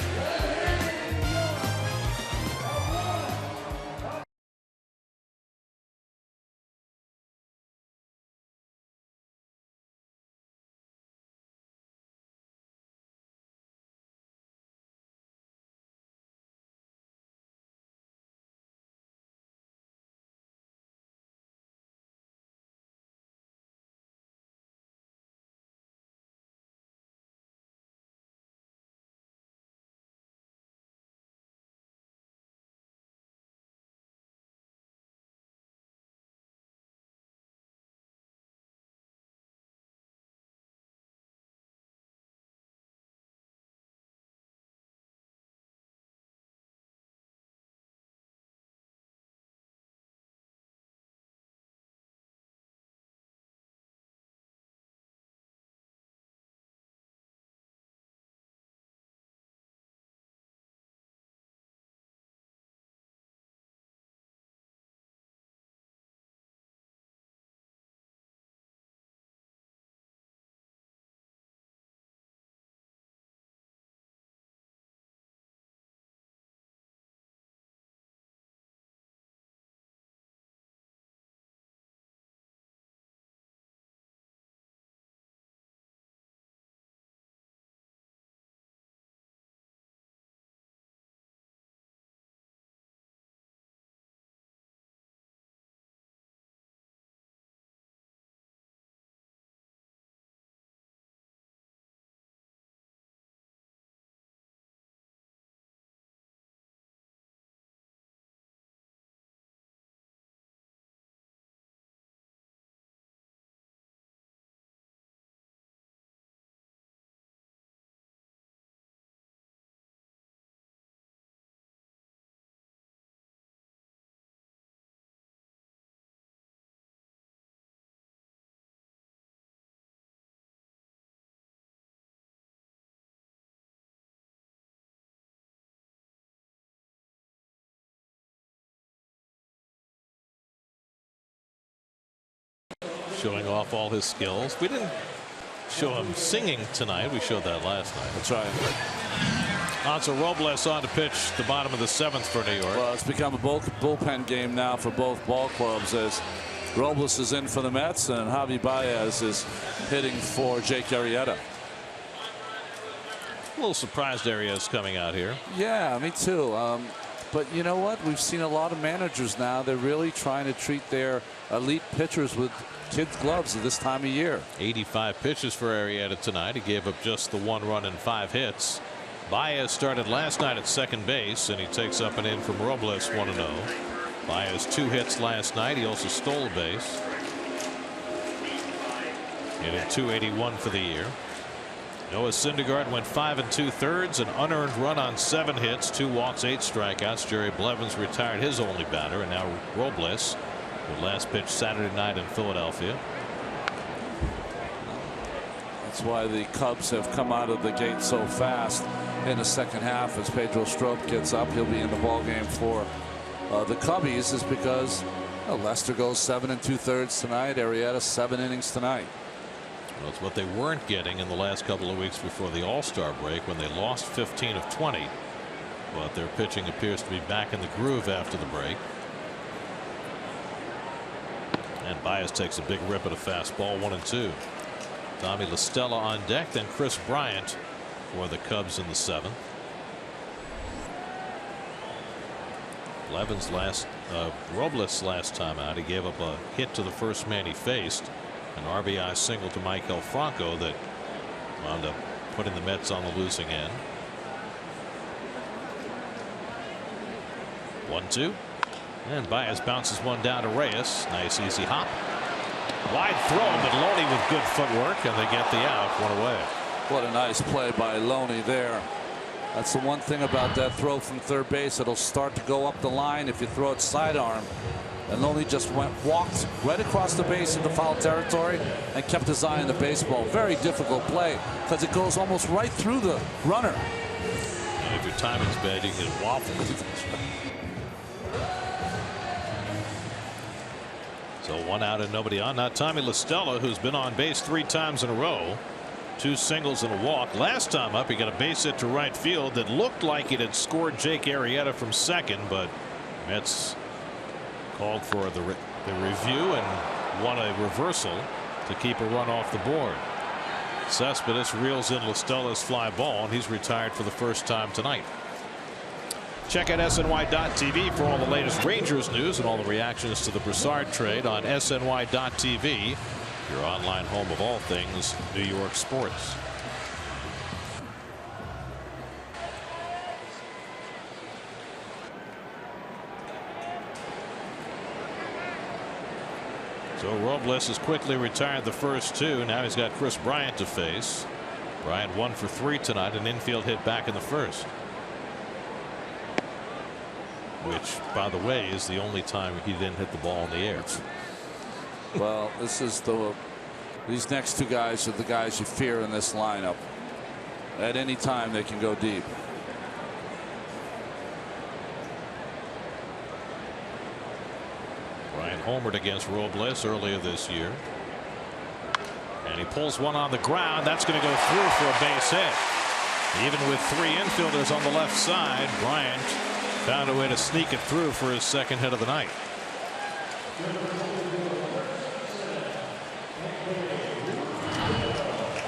Showing off all his skills. We didn't show him singing tonight. We showed that last night.
That's right.
Hansel Robles on to pitch the bottom of the 7th for New York.
Well, it's become a bullpen game now for both ball clubs as Robles is in for the Mets and Javi Baez is hitting for Jake Arrieta.
A little surprised Arrieta's coming out here.
Yeah, me too. But you know what? We've seen a lot of managers now. They're really trying to treat their elite pitchers with kids' gloves at this time of year.
85 pitches for Arrieta tonight. He gave up just the 1 run and 5 hits. Baez started last night at second base, and he takes up an in from Robles, 1-0. Baez 2 hits last night. He also stole a base. Hitting .281 for the year. Noah Syndergaard went 5 2/3, an unearned run on 7 hits, 2 walks, 8 strikeouts. Jerry Blevins retired his only batter, and now Robles, who last pitched Saturday night in Philadelphia.
That's why the Cubs have come out of the gate so fast in the second half. As Pedro Strop gets up, he'll be in the ball game for the Cubbies, is because Lester goes 7 2/3 tonight. Arrieta 7 innings tonight.
Well, it's what they weren't getting in the last couple of weeks before the All-Star break when they lost 15 of 20. But their pitching appears to be back in the groove after the break. And Baez takes a big rip at a fastball, 1-2. Tommy La Stella on deck, then Chris Bryant for the Cubs in the 7th. Robles last time out, he gave up a hit to the first man he faced. An RBI single to Maikel Franco that wound up putting the Mets on the losing end. 1-2. And Baez bounces one down to Reyes. Nice easy hop. Wide throw, but Loney with good footwork, and they get the out, one away.
What a nice play by Loney there. That's the one thing about that throw from third base. It'll start to go up the line if you throw it sidearm. And Loney just walked right across the base into foul territory and kept his eye on the baseball. Very difficult play because it goes almost right through the runner.
And if your timing's bad, you can waffle. So 1 out and nobody on. Now Tommy La Stella, who's been on base 3 times in a row. 2 singles and a walk. Last time up, he got a base hit to right field that looked like it had scored Jake Arrieta from second, but Mets called for the review and won a reversal to keep a run off the board. Cespedes reels in La Stella's fly ball, and he's retired for the first time tonight. Check out SNY.TV for all the latest Rangers news and all the reactions to the Broussard trade on SNY.TV, your online home of all things New York sports. So Robles has quickly retired the first 2. Now he's got Chris Bryant to face. Bryant 1 for 3 tonight, an infield hit back in the first. Which, by the way, is the only time he didn't hit the ball in the air.
Well, these next 2 guys are the guys you fear in this lineup. At any time they can go deep.
Bryant homered against Robles earlier this year. And he pulls one on the ground. That's going to go through for a base hit. Even with 3 infielders on the left side, Bryant found a way to sneak it through for his second hit of the night.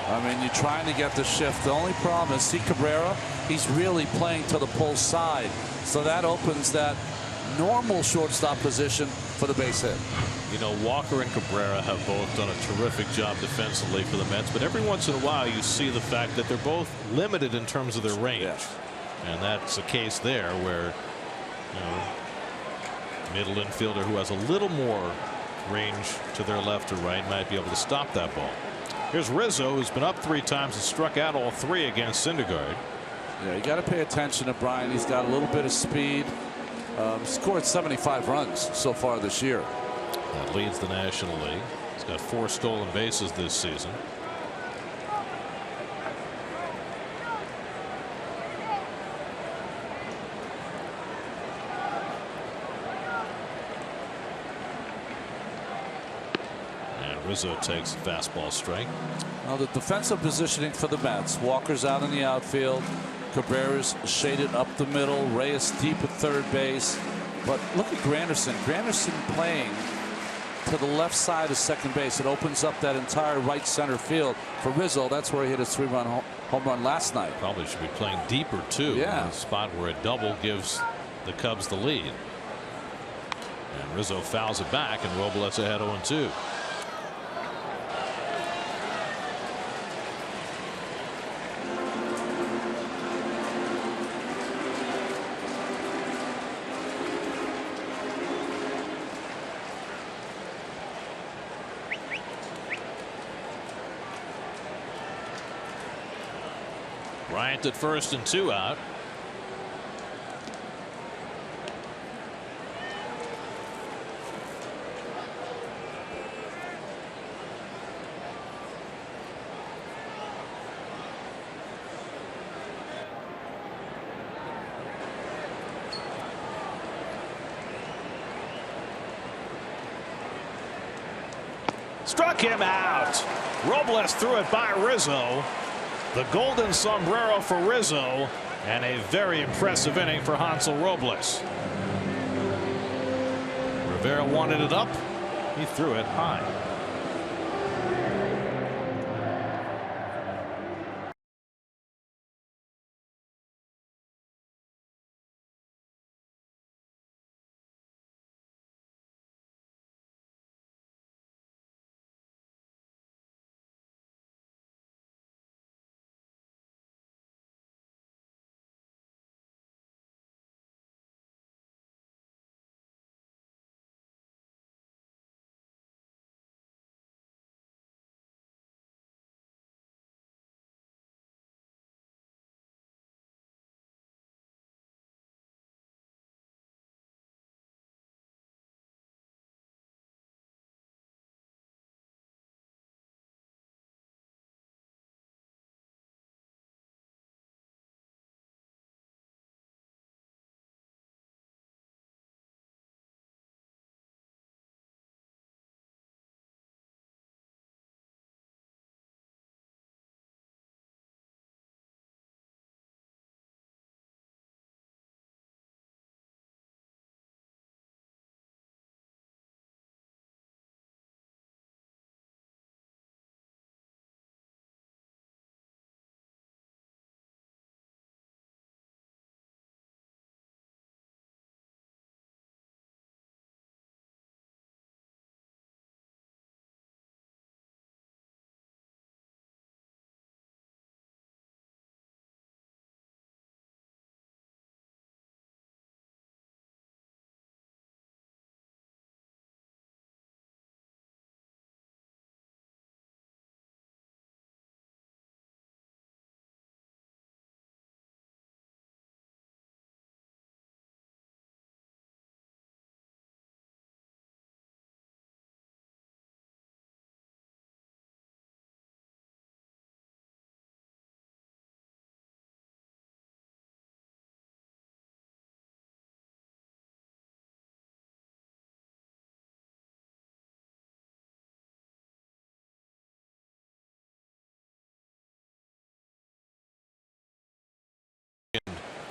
I mean, you're trying to get the shift. The only problem is, see Cabrera, he's really playing to the pull side. So that opens that normal shortstop position for the base hit.
You know, Walker and Cabrera have both done a terrific job defensively for the Mets, but every once in a while you see the fact that they're both limited in terms of their range.
Yeah.
And that's a case there where, you know, middle infielder who has a little more range to their left or right might be able to stop that ball. Here's Rizzo, who's been up 3 times and struck out all 3 against Syndergaard.
Yeah, you got to pay attention to Bryant. He's got a little bit of speed. Scored 75 runs so far this year.
That leads the National League. He's got 4 stolen bases this season. Rizzo takes a fastball strike.
Now the defensive positioning for the Mets. Walker's out in the outfield. Cabrera's shaded up the middle. Reyes deep at third base. But look at Granderson. Granderson playing to the left side of second base. It opens up that entire right center field for Rizzo. That's where he hit his 3-run home run last night.
Probably should be playing deeper too.
Yeah.
In a spot where a double gives the Cubs the lead. And Rizzo fouls it back, and Robles ahead 0-2. Bryant at first and 2 out. Struck him out. Robles threw it by Rizzo. The golden sombrero for Rizzo, and a very impressive inning for Hansel Robles. Rivera wanted it up. He threw it high.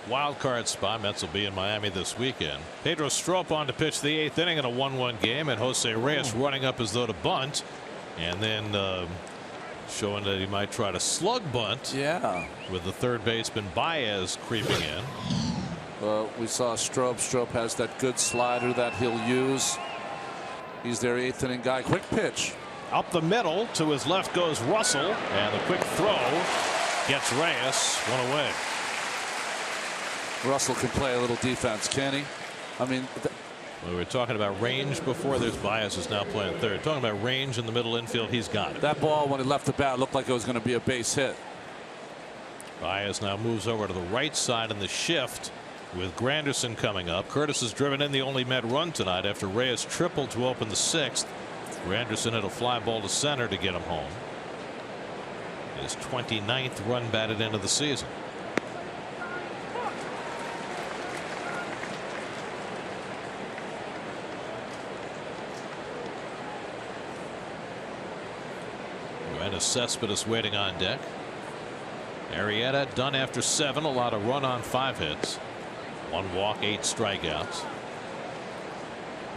wild card spot. Mets will be in Miami this weekend. Pedro Strop on to pitch the 8th inning in a 1-1 game, and Jose Reyes running up as though to bunt, and then showing that he might try to slug bunt.
Yeah.
With the third baseman Baez creeping in.
We saw Strop. Strop has that good slider that he'll use. He's their 8th inning guy. Quick pitch.
Up the middle to his left goes Russell, and the quick throw gets Reyes one away.
Russell can play a little defense, can he? I mean,
we were talking about range before. There's Baez is now playing third. Talking about range in the middle infield, he's got it.
That ball, when it left the bat, looked like it was going to be a base hit.
Baez now moves over to the right side in the shift with Granderson coming up. Curtis has driven in the only Met run tonight after Reyes tripled to open the 6th. Granderson hit a fly ball to center to get him home. His 29th run batted into the season. Yoenis Cespedes waiting on deck. Arrieta done after 7. A lot of run on 5 hits. 1 walk, 8 strikeouts.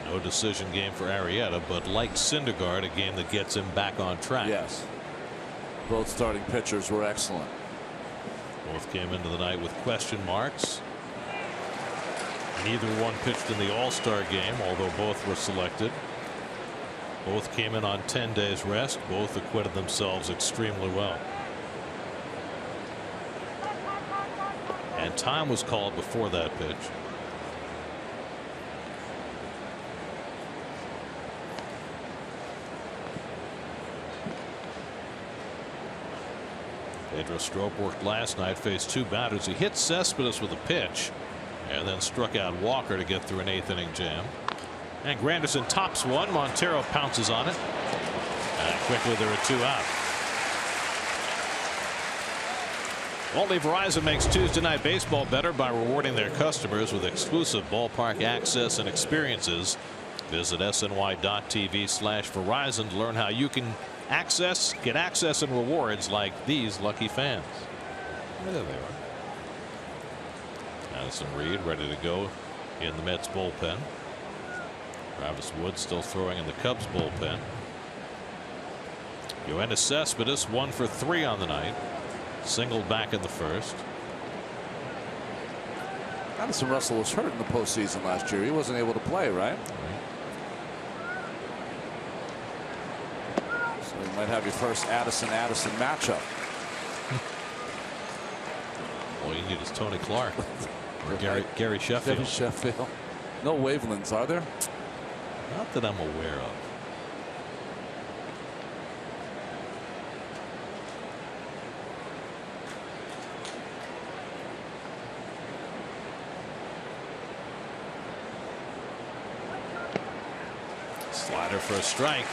No decision game for Arrieta, but like Syndergaard, a game that gets him back on track.
Yes. Both starting pitchers were excellent.
Both came into the night with question marks. Neither one pitched in the All-Star game, although both were selected. Both came in on 10 days rest. Both acquitted themselves extremely well. And time was called before that pitch. Pedro Strop worked last night, faced 2 batters. He hit Cespedes with a pitch and then struck out Walker to get through an 8th inning jam. And Granderson tops one. Montero pounces on it. And quickly there are 2 out. Only Verizon makes Tuesday Night Baseball better by rewarding their customers with exclusive ballpark access and experiences. Visit sny.tv/Verizon to learn how you can get access and rewards like these lucky fans. There they are. Addison Reed ready to go in the Mets bullpen. Travis Wood still throwing in the Cubs bullpen. Yoenis Cespedes 1 for 3 on the night. Singled back in the 1st.
Addison Russell was hurt in the postseason last year. He wasn't able to play, right? So you might have your first Addison matchup.
All you need is Tony Clark or Gary Sheffield.
Gary Sheffield. No Wavelands, are there?
Not that I'm aware of. Slider for a strike.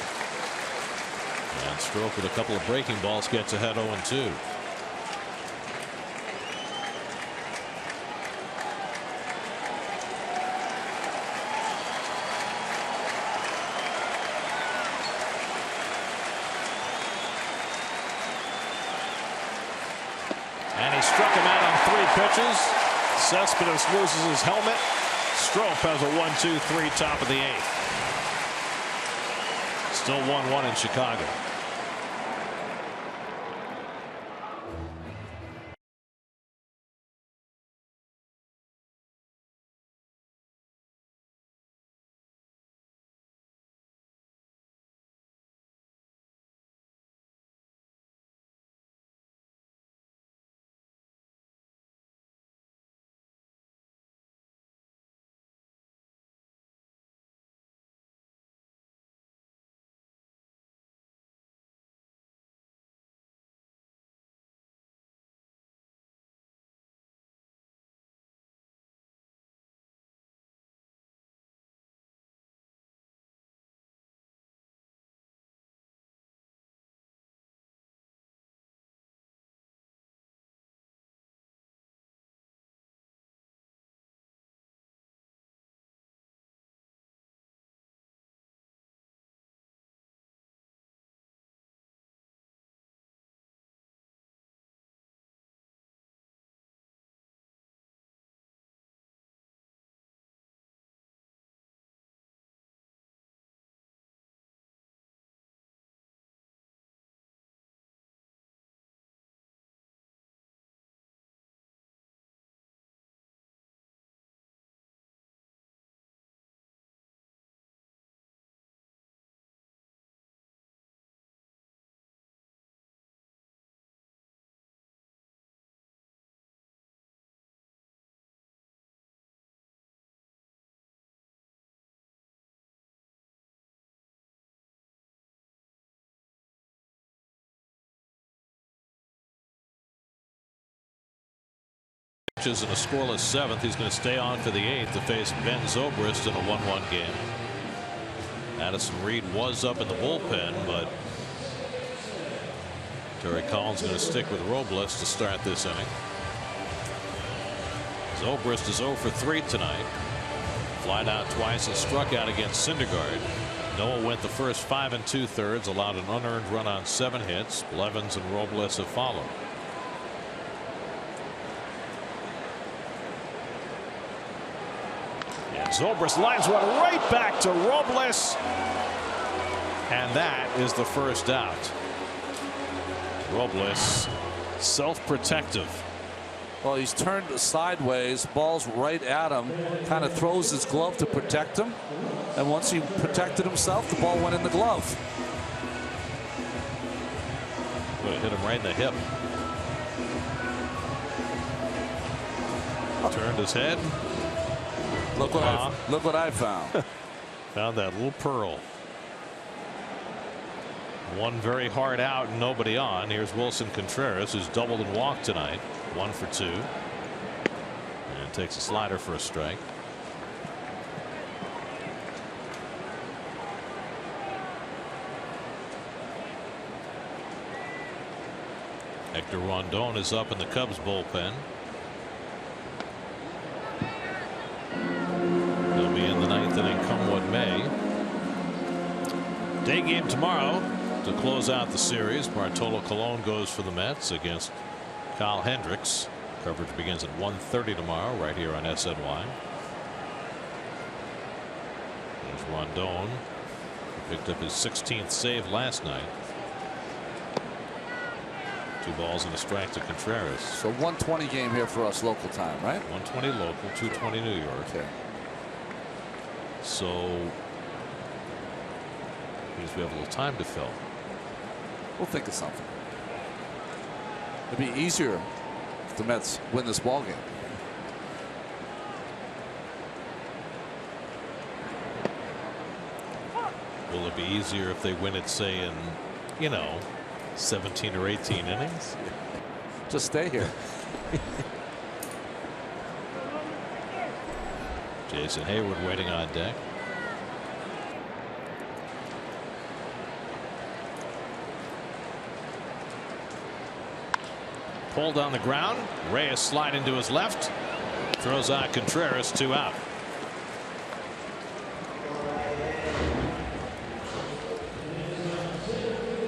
And Strop with a couple of breaking balls gets ahead 0-2. And he struck him out on 3 pitches. Cespedes loses his helmet. Strop has a 1-2-3 top of the 8th. Still 1-1 in Chicago. pitches in a scoreless seventh. He's going to stay on for the eighth to face Ben Zobrist in a 1-1 game. Addison Reed was up in the bullpen, but Terry Collins going to stick with Robles to start this inning. Zobrist is 0 for 3 tonight. Flied out twice and struck out against Syndergaard. Noah went the first 5 2/3, allowed an unearned run on 7 hits. Blevins and Robles have followed.
And Zobrist lines one right back to Robles.
And that is the first out. Robles self-protective.
Well, he's turned sideways, ball's right at him, kind of throws his glove to protect him, and once he protected himself, the ball went in the glove.
Well, it hit him right in the hip. Turned his head.
Look what I found.
Found that little pearl. One very hard out and nobody on. Here's Wilson Contreras, who's doubled and walked tonight. 1 for 2. And takes a slider for a strike. Hector Rondon is up in the Cubs bullpen. He'll be in the 9th inning come what may. Day game tomorrow to close out the series. Bartolo Colon goes for the Mets against Kyle Hendricks. Coverage begins at 1:30 tomorrow right here on SNY. There's Rondon, who picked up his 16th save last night. 2 balls and a strike to Contreras.
So 1:20 game here for us local time, right?
1:20 local, 2:20 New York.
Okay.
So means we have a little time to fill.
We'll think of something. It'd be easier if the Mets win this ball game.
Will it be easier if they win it, say, in, 17 or 18 innings?
Just stay here.
Jason Hayward waiting on deck. Pulled on the ground. Reyes sliding to his left. Throws out Contreras, 2 out.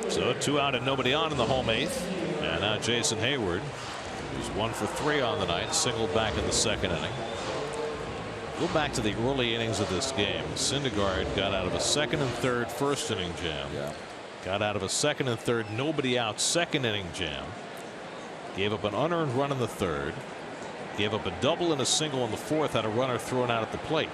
So 2 out and nobody on in the home 8th. And now Jason Hayward, who's 1 for 3 on the night, singled back in the 2nd inning. Go back to the early innings of this game. Syndergaard got out of a 2nd and 3rd 1st inning jam.
Yeah.
Got out of a 2nd and 3rd nobody out 2nd inning jam. Gave up an unearned run in the 3rd. Gave up a double and a single in the 4th. Had a runner thrown out at the plate.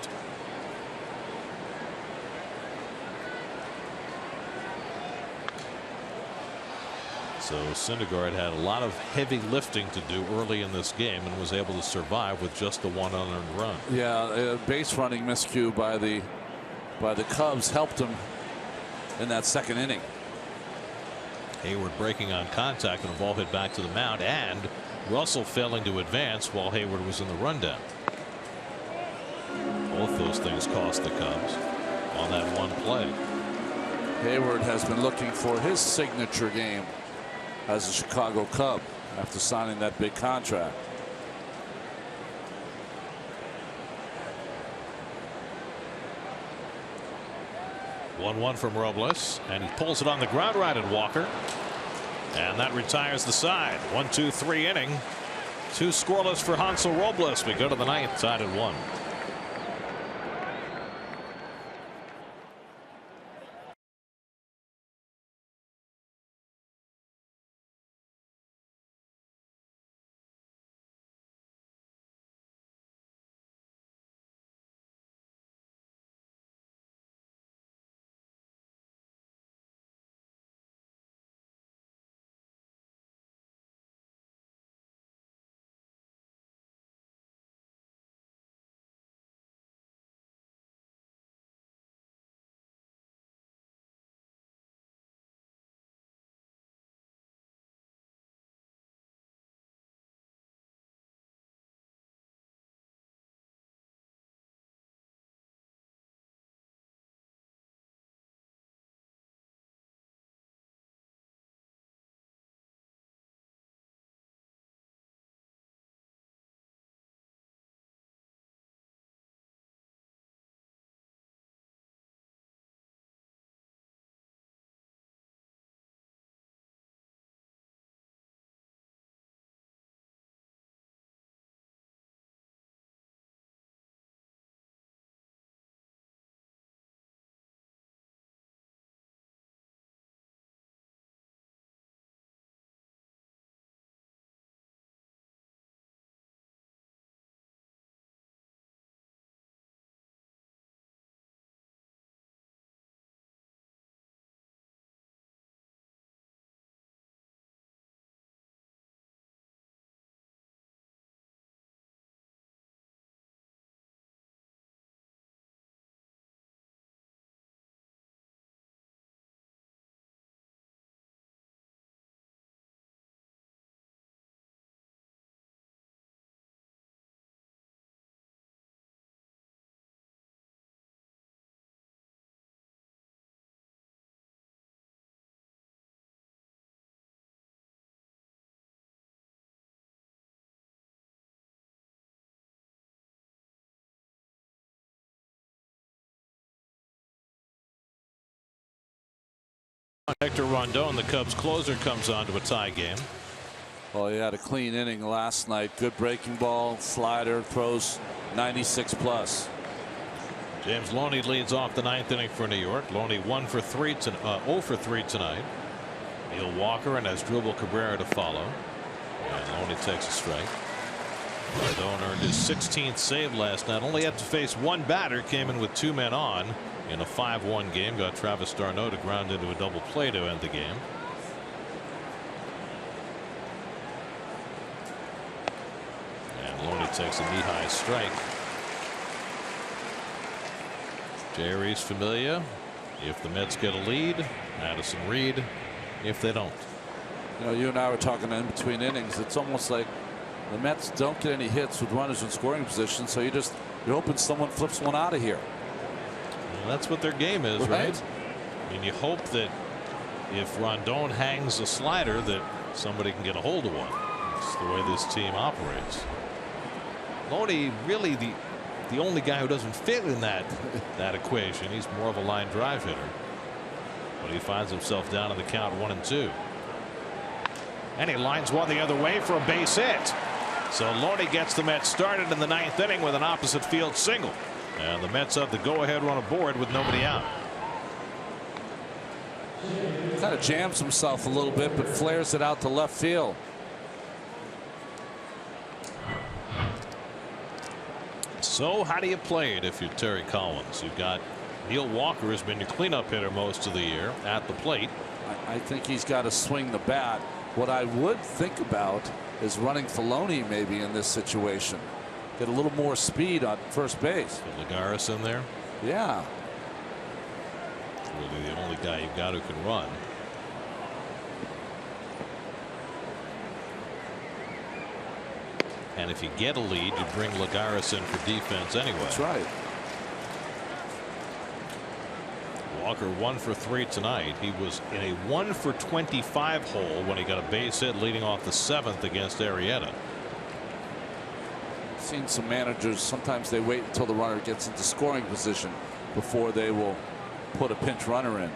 So Syndergaard had a lot of heavy lifting to do early in this game and was able to survive with just the 1 unearned run.
Yeah, base running miscue by the Cubs helped him in that 2nd inning.
Hayward breaking on contact and a ball hit back to the mound, and Russell failing to advance while Hayward was in the rundown. Both those things cost the Cubs on that one play.
Hayward has been looking for his signature game as a Chicago Cub after signing that big contract.
One from Robles, and he pulls it on the ground right at Walker, and that retires the side. 1-2-3 inning, 2 scoreless for Hansel Robles. We go to the 9th, tied at 1. Hector Rondon, the Cubs closer, comes on to a tie game.
Well, he had a clean inning last night. Good breaking ball, slider, throws 96 plus.
James Loney leads off the 9th inning for New York. Loney 0 for 3 tonight. Neil Walker and Asdrubal Cabrera to follow. And Loney takes a strike. Rondon earned his 16th save last night. Only had to face one batter. Came in with 2 men on in a 5-1 game. Got Travis d'Arnaud to ground into a double play to end the game. And Loney takes a knee-high strike. Jeurys Familia if the Mets get a lead. Addison Reed if they don't.
You know, you and I were talking in between innings. It's almost like the Mets don't get any hits with runners in scoring position, so you're hoping someone flips one out of here.
Well, that's what their game is, right? I mean, you hope that if Rondon hangs a slider, that somebody can get a hold of one. It's the way this team operates. Loney really the only guy who doesn't fit in that equation. He's more of a line drive hitter, but he finds himself down in the count 1-2. And he lines one the other way for a base hit. So Loney gets the Mets started in the 9th inning with an opposite field single. And the Mets have the go-ahead run aboard with nobody out.
Kind of jams himself a little bit, but flares it out to left field.
So how do you play it if you're Terry Collins? You've got Neil Walker has been your cleanup hitter most of the year at the plate.
I think he's got to swing the bat. What I would think about is running Filoni maybe in this situation. Get a little more speed on first base.
Put Lagares in there.
Yeah.
Really the only guy you've got who can run. And if you get a lead, you bring Lagares in for defense anyway.
That's right.
Walker 1 for 3 tonight. He was in a 1 for 25 hole when he got a base hit leading off the 7th against Arrieta.
Seen some managers, sometimes they wait until the runner gets into scoring position before they will put a pinch runner in.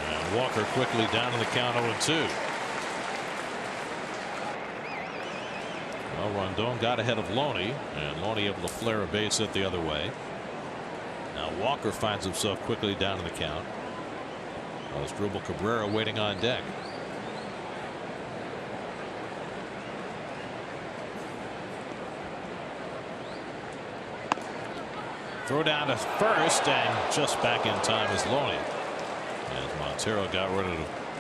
And Walker quickly down in the count 0-2. Well, Rondon got ahead of Loney, and Loney able to flare a base hit the other way. Now Walker finds himself quickly down in the count. Asdrubal Cabrera waiting on deck. Throw down to first, and just back in time is Loney. As Montero got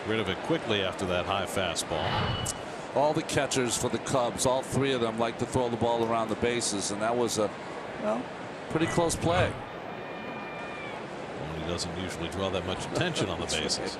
rid of it quickly after that high fastball.
All the catchers for the Cubs, all 3 of them like to throw the ball around the bases, and that was a pretty close play.
He doesn't usually draw that much attention on the bases. Right.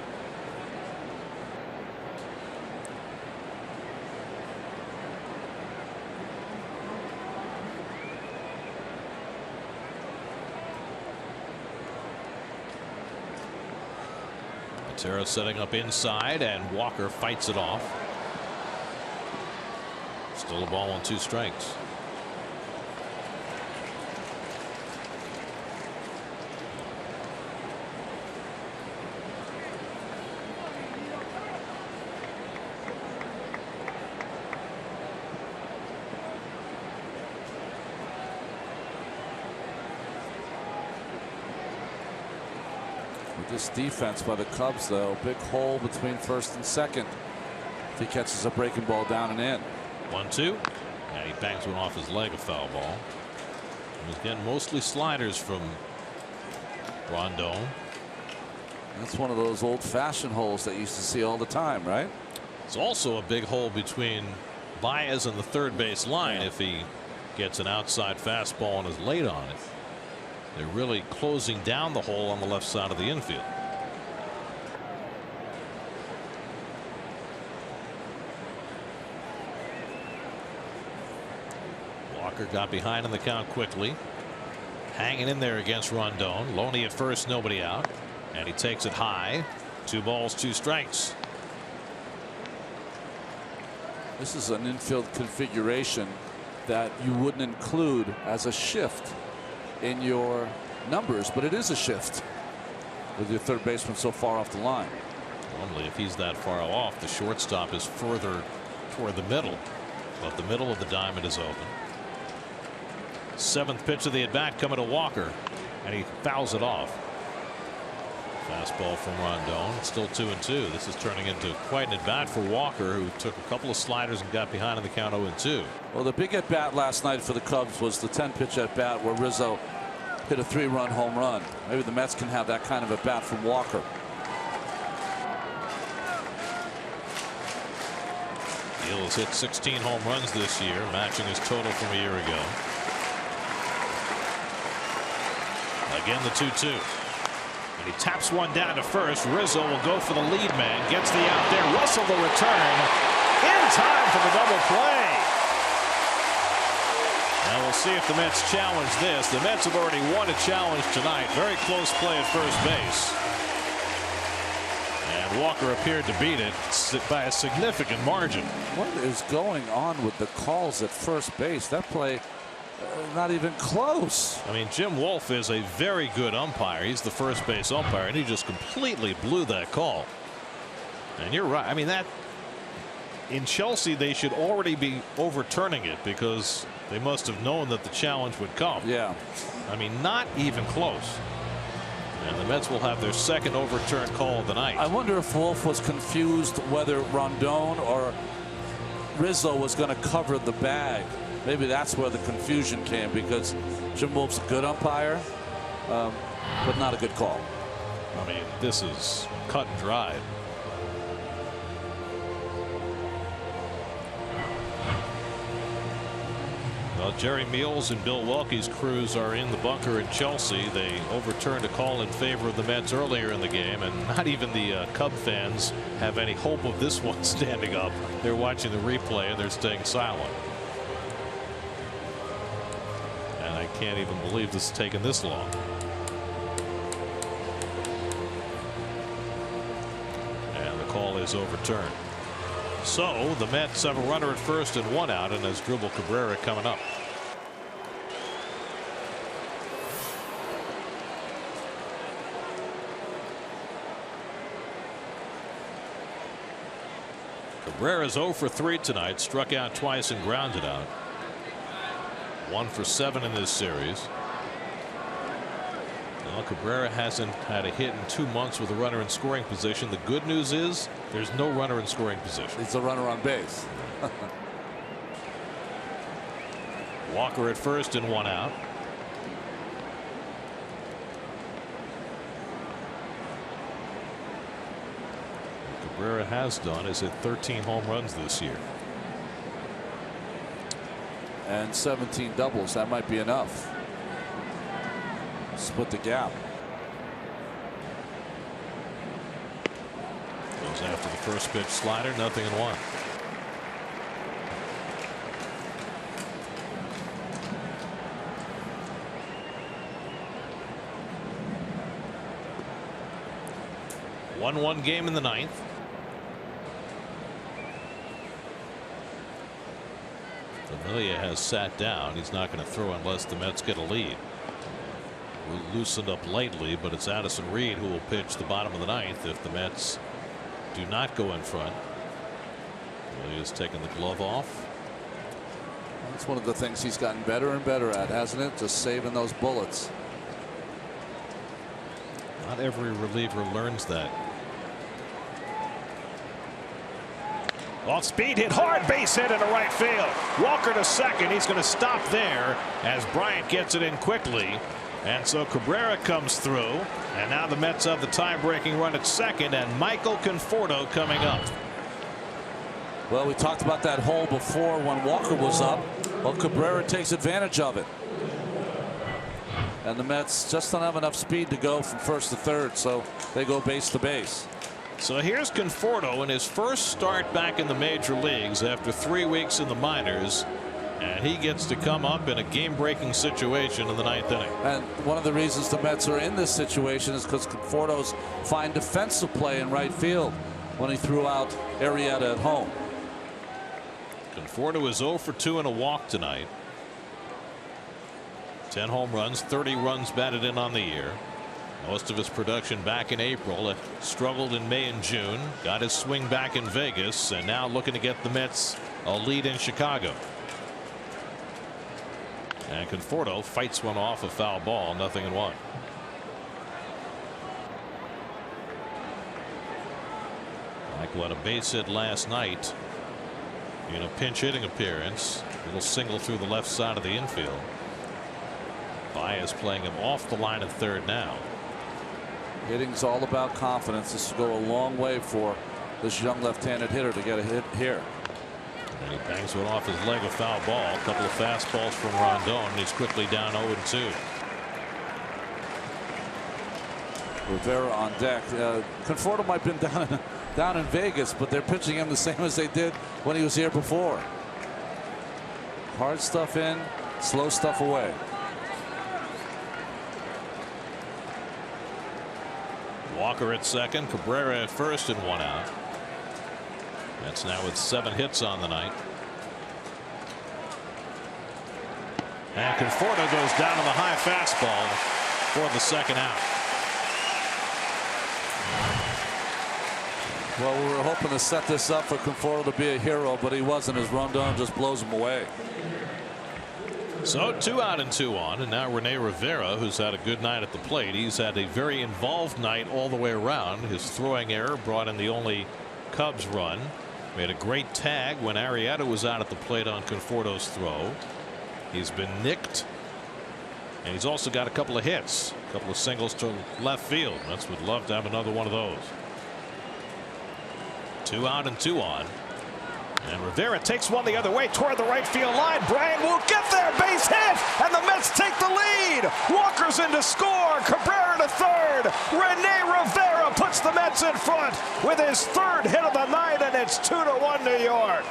Montero setting up inside, and Walker fights it off. Still a ball on 2 strikes.
With this defense by the Cubs, though, big hole between first and second. If he catches a breaking ball down and in.
1-2. And he bangs one off his leg, a foul ball. He's getting mostly sliders from Rondon.
That's one of those old-fashioned holes that you used to see all the time, right?
It's also a big hole between Baez and the third base line if he gets an outside fastball and is late on it. They're really closing down the hole on the left side of the infield. Walker got behind in the count quickly. Hanging in there against Rondon. Loney at first, nobody out. And he takes it high. 2 balls, 2 strikes.
This is an infield configuration that you wouldn't include as a shift in your numbers, but it is a shift. with your third baseman so far off the line.
Normally, if he's that far off, the shortstop is further toward the middle, but the middle of the diamond is open. Seventh pitch of the at bat coming to Walker, and he fouls it off. Fastball from Rondon. Still 2-2. This is turning into quite an at bat for Walker, who took a couple of sliders and got behind in the count 0-2.
Well, the big at bat last night for the Cubs was the 10-pitch at bat where Rizzo hit a 3-run home run. Maybe the Mets can have that kind of at bat from Walker.
Gil has hit 16 home runs this year, matching his total from a year ago. Again, the 2-2. And he taps one down to first. Rizzo will go for the lead man. Gets the out there. Russell the return. In time for the double play. Now we'll see if the Mets challenge this. The Mets have already won a challenge tonight. Very close play at first base. And Walker appeared to beat it by a significant margin.
What is going on with the calls at first base? That play, not even close.
I mean, Jim Wolf is a very good umpire. He's the first base umpire, and he just completely blew that call. And you're right. I mean, that in Chelsea, they should already be overturning it because they must have known that the challenge would come.
Yeah.
I mean, not even close. And the Mets will have their second overturned call of the night.
I wonder if Wolf was confused whether Rondon or Rizzo was going to cover the bag. Maybe that's where the confusion came, because Jim Wolf's a good umpire, but not a good call.
I mean, this is cut and dried. Well, Jerry Meals and Bill Welke's crews are in the bunker in Chelsea. They overturned a call in favor of the Mets earlier in the game, and not even the Cub fans have any hope of this one standing up. They're watching the replay and they're staying silent. And I can't even believe this has taken this long. And the call is overturned. So the Mets have a runner at first and one out, and Asdrubal Cabrera coming up. Cabrera's 0 for 3 tonight, struck out twice and grounded out. 1 for 7 in this series. Well, Cabrera hasn't had a hit in 2 months with a runner in scoring position. The good news is there's no runner in scoring position.
It's a runner on base.
Walker at first and one out. What Cabrera has done is hit 13 home runs this year.
And 17 doubles. That might be enough. Split the gap.
Goes after the first pitch slider, 0-1. One game in the ninth. Familia has sat down. He's not going to throw unless the Mets get a lead. Loosened up lately, but it's Addison Reed who will pitch the bottom of the ninth if the Mets do not go in front. Familia's taking the glove off.
That's one of the things he's gotten better and better at, hasn't it? Just saving those bullets.
Not every reliever learns that.
Off speed, hit hard, base hit into right field. Walker to second. He's going to stop there as Bryant gets it in quickly. And so Cabrera comes through. And now the Mets have the tie-breaking run at second, and Michael Conforto coming up.
Well, we talked about that hole before when Walker was up. Well, Cabrera takes advantage of it. And the Mets just don't have enough speed to go from first to third, so they go base to base.
So here's Conforto in his first start back in the major leagues after 3 weeks in the minors. And he gets to come up in a game-breaking situation in the ninth inning.
And one of the reasons the Mets are in this situation is because Conforto's fine defensive play in right field when he threw out Arrieta at home.
Conforto is 0 for 2 and a walk tonight. 10 home runs, 30 runs batted in on the year. Most of his production back in April. Struggled in May and June. Got his swing back in Vegas, and now looking to get the Mets a lead in Chicago. And Conforto fights one off a foul ball, 0-1. Michael had a base hit last night in a pinch hitting appearance. A little single through the left side of the infield. Baez playing him off the line at third now.
Hitting's all about confidence. This will go a long way for this young left-handed hitter to get a hit here.
And he bangs one off his leg, a foul ball. A couple of fastballs from Rondon, and he's quickly down 0-2.
Rivera on deck. Conforto might have been down in Vegas, but they're pitching him the same as they did when he was here before. Hard stuff in, slow stuff away.
Walker at second, Cabrera at first, and 1 out. That's now with 7 hits on the night. And Conforto goes down to the high fastball for the second out.
Well, we were hoping to set this up for Conforto to be a hero, but he wasn't, as Rondon just blows him away.
So 2 out and 2 on, and now Rene Rivera, who's had a good night at the plate. He's had a very involved night all the way around. His throwing error brought in the only Cubs run. Made a great tag when Arrieta was out at the plate on Conforto's throw. He's been nicked, and he's also got a couple of hits, a couple of singles to left field. Mets would love to have another one of those. 2 out and 2 on. And Rivera takes one the other way toward the right field line. Bryant won't get there. Base hit. And the Mets take the lead. Walker's in to score. Cabrera to third. Rene Rivera puts the Mets in front with his 3rd hit of the night, and it's 2-1 New York.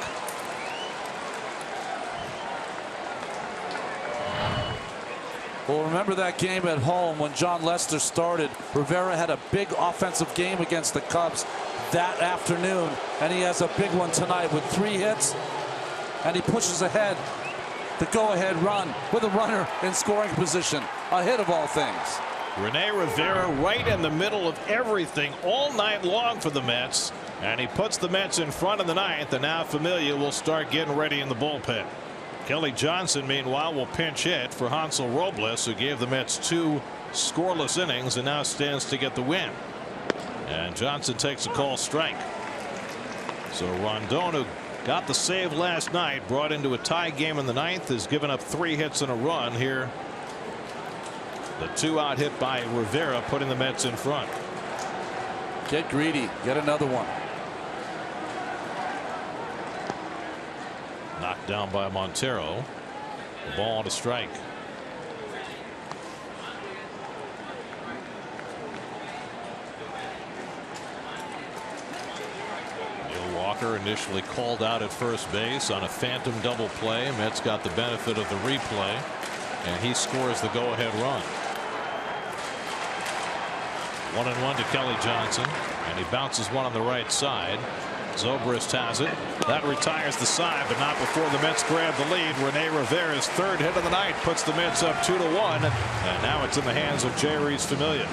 Well, remember that game at home when John Lester started. Rivera had a big offensive game against the Cubs that afternoon, and he has a big one tonight with 3 hits, and he pushes ahead the go-ahead run with a runner in scoring position. A hit of all things.
Rene Rivera right in the middle of everything all night long for the Mets, and he puts the Mets in front in the 9th, and now Familia will start getting ready in the bullpen. Kelly Johnson, meanwhile, will pinch hit for Hansel Robles, who gave the Mets 2 scoreless innings and now stands to get the win. And Johnson takes a call strike. So Rondon, who got the save last night, brought into a tie game in the 9th, has given up 3 hits and a run here. The 2-out hit by Rivera putting the Mets in front.
Get greedy. Get another one.
Knocked down by Montero. The ball on a strike. Neil Walker initially called out at first base on a phantom double play. Mets got the benefit of the replay, and he scores the go-ahead run. 1-1 to Kelly Johnson, and he bounces one on the right side. Zobrist has it. That retires the side, but not before the Mets grab the lead. Rene Rivera's 3rd hit of the night puts the Mets up 2-1, and now it's in the hands of Jeurys Familia.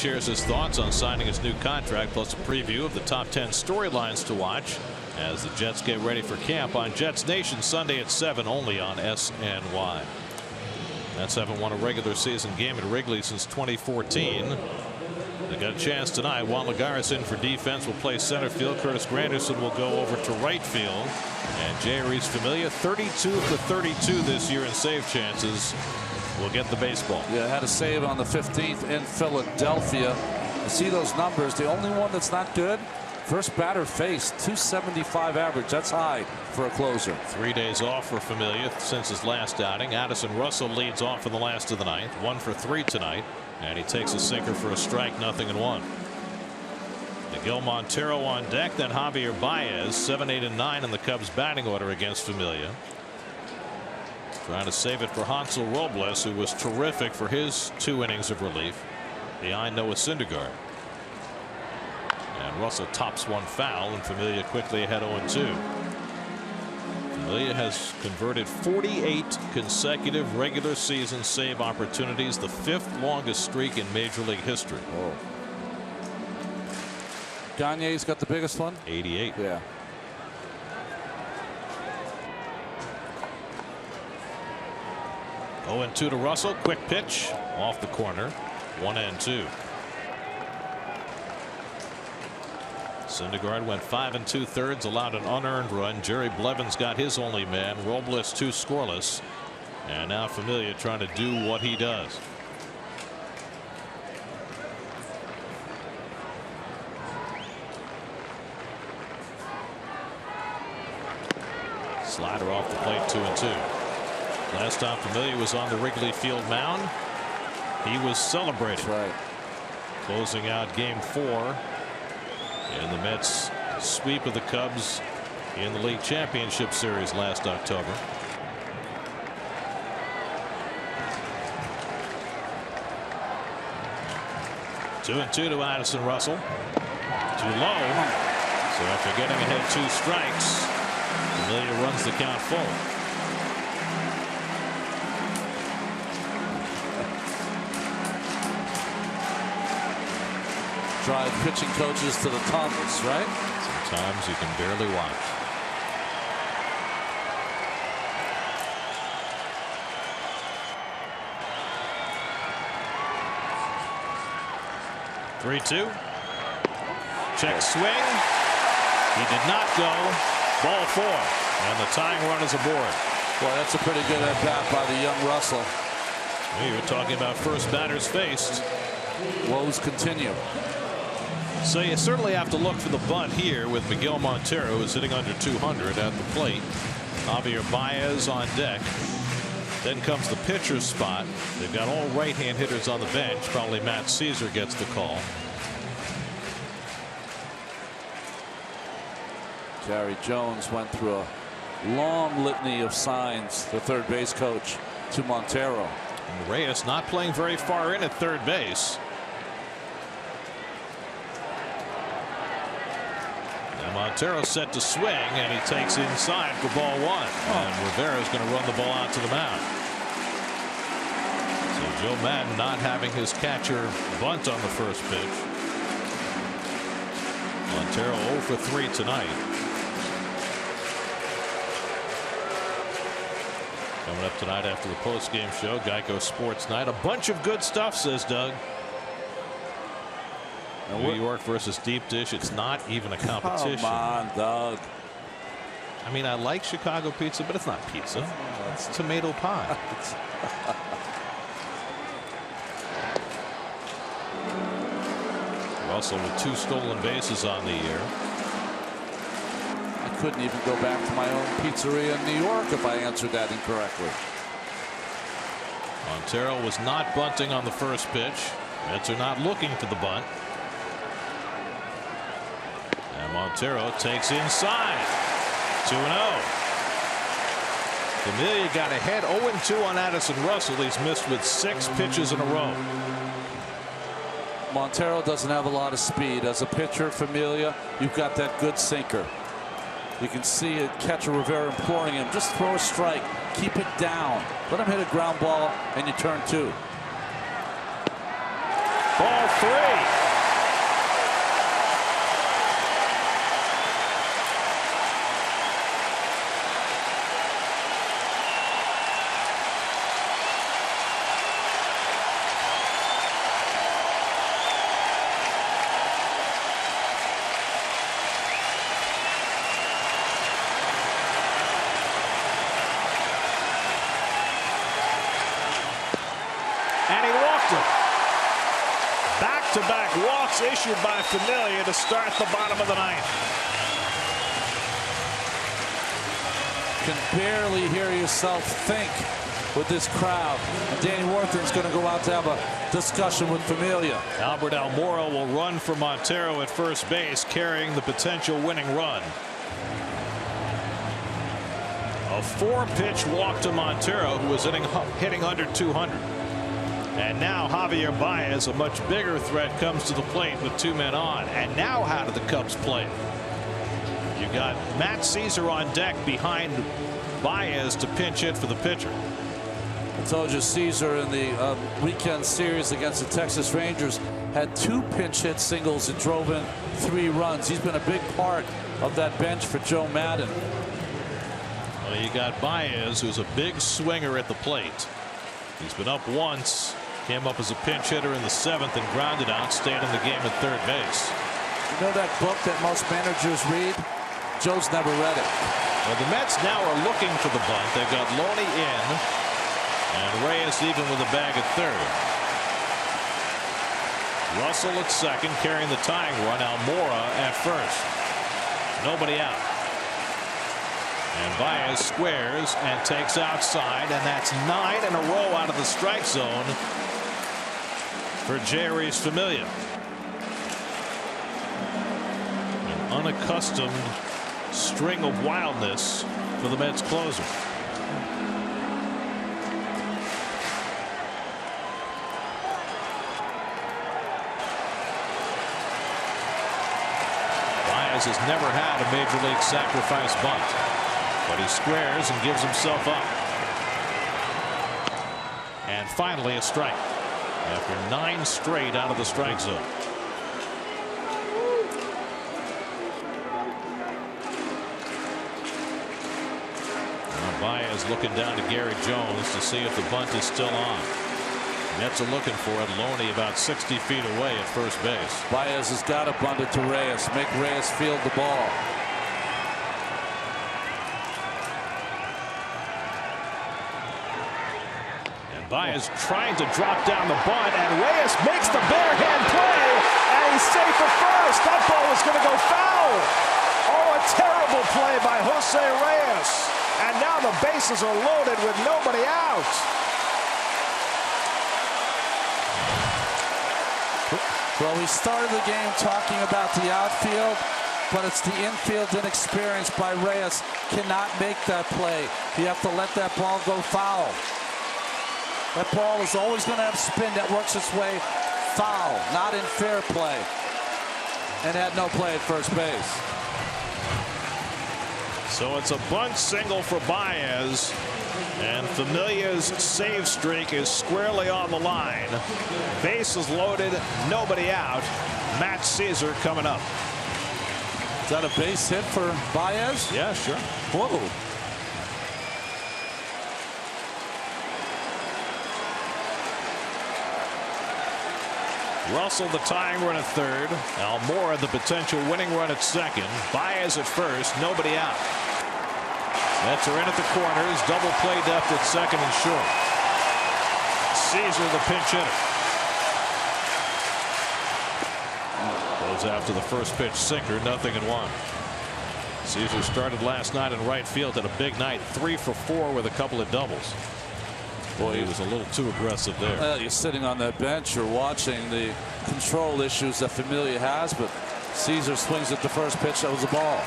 shares his thoughts on signing his new contract, plus a preview of the top 10 storylines to watch as the Jets get ready for camp on Jets Nation Sunday at 7 only on SNY. Mets haven't won a regular season game at Wrigley since 2014. They got a chance tonight. Juan Lagares in for defense will play center field. Curtis Granderson will go over to right field. And Jeurys Familia, 32 for 32 this year in save chances, will get the baseball.
Yeah, had a save on the 15th in Philadelphia. You see those numbers. The only one that's not good, first batter faced, 275 average. That's high for a closer.
3 days off for Familia since his last outing. Addison Russell leads off in the last of the ninth. 1 for 3 tonight. And he takes a sinker for a strike, 0-1. Miguel Montero on deck, then Javier Baez, 7, 8, and 9 in the Cubs batting order against Familia. Trying to save it for Hansel Robles, who was terrific for his 2 innings of relief behind Noah Syndergaard. And Russell tops one foul, and Familia quickly ahead 0-2. Familia has converted 48 consecutive regular season save opportunities, the 5th longest streak in Major League history.
Oh. Gagne's got the biggest one?
88.
Yeah.
Oh, 0-2 to Russell. Quick pitch off the corner. 1-2. Syndergaard went 5 2/3, allowed an unearned run. Jerry Blevins got his only man. Robles 2 scoreless. And now Familia trying to do what he does. Slider off the plate, 2-2. Last time Familia was on the Wrigley Field mound, he was celebrating.
That's right.
Closing out game 4 in the Mets sweep of the Cubs in the League Championship Series last October. Two and 2 to Addison Russell. Too low. So after getting ahead 2 strikes, Familia runs the count full.
Drive pitching coaches to the tunnels, right?
Sometimes you can barely watch. Three-two. Check swing. He did not go. Ball 4. And the tying run is aboard.
Well, that's a pretty good at bat by the young Russell.
We were talking about first batters faced.
Woes continue.
So you certainly have to look for the bunt here with Miguel Montero, who's hitting under 200 at the plate. Javier Baez on deck. Then comes the pitcher's spot. They've got all right-hand hitters on the bench. Probably Matt Caesar gets the call.
Gary Jones went through a long litany of signs, the third base coach, to Montero.
And Reyes not playing very far in at third base. Montero set to swing, and he takes inside for ball 1. And Rivera's going to run the ball out to the mound. So Joe Madden not having his catcher bunt on the first pitch. Montero 0 for 3 tonight. Coming up tonight after the post-game show, Geico Sports Night. A bunch of good stuff, says Doug. New York versus deep dish. It's not even a competition.
Come on, Doug.
I mean, I like Chicago pizza, but it's not pizza. It's tomato pie. Russell with 2 stolen bases on the year.
I couldn't even go back to my own pizzeria in New York if I answered that incorrectly.
Montero was not bunting on the first pitch. Mets are not looking for the bunt. Montero takes inside. 2-0. Familia got ahead 0-2 on Addison Russell. He's missed with 6 pitches in a row.
Montero doesn't have a lot of speed. As a pitcher, Familia, you've got that good sinker. You can see it. Catcher Rivera imploring him, just throw a strike, keep it down, let him hit a ground ball, and you turn 2.
Ball 3. And he walked it. Back-to-back walks issued by Familia to start the bottom of the ninth.
Can barely hear yourself think with this crowd. And Danny Werther's going to go out to have a discussion with Familia.
Albert Almora will run for Montero at first base, carrying the potential winning run. A 4-pitch walk to Montero, who was hitting under 200. And now Javier Baez, a much bigger threat, comes to the plate with 2 men on. And now how do the Cubs play? You got Matt Caesar on deck behind Baez to pinch hit for the pitcher.
I told you Caesar in the weekend series against the Texas Rangers had 2 pinch hit singles and drove in 3 runs. He's been a big part of that bench for Joe Maddon.
Well, you got Baez, who's a big swinger at the plate. He's been up once, came up as a pinch hitter in the 7th and grounded out, stayed in the game at third base.
You know that book that most managers read? Joe's never read it.
Well, the Mets now are looking for the bunt. They've got Loney in, and Reyes even with a bag at third. Russell at second, carrying the tying run. Almora at first. Nobody out. And Baez squares and takes outside, and that's 9 in a row out of the strike zone for Jeurys Familia. An unaccustomed string of wildness for the Mets closer. Baez has never had a major league sacrifice bunt. But he squares and gives himself up. And finally a strike after 9 straight out of the strike zone. Now Baez looking down to Gary Jones to see if the bunt is still on. Nets are looking for it. Loney about 60 feet away at first base.
Baez has got to bunt it to Reyes. Make Reyes field the ball.
Baez trying to drop down the bunt, and Reyes makes the barehand play, and he's safe at first. That ball was going to go foul. Oh, a terrible play by Jose Reyes. And now the bases are loaded with nobody out.
Well, we started the game talking about the outfield, but it's the infield inexperience by Reyes. Cannot make that play. You have to let that ball go foul. That ball is always going to have spin that works its way foul, not in fair play. And had no play at first base.
So it's a bunt single for Baez, and Familia's save streak is squarely on the line. Bases loaded, nobody out. Matt Caesar coming up.
Is that a base hit for Baez?
Yeah, sure.
Whoa.
Russell the tying run at third. Almora the potential winning run at second. Baez at first. Nobody out. Mets are in at the corners. Double play depth at second and short. Caesar the pinch hitter. Goes after the first pitch sinker. 0-1. Caesar started last night in right field. Had a big night. 3 for 4 with a couple of doubles. Boy, he was a little too aggressive there.
Well, you're sitting on that bench. You're watching the control issues that Familia has, but Caesar swings at the first pitch. That was a ball.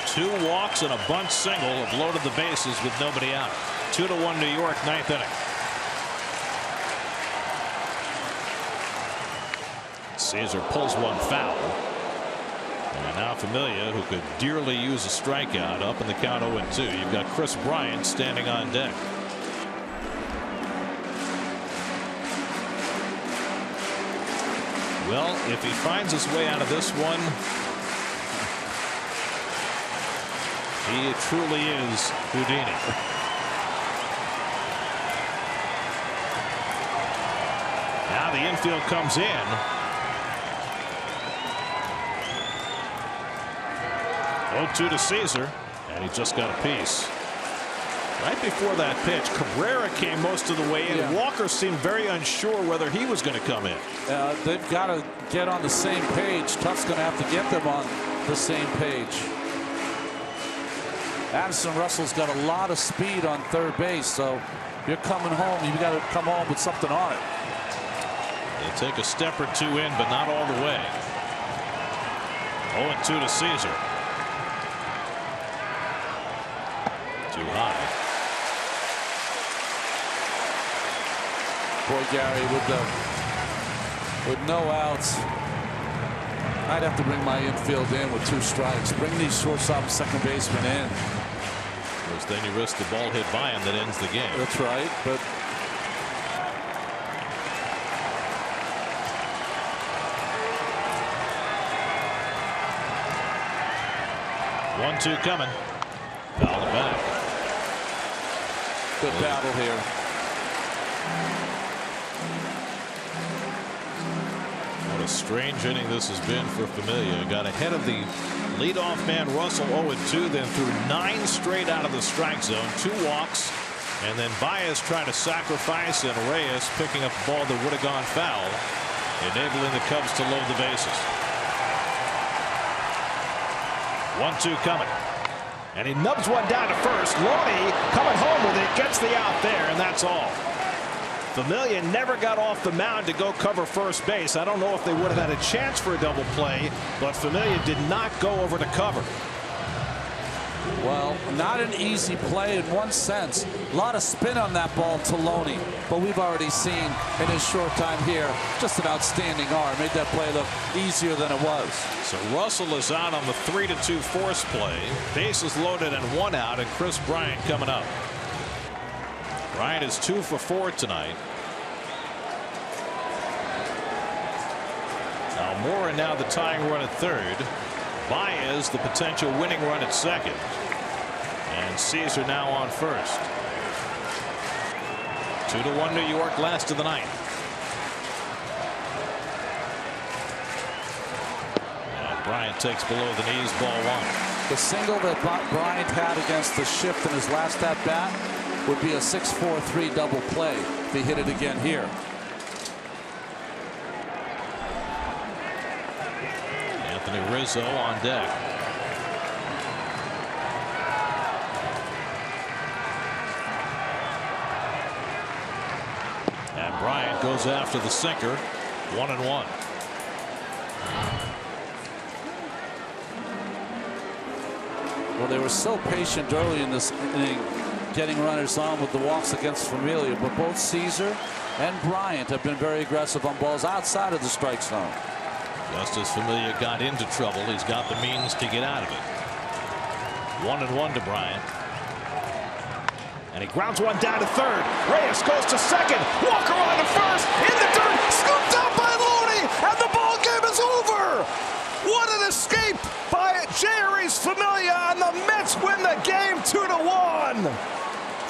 2 walks and a bunt single have loaded the bases with nobody out. 2-1 New York, 9th inning. Caesar pulls one foul. And now Familia, who could dearly use a strikeout, up in the count 0-2. You've got Chris Bryant standing on deck. Well, if he finds his way out of this one, he truly is Houdini. Now the infield comes in. Oh, 2 to Caesar, and he just got a piece. Right before that pitch, Cabrera came most of the way in.
Yeah.
Walker seemed very unsure whether he was going to come in.
They've got to get on the same page. Tuff's going to have to get them on the same page. Addison Russell's got a lot of speed on third base, so if you're coming home, you've got to come home with something on it.
They take a step or two in, but not all the way. 0-2 to Caesar. Too high.
Boy, Gary, with no outs, I'd have to bring my infield in with 2 strikes. Bring these shortstop and second basemen in.
Because then you risk the ball hit by him that ends the game.
That's right, but
1-2 coming. Foul it back.
Good battle here.
What a strange inning this has been for Familia. Got ahead of the leadoff man Russell 0-2, then threw 9 straight out of the strike zone, 2 walks, and then Baez trying to sacrifice, and Reyes picking up a ball that would have gone foul, enabling the Cubs to load the bases. 1-2 coming. And he nubs one down to first. Loney coming home with it, gets the out there, and that's all. Familia never got off the mound to go cover first base. I don't know if they would have had a chance for a double play, but Familia did not go over to cover.
Well, not an easy play in one sense. A lot of spin on that ball to Loney, but we've already seen in his short time here just an outstanding arm. Made that play look easier than it was.
So Russell is out on the 3-2 force play. Bases loaded and 1 out, and Chris Bryant coming up. Bryant is 2 for 4 tonight. Almora now the tying run at third. Baez the potential winning run at second. And Caesar now on first. 2-1 New York, last of the ninth. And Bryant takes below the knees, ball 1.
The single that Bryant had against the Shift in his last at bat would be a 6-4-3 double play if he hit it again here.
Anthony Rizzo on deck. And Bryant goes after the sinker. 1-1.
Well, they were so patient early in this inning, getting runners on with the walks against Familia, but both Caesar and Bryant have been very aggressive on balls outside of the strike zone.
Just as Familia got into trouble, he's got the means to get out of it. 1-1 to Bryant. And he grounds one down to third. Reyes goes to second. Walker on to first. In the dirt. Scooped up by Loney. And the ball game is over. What an escape by Jeurys Familia. And the Mets win the game 2-1.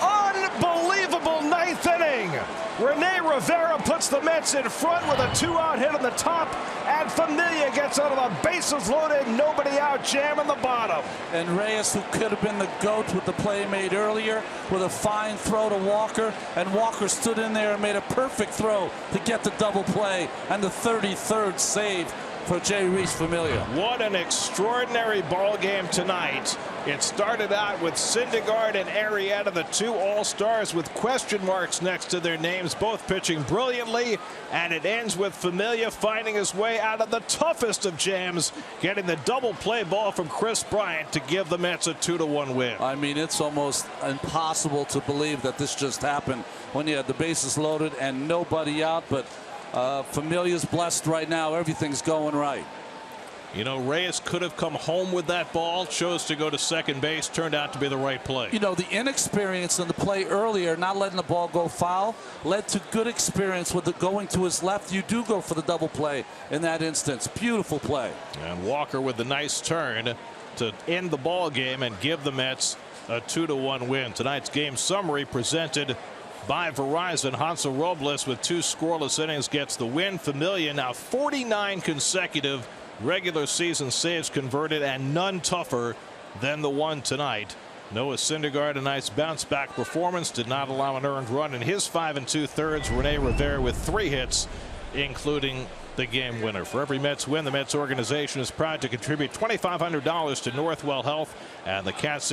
Unbelievable ninth inning. Rene Rivera puts the Mets in front with a 2-out hit on the top, and Familia gets out of the bases loaded, nobody out, jam in the bottom.
And Reyes, who could have been the GOAT with the play made earlier, with a fine throw to Walker, and Walker stood in there and made a perfect throw to get the double play and the 33rd save for Jeurys Familia.
What an extraordinary ball game tonight. It started out with Syndergaard and Arrieta, the 2 all-stars with question marks next to their names, both pitching brilliantly, and it ends with Familia finding his way out of the toughest of jams, getting the double play ball from Chris Bryant to give the Mets a 2-1 win.
I mean, it's almost impossible to believe that this just happened when you had the bases loaded and nobody out, but Familia's blessed right now. Everything's going right.
You know, Reyes could have come home with that ball, chose to go to second base, turned out to be the right play.
You know, the inexperience in the play earlier, not letting the ball go foul, led to good experience with it going to his left. You do go for the double play in that instance. Beautiful play.
And Walker with the nice turn to end the ball game and give the Mets a 2-1 win. Tonight's game summary presented by Verizon. Hansel Robles with 2 scoreless innings gets the win. Familia now 49 consecutive regular season saves converted, and none tougher than the one tonight. Noah Syndergaard, a nice bounce back performance, did not allow an earned run in his 5 2/3. Rene Rivera with 3 hits, including the game winner. For every Mets win, the Mets organization is proud to contribute $2,500 to Northwell Health and the Cats